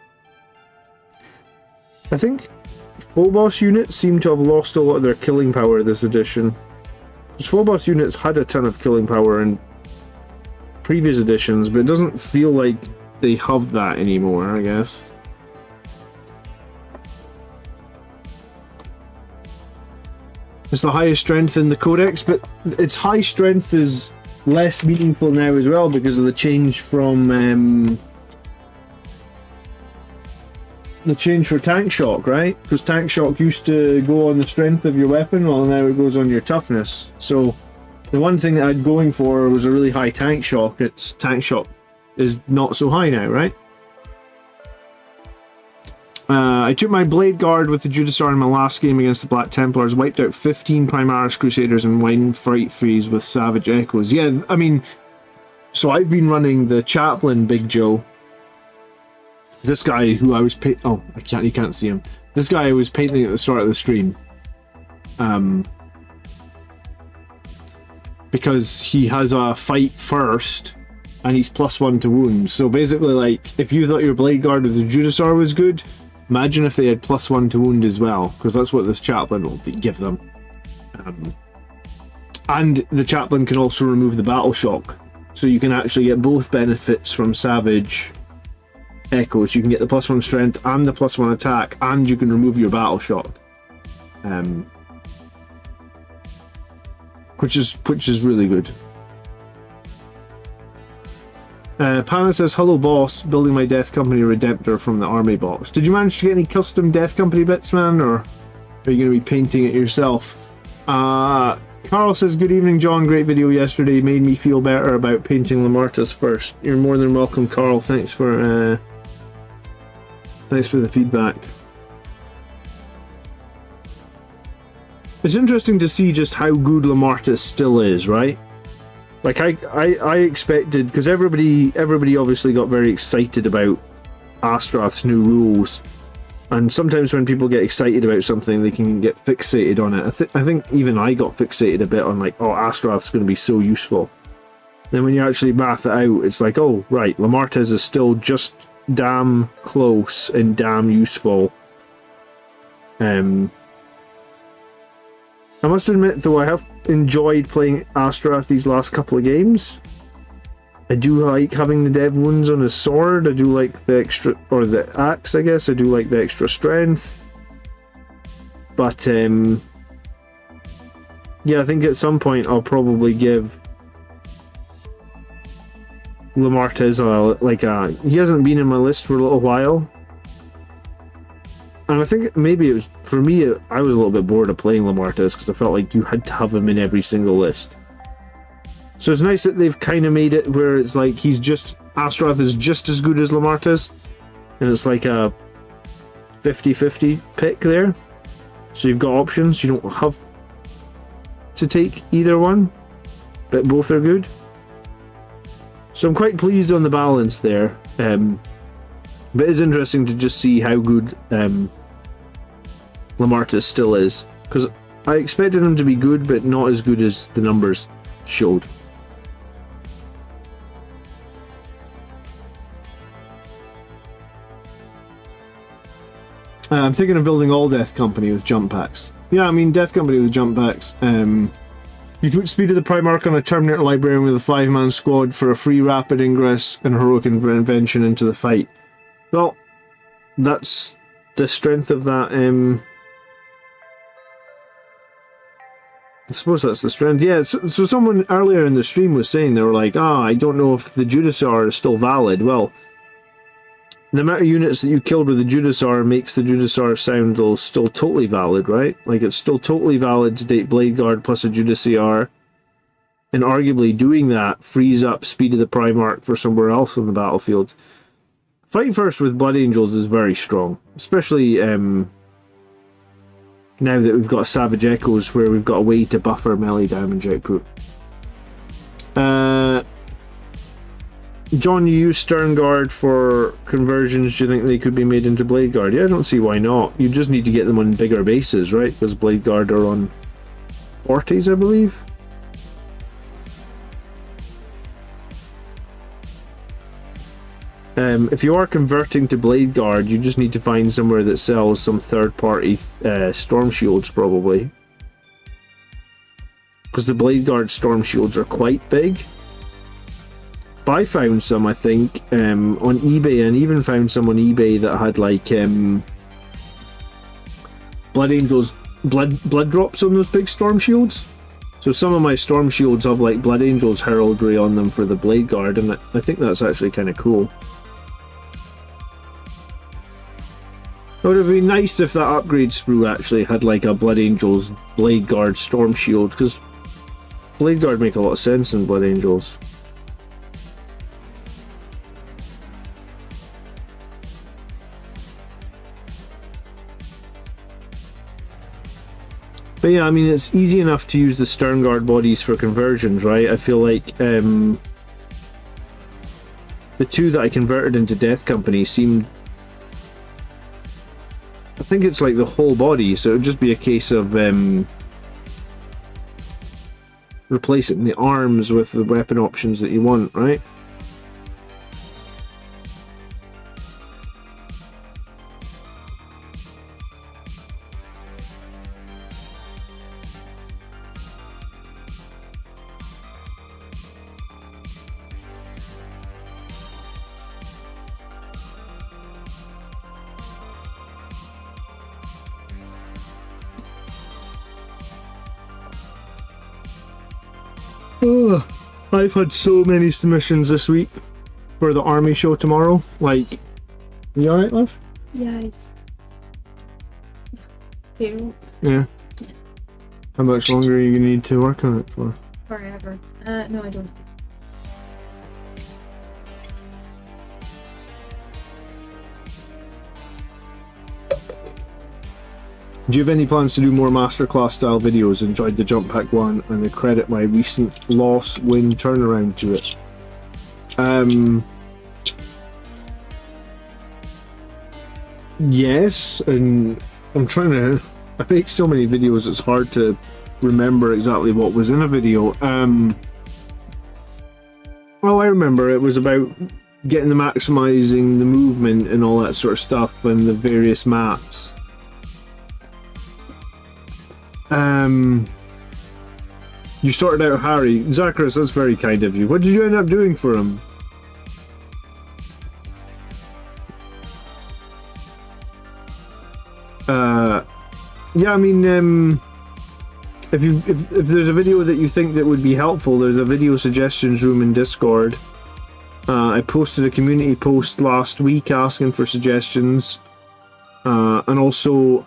I think Phobos units seem to have lost a lot of their killing power this edition. Because Phobos units had a ton of killing power in previous editions, but it doesn't feel like they have that anymore, I guess. It's the highest strength in the codex, but its high strength is less meaningful now as well because of the change from the change for tank shock, right? Because tank shock used to go on the strength of your weapon, well now it goes on your toughness. So the one thing that I had going for was a really high tank shock. Its tank shock is not so high now, right? I took my Blade Guard with the Judiciar in my last game against the Black Templars, wiped out 15 Primaris Crusaders and won Fright Freeze with Savage Echoes. Yeah, I mean, so I've been running the Chaplain, Big Joe. This guy who I was you can't see him. This guy I was painting at the start of the stream. Because he has a fight first, and he's +1 to wounds. So basically, like, if you thought your Blade Guard with the Judiciar was good, imagine if they had +1 to wound as well, because that's what this Chaplain will give them. And the Chaplain can also remove the Battle Shock, so you can actually get both benefits from Savage Echoes. You can get the +1 strength and the +1 attack, and you can remove your Battle Shock. Which is really good. Pana says, hello boss, building my Death Company Redemptor from the army box. Did you manage to get any custom Death Company bits, man, or are you going to be painting it yourself? Carl says, good evening John, great video yesterday, made me feel better about painting Lamartus first. You're more than welcome, Carl, thanks for the feedback. It's interesting to see just how good Lamartus still is, right? Like, I expected, because everybody obviously got very excited about Astrath's new rules, and sometimes when people get excited about something, they can get fixated on it. I think even I got fixated a bit on, like, oh, Astrath's going to be so useful. Then when you actually math it out, it's like, oh, right, Lamartus is still just damn close and damn useful. I must admit, though, I have enjoyed playing Astrath these last couple of games. I do like having the dev wounds on his sword. I do like the extra, or the axe, I guess. I do like the extra strength. But, yeah, I think at some point I'll probably give Lamartus he hasn't been in my list for a little while. And I think maybe it was, for me, I was a little bit bored of playing Lamartus because I felt like you had to have him in every single list. So it's nice that they've kind of made it where it's like Astrath is just as good as Lamartus, and it's like a 50-50 pick there. So you've got options, you don't have to take either one, but both are good. So I'm quite pleased on the balance there. But it's interesting to just see how good Lamartus still is, because I expected him to be good, but not as good as the numbers showed. I'm thinking of building all Death Company with jump packs. Yeah, I mean, Death Company with jump packs. You put Speed of the Primarch on a Terminator Librarian with a 5-man squad for a free rapid ingress and heroic intervention into the fight. Well, that's the strength of that. I suppose that's the strength. Yeah, so someone earlier in the stream was saying, they were like, I don't know if the Judiciar is still valid. Well, the amount of units that you killed with the Judiciar makes the Judiciar sound still totally valid, right? Like, it's still totally valid to take Blade Guard plus a Judiciar And arguably doing that frees up speed of the Primarch for somewhere else on the battlefield. Fight first with Blood Angels is very strong, especially now that we've got Savage Echoes where we've got a way to buffer melee damage output. John, you use Stern Guard for conversions. Do you think they could be made into Blade Guard? Yeah, I don't see why not. You just need to get them on bigger bases, right? Because Blade Guard are on 40s, I believe. If you are converting to Blade Guard, you just need to find somewhere that sells some third-party Storm Shields, probably. Because the Blade Guard Storm Shields are quite big. But I found some, I think, on eBay, and even found some on eBay that had, like, Blood Angels, blood drops on those big Storm Shields. So some of my Storm Shields have, like, Blood Angels heraldry on them for the Blade Guard, and I think that's actually kind of cool. It would have been nice if that upgrade sprue actually had like a Blood Angels Blade Guard Storm Shield, because Blade Guard make a lot of sense in Blood Angels. But yeah, I mean, it's easy enough to use the Stern Guard bodies for conversions, right? I feel like the two that I converted into Death Company seemed... I think it's like the whole body, so it would just be a case of replacing the arms with the weapon options that you want, right? Oh, I've had so many submissions this week for the army show tomorrow. Like, you alright, love? Yeah, I just feel Yeah. How much longer are you gonna need to work on it for? forever. No, I don't. Do you have any plans to do more masterclass style videos? Enjoyed the jump pack one, and I credit my recent loss win turnaround to it. Yes, and I'm trying to... I make so many videos it's hard to remember exactly what was in a video. Well, I remember it was about getting the maximizing the movement and all that sort of stuff and the various maps. You sorted out Harry. Zacharias, that's very kind of you. What did you end up doing for him? Yeah, I mean, if there's a video that you think that would be helpful, there's a video suggestions room in Discord. I posted a community post last week asking for suggestions, and also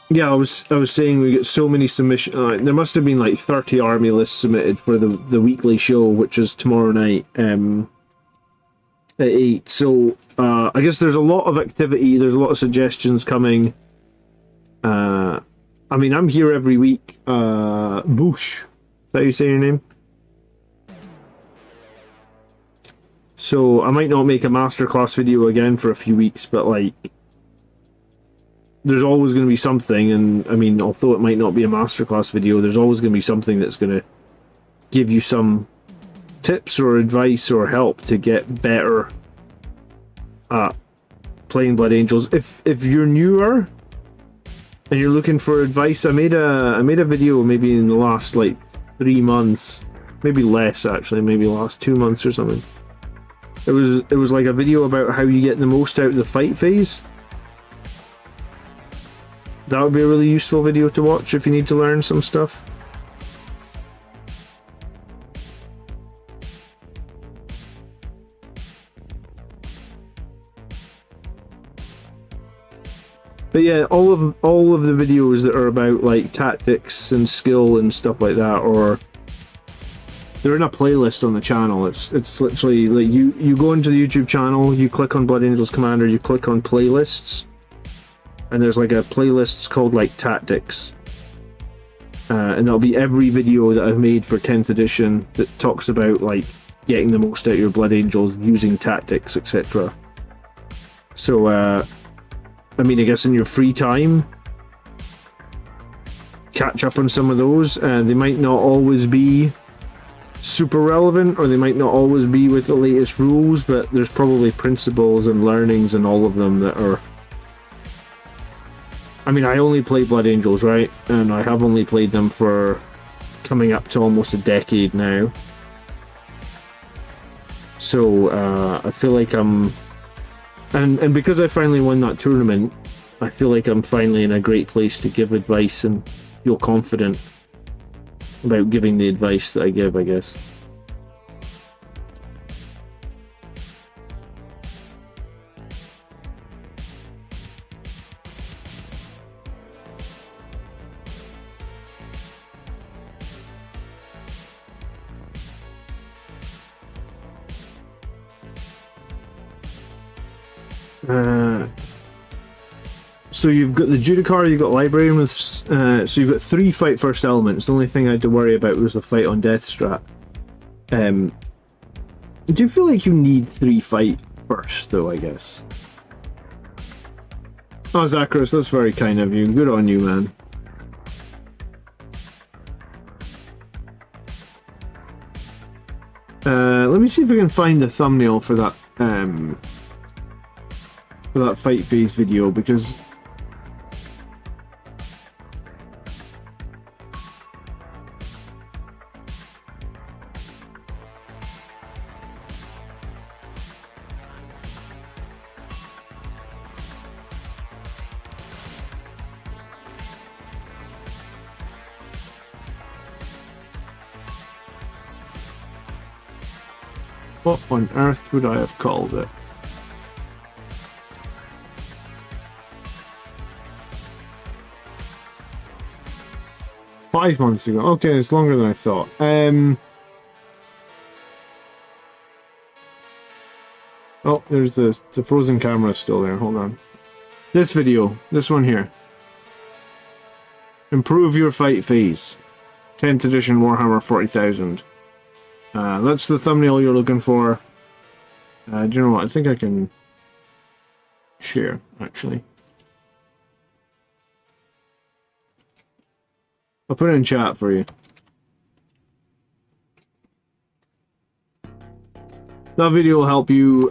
yeah, I was saying we get so many submissions. There must have been like 30 army lists submitted for the weekly show, which is tomorrow night at 8. So I guess there's a lot of activity. There's a lot of suggestions coming. I mean, I'm here every week. Bush, is that how you say your name? So I might not make a masterclass video again for a few weeks, but like, there's always going to be something, and I mean, although it might not be a masterclass video, there's always going to be something that's going to give you some tips or advice or help to get better at playing Blood Angels. If you're newer and you're looking for advice, I made a video maybe in the last like 3 months, maybe less actually, maybe last 2 months or something. It was like a video about how you get the most out of the fight phase. That would be a really useful video to watch if you need to learn some stuff. But yeah, all of the videos that are about like tactics and skill and stuff like that, or they're in a playlist on the channel. It's literally like you go into the YouTube channel, you click on Blood Angels Commander, you click on playlists, and there's like a playlist called like tactics, and that'll be every video that I've made for 10th edition that talks about like getting the most out of your Blood Angels using tactics, etc. So I mean, I guess in your free time, catch up on some of those. They might not always be super relevant, or they might not always be with the latest rules, but there's probably principles and learnings in all of them that are... I mean, I only play Blood Angels, right? And I have only played them for coming up to almost a decade now. So, I feel like I'm... And because I finally won that tournament, I feel like I'm finally in a great place to give advice and feel confident about giving the advice that I give, I guess. So you've got the Judicar, you've got Librarian with, so you've got 3 fight first elements. The only thing I had to worry about was the fight on death strat. Do you feel like you need 3 fight first, though, I guess? Oh, Zacharias, that's very kind of you. Good on you, man. Let me see if I can find the thumbnail for that fight phase video, because what on earth would I have called it? Five months ago. Okay, it's longer than I thought. Oh, there's the frozen camera still there. Hold on. This video. This one here. Improve your fight phase. 10th edition Warhammer 40,000. That's the thumbnail you're looking for. Do you know what? I think I can share, actually. I'll put it in chat for you. That video will help you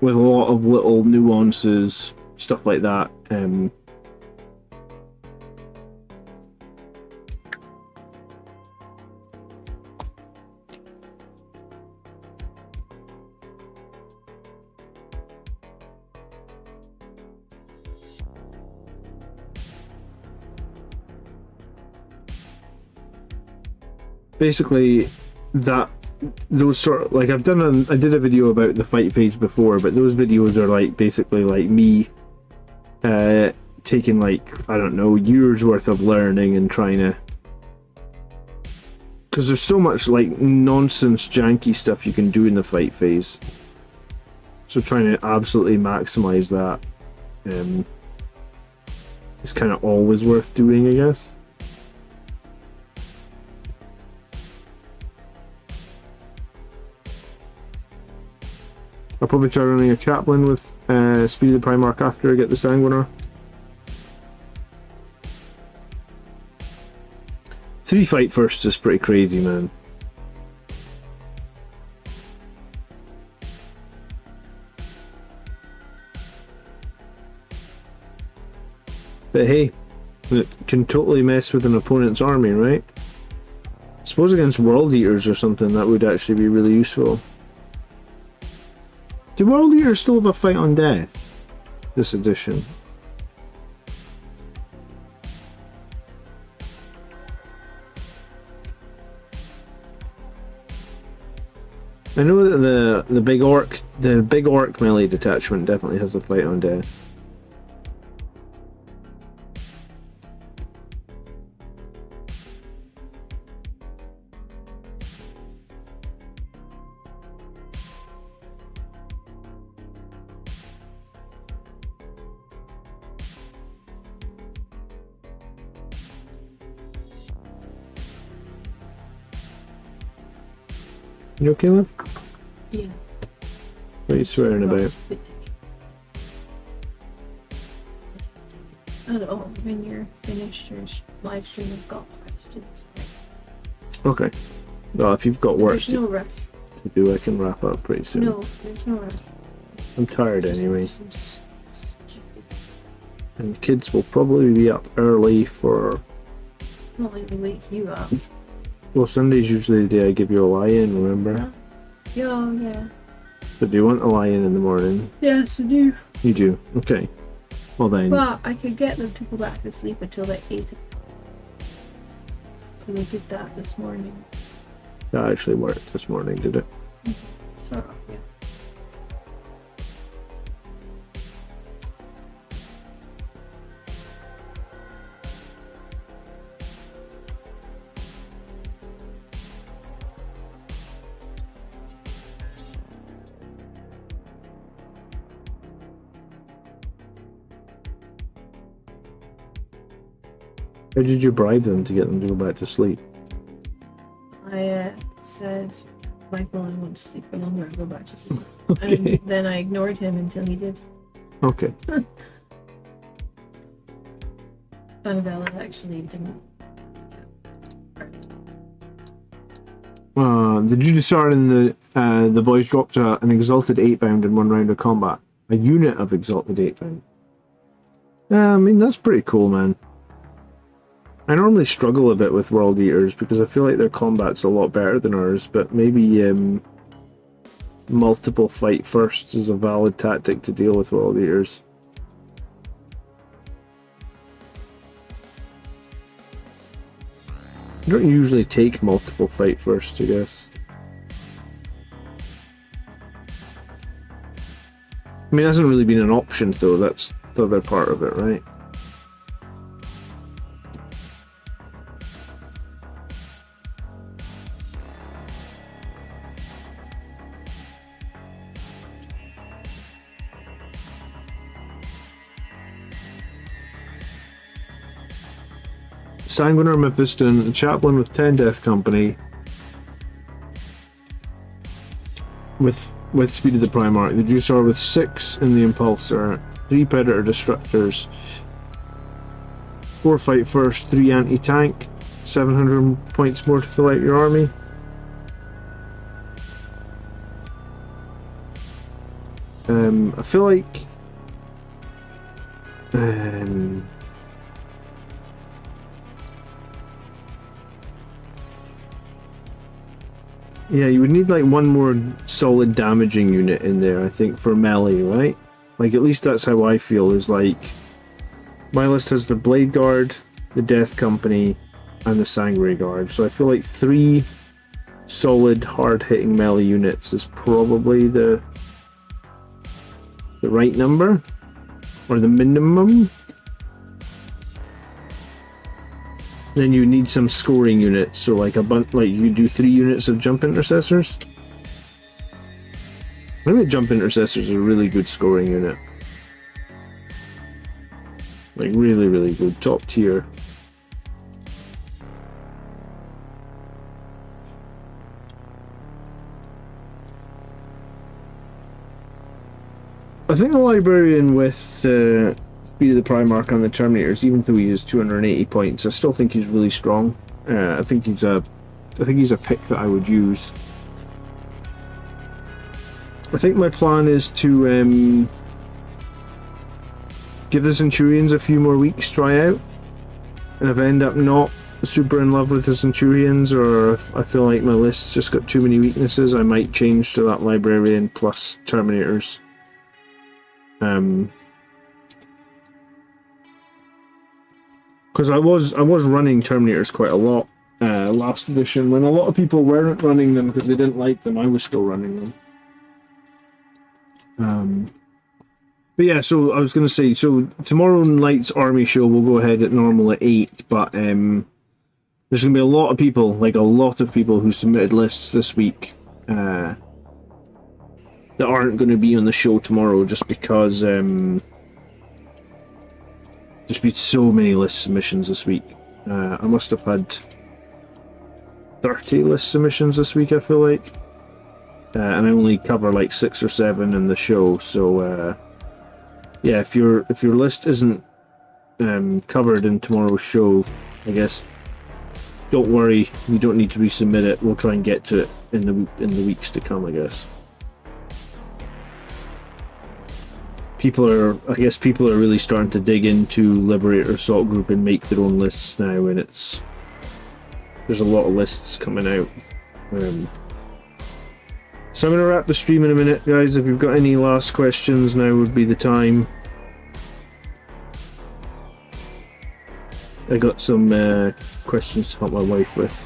with a lot of little nuances, stuff like that. Basically, those sort of, like, I did a video about the fight phase before, but those videos are like basically like me taking, like, I don't know, years worth of learning and trying to, because there's so much like nonsense janky stuff you can do in the fight phase, so trying to absolutely maximize that is kind of always worth doing, I guess. I'll probably try running a chaplain with Speed of the Primarch after I get the Sanguinar. 3 fight first is pretty crazy, man. But hey, it can totally mess with an opponent's army, right? I suppose against World Eaters or something that would actually be really useful. Do World Eaters still have a fight on death this edition? I know that the big orc melee detachment definitely has a fight on death. You okay, love? Yeah. What are you swearing about? I don't know, when you're finished your live stream, I've got questions. Okay. Well, if you've got work There's no rush. to do, I can wrap up pretty soon. No, there's no rush. I'm tired anyway. Some stupid. And kids will probably be up early for... It's not like they wake you up. Well, Sunday's usually the day I give you a lie-in, remember? Huh? Yeah, yeah. But do you want a lie-in in the morning? Yes, I do. You do? Okay. Well then... But I could get them to go back to sleep until like 8 o'clock. Because I did that this morning. That actually worked this morning, did it? Sort of, yeah. How did you bribe them to get them to go back to sleep? I said, Michael, I want to sleep for longer and go back to sleep. Okay. And then I ignored him until he did. Okay. Annabella actually didn't. Did you discern in the boys dropped an exalted 8-pound in one round of combat? A unit of exalted 8-pound. I mean, that's pretty cool, man. I normally struggle a bit with World Eaters because I feel like their combat's a lot better than ours, but maybe multiple fight first is a valid tactic to deal with World Eaters. I don't usually take multiple fight first, I guess. I mean, it hasn't really been an option though, that's the other part of it, right? Sanguinar Mephiston, a chaplain with 10 death company, with speed of the Primarch. The Juicer with 6 in the Impulsor, 3 Predator Destructors, 4 fight first, 3 anti-tank, 700 points more to fill out your army. I feel like yeah, you would need like one more solid damaging unit in there, I think, for melee, right? Like, at least that's how I feel, is like, my list has the Blade Guard, the Death Company, and the Sanguinary Guard. So I feel like 3 solid, hard-hitting melee units is probably the right number, or the minimum. Then you need some scoring units, so like you do 3 units of jump intercessors. I think jump intercessors is a really good scoring unit. Like really, really good, top tier. I think the Librarian with Speed of the Primarch on the Terminators, even though he is 280 points, I still think he's really strong. I think he's a pick that I would use. I think my plan is to give the Centurions a few more weeks try out, and if I end up not super in love with the Centurions, or if I feel like my list's just got too many weaknesses, I might change to that Librarian plus Terminators. Because I was running Terminators quite a lot last edition. When a lot of people weren't running them because they didn't like them, I was still running them. But yeah, so I was going to say, so tomorrow night's army show will go ahead at normal at 8, but there's going to be a lot of people, who submitted lists this week that aren't going to be on the show tomorrow just because there's been so many list submissions this week. I must have had 30 list submissions this week, I feel like. and I only cover like 6 or 7 in the show. So yeah, if your list isn't covered in tomorrow's show, I guess don't worry, you don't need to resubmit it. We'll try and get to it in the weeks to come, I guess. People are really starting to dig into Liberator Assault Group and make their own lists now, and there's a lot of lists coming out. So I'm going to wrap the stream in a minute, guys. If you've got any last questions, now would be the time. I got some questions to help my wife with.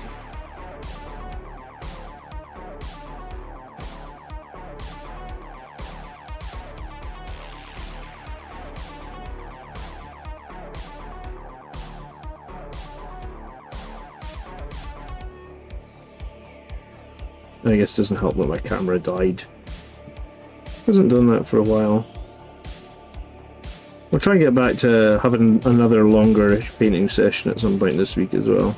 I guess it doesn't help that my camera died. Hasn't done that for a while. We'll try and get back to having another longer painting session at some point this week as well.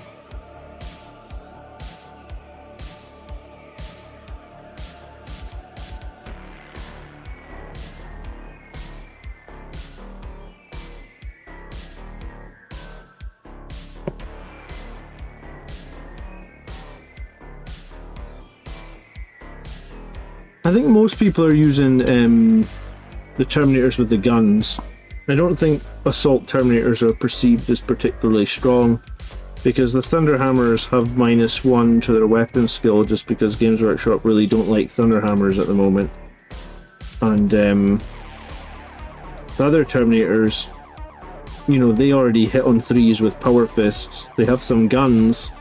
I think most people are using the Terminators with the guns. I don't think Assault Terminators are perceived as particularly strong, because the Thunderhammers have -1 to their weapon skill just because Games Workshop really don't like Thunderhammers at the moment. And the other Terminators, you know, they already hit on 3s with Power Fists. They have some guns.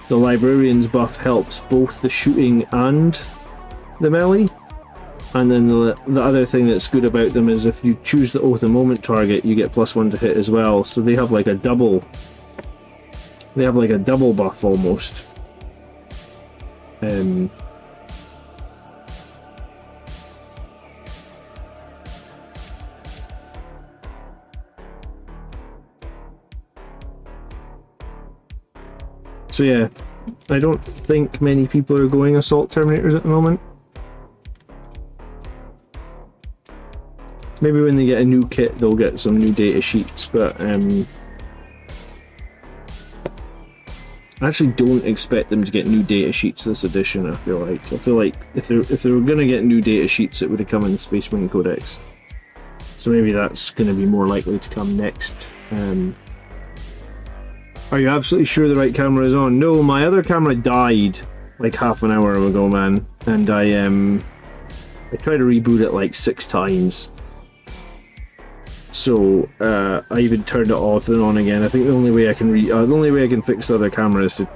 The Librarian's buff helps both the shooting and the melee, and then the other thing that's good about them is if you choose the Oath of Moment target, you get +1 to hit as well. So they have like a double. They have like a double buff almost. So yeah, I don't think many people are going Assault Terminators at the moment. Maybe when they get a new kit, they'll get some new data sheets, but I actually don't expect them to get new data sheets this edition. I feel like if they were going to get new data sheets, it would have come in the Space Marine Codex. So maybe that's going to be more likely to come next. Are you absolutely sure the right camera is on? No, my other camera died like half an hour ago, man, and I tried to reboot it like 6 times. So I even turned it off and on again. I think the only way I can fix the other camera is to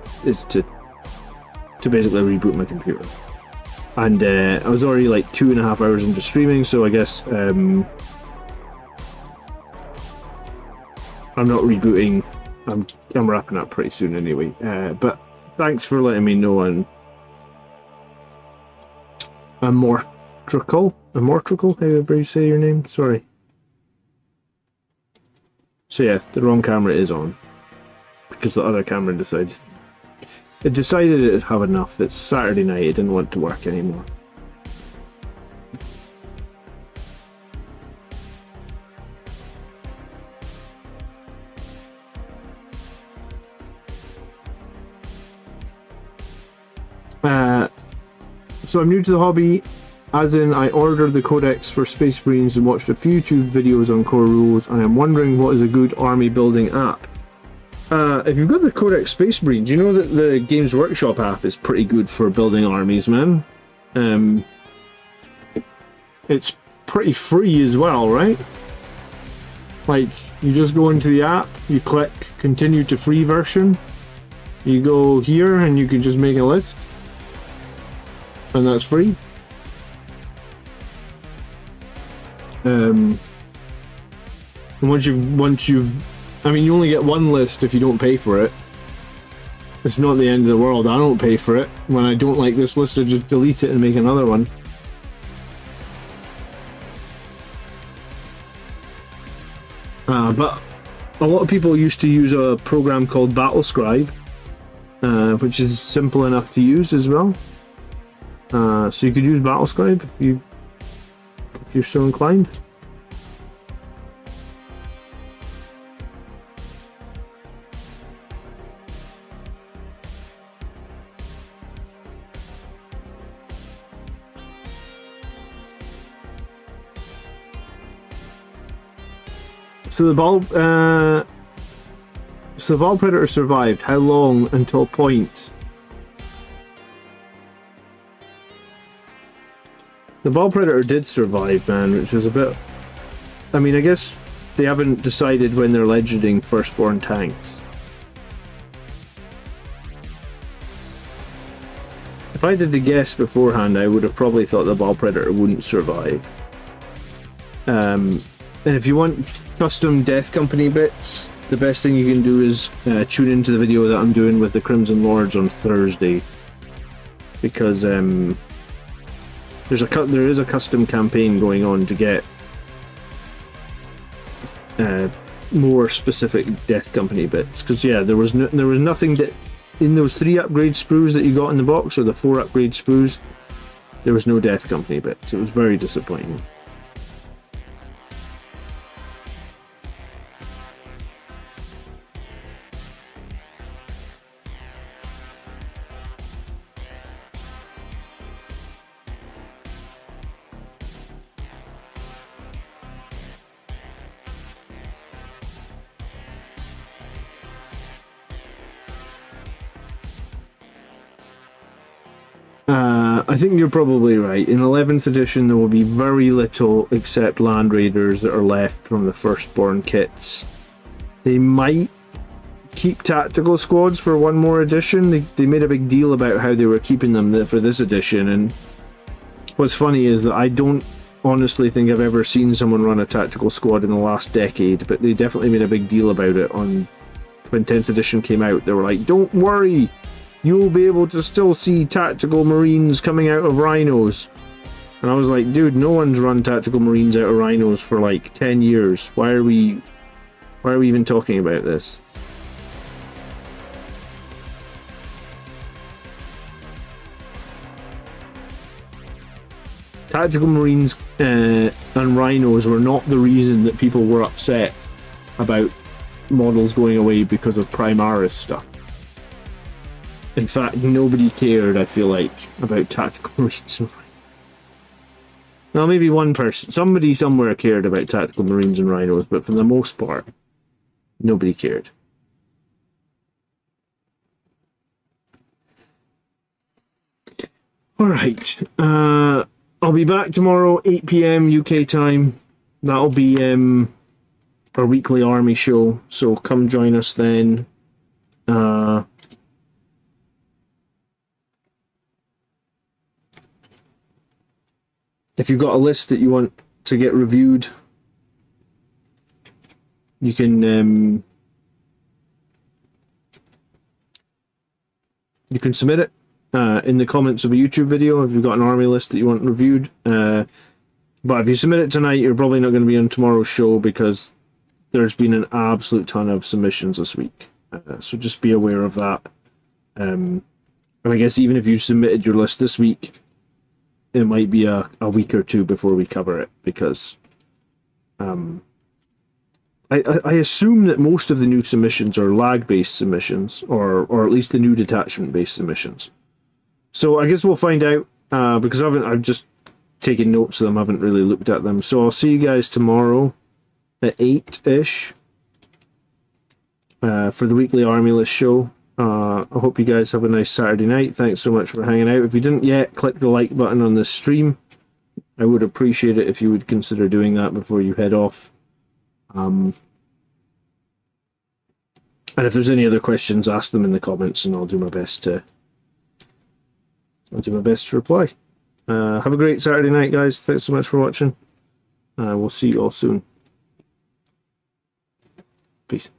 basically reboot my computer. And I was already like 2.5 hours into streaming, so I guess I'm not rebooting. I'm wrapping up pretty soon anyway. But thanks for letting me know. And Amortrical, how do you say your name? Sorry. So yeah, the wrong camera is on, because the other camera decided it'd have enough. It's Saturday night, it didn't want to work anymore. So I'm new to the hobby, as in I ordered the codex for Space Marines and watched a few YouTube videos on core rules, and I'm wondering what is a good army building app. If you've got the Codex Space Marines, you know that the Games Workshop app is pretty good for building armies, man. It's pretty free as well, right? Like, you just go into the app, you click continue to free version, you go here and you can just make a list, and that's free. And once you've I mean, you only get one list if you don't pay for it. It's not the end of the world. I don't pay for it. When I don't like this list, I just delete it and make another one. But a lot of people used to use a program called Battlescribe, which is simple enough to use as well. So you could use Battle Scribe if you're so inclined. So the ball predator survived. How long until points? The ball predator did survive, man, which was a bit. I mean, I guess they haven't decided when they're legending firstborn tanks. If I did the guess beforehand, I would have probably thought the ball predator wouldn't survive. And if you want custom Death Company bits, the best thing you can do is tune into the video that I'm doing with the Crimson Lords on Thursday, because there is a custom campaign going on to get more specific Death Company bits. Because yeah, there was nothing that in those 3 upgrade sprues that you got in the box, or the 4 upgrade sprues, there was no Death Company bits. It was very disappointing. I think you're probably right. In 11th edition, there will be very little except Land Raiders that are left from the Firstborn kits. They might keep tactical squads for one more edition. They made a big deal about how they were keeping them for this edition, and what's funny is that I don't honestly think I've ever seen someone run a tactical squad in the last decade, but they definitely made a big deal about it when 10th edition came out. They were like, don't worry, you'll be able to still see tactical marines coming out of rhinos. And I was like, dude, no one's run tactical marines out of rhinos for like 10 years. Why are we even talking about this? Tactical marines and rhinos were not the reason that people were upset about models going away because of Primaris stuff. In fact, nobody cared, I feel like, about tactical marines. Well, maybe one person, somebody somewhere cared about tactical marines and rhinos, but for the most part, nobody cared. Alright, I'll be back tomorrow, 8 PM UK time. That'll be our weekly army show, so come join us then. If you've got a list that you want to get reviewed, you can submit it in the comments of a YouTube video if you've got an army list that you want reviewed. But if you submit it tonight, you're probably not going to be on tomorrow's show because there's been an absolute ton of submissions this week. So just be aware of that. And I guess even if you submitted your list this week, it might be a week or two before we cover it, because I assume that most of the new submissions are lag-based submissions, or at least the new detachment-based submissions. So I guess we'll find out, because I've just taken notes of them, I haven't really looked at them. So I'll see you guys tomorrow at 8-ish for the weekly army list show. I hope you guys have a nice Saturday night. Thanks so much for hanging out. If you didn't yet, click the like button on this stream. I would appreciate it if you would consider doing that before you head off. And if there's any other questions, ask them in the comments, and I'll do my best to reply. Have a great Saturday night, guys. Thanks so much for watching. We'll see you all soon. Peace.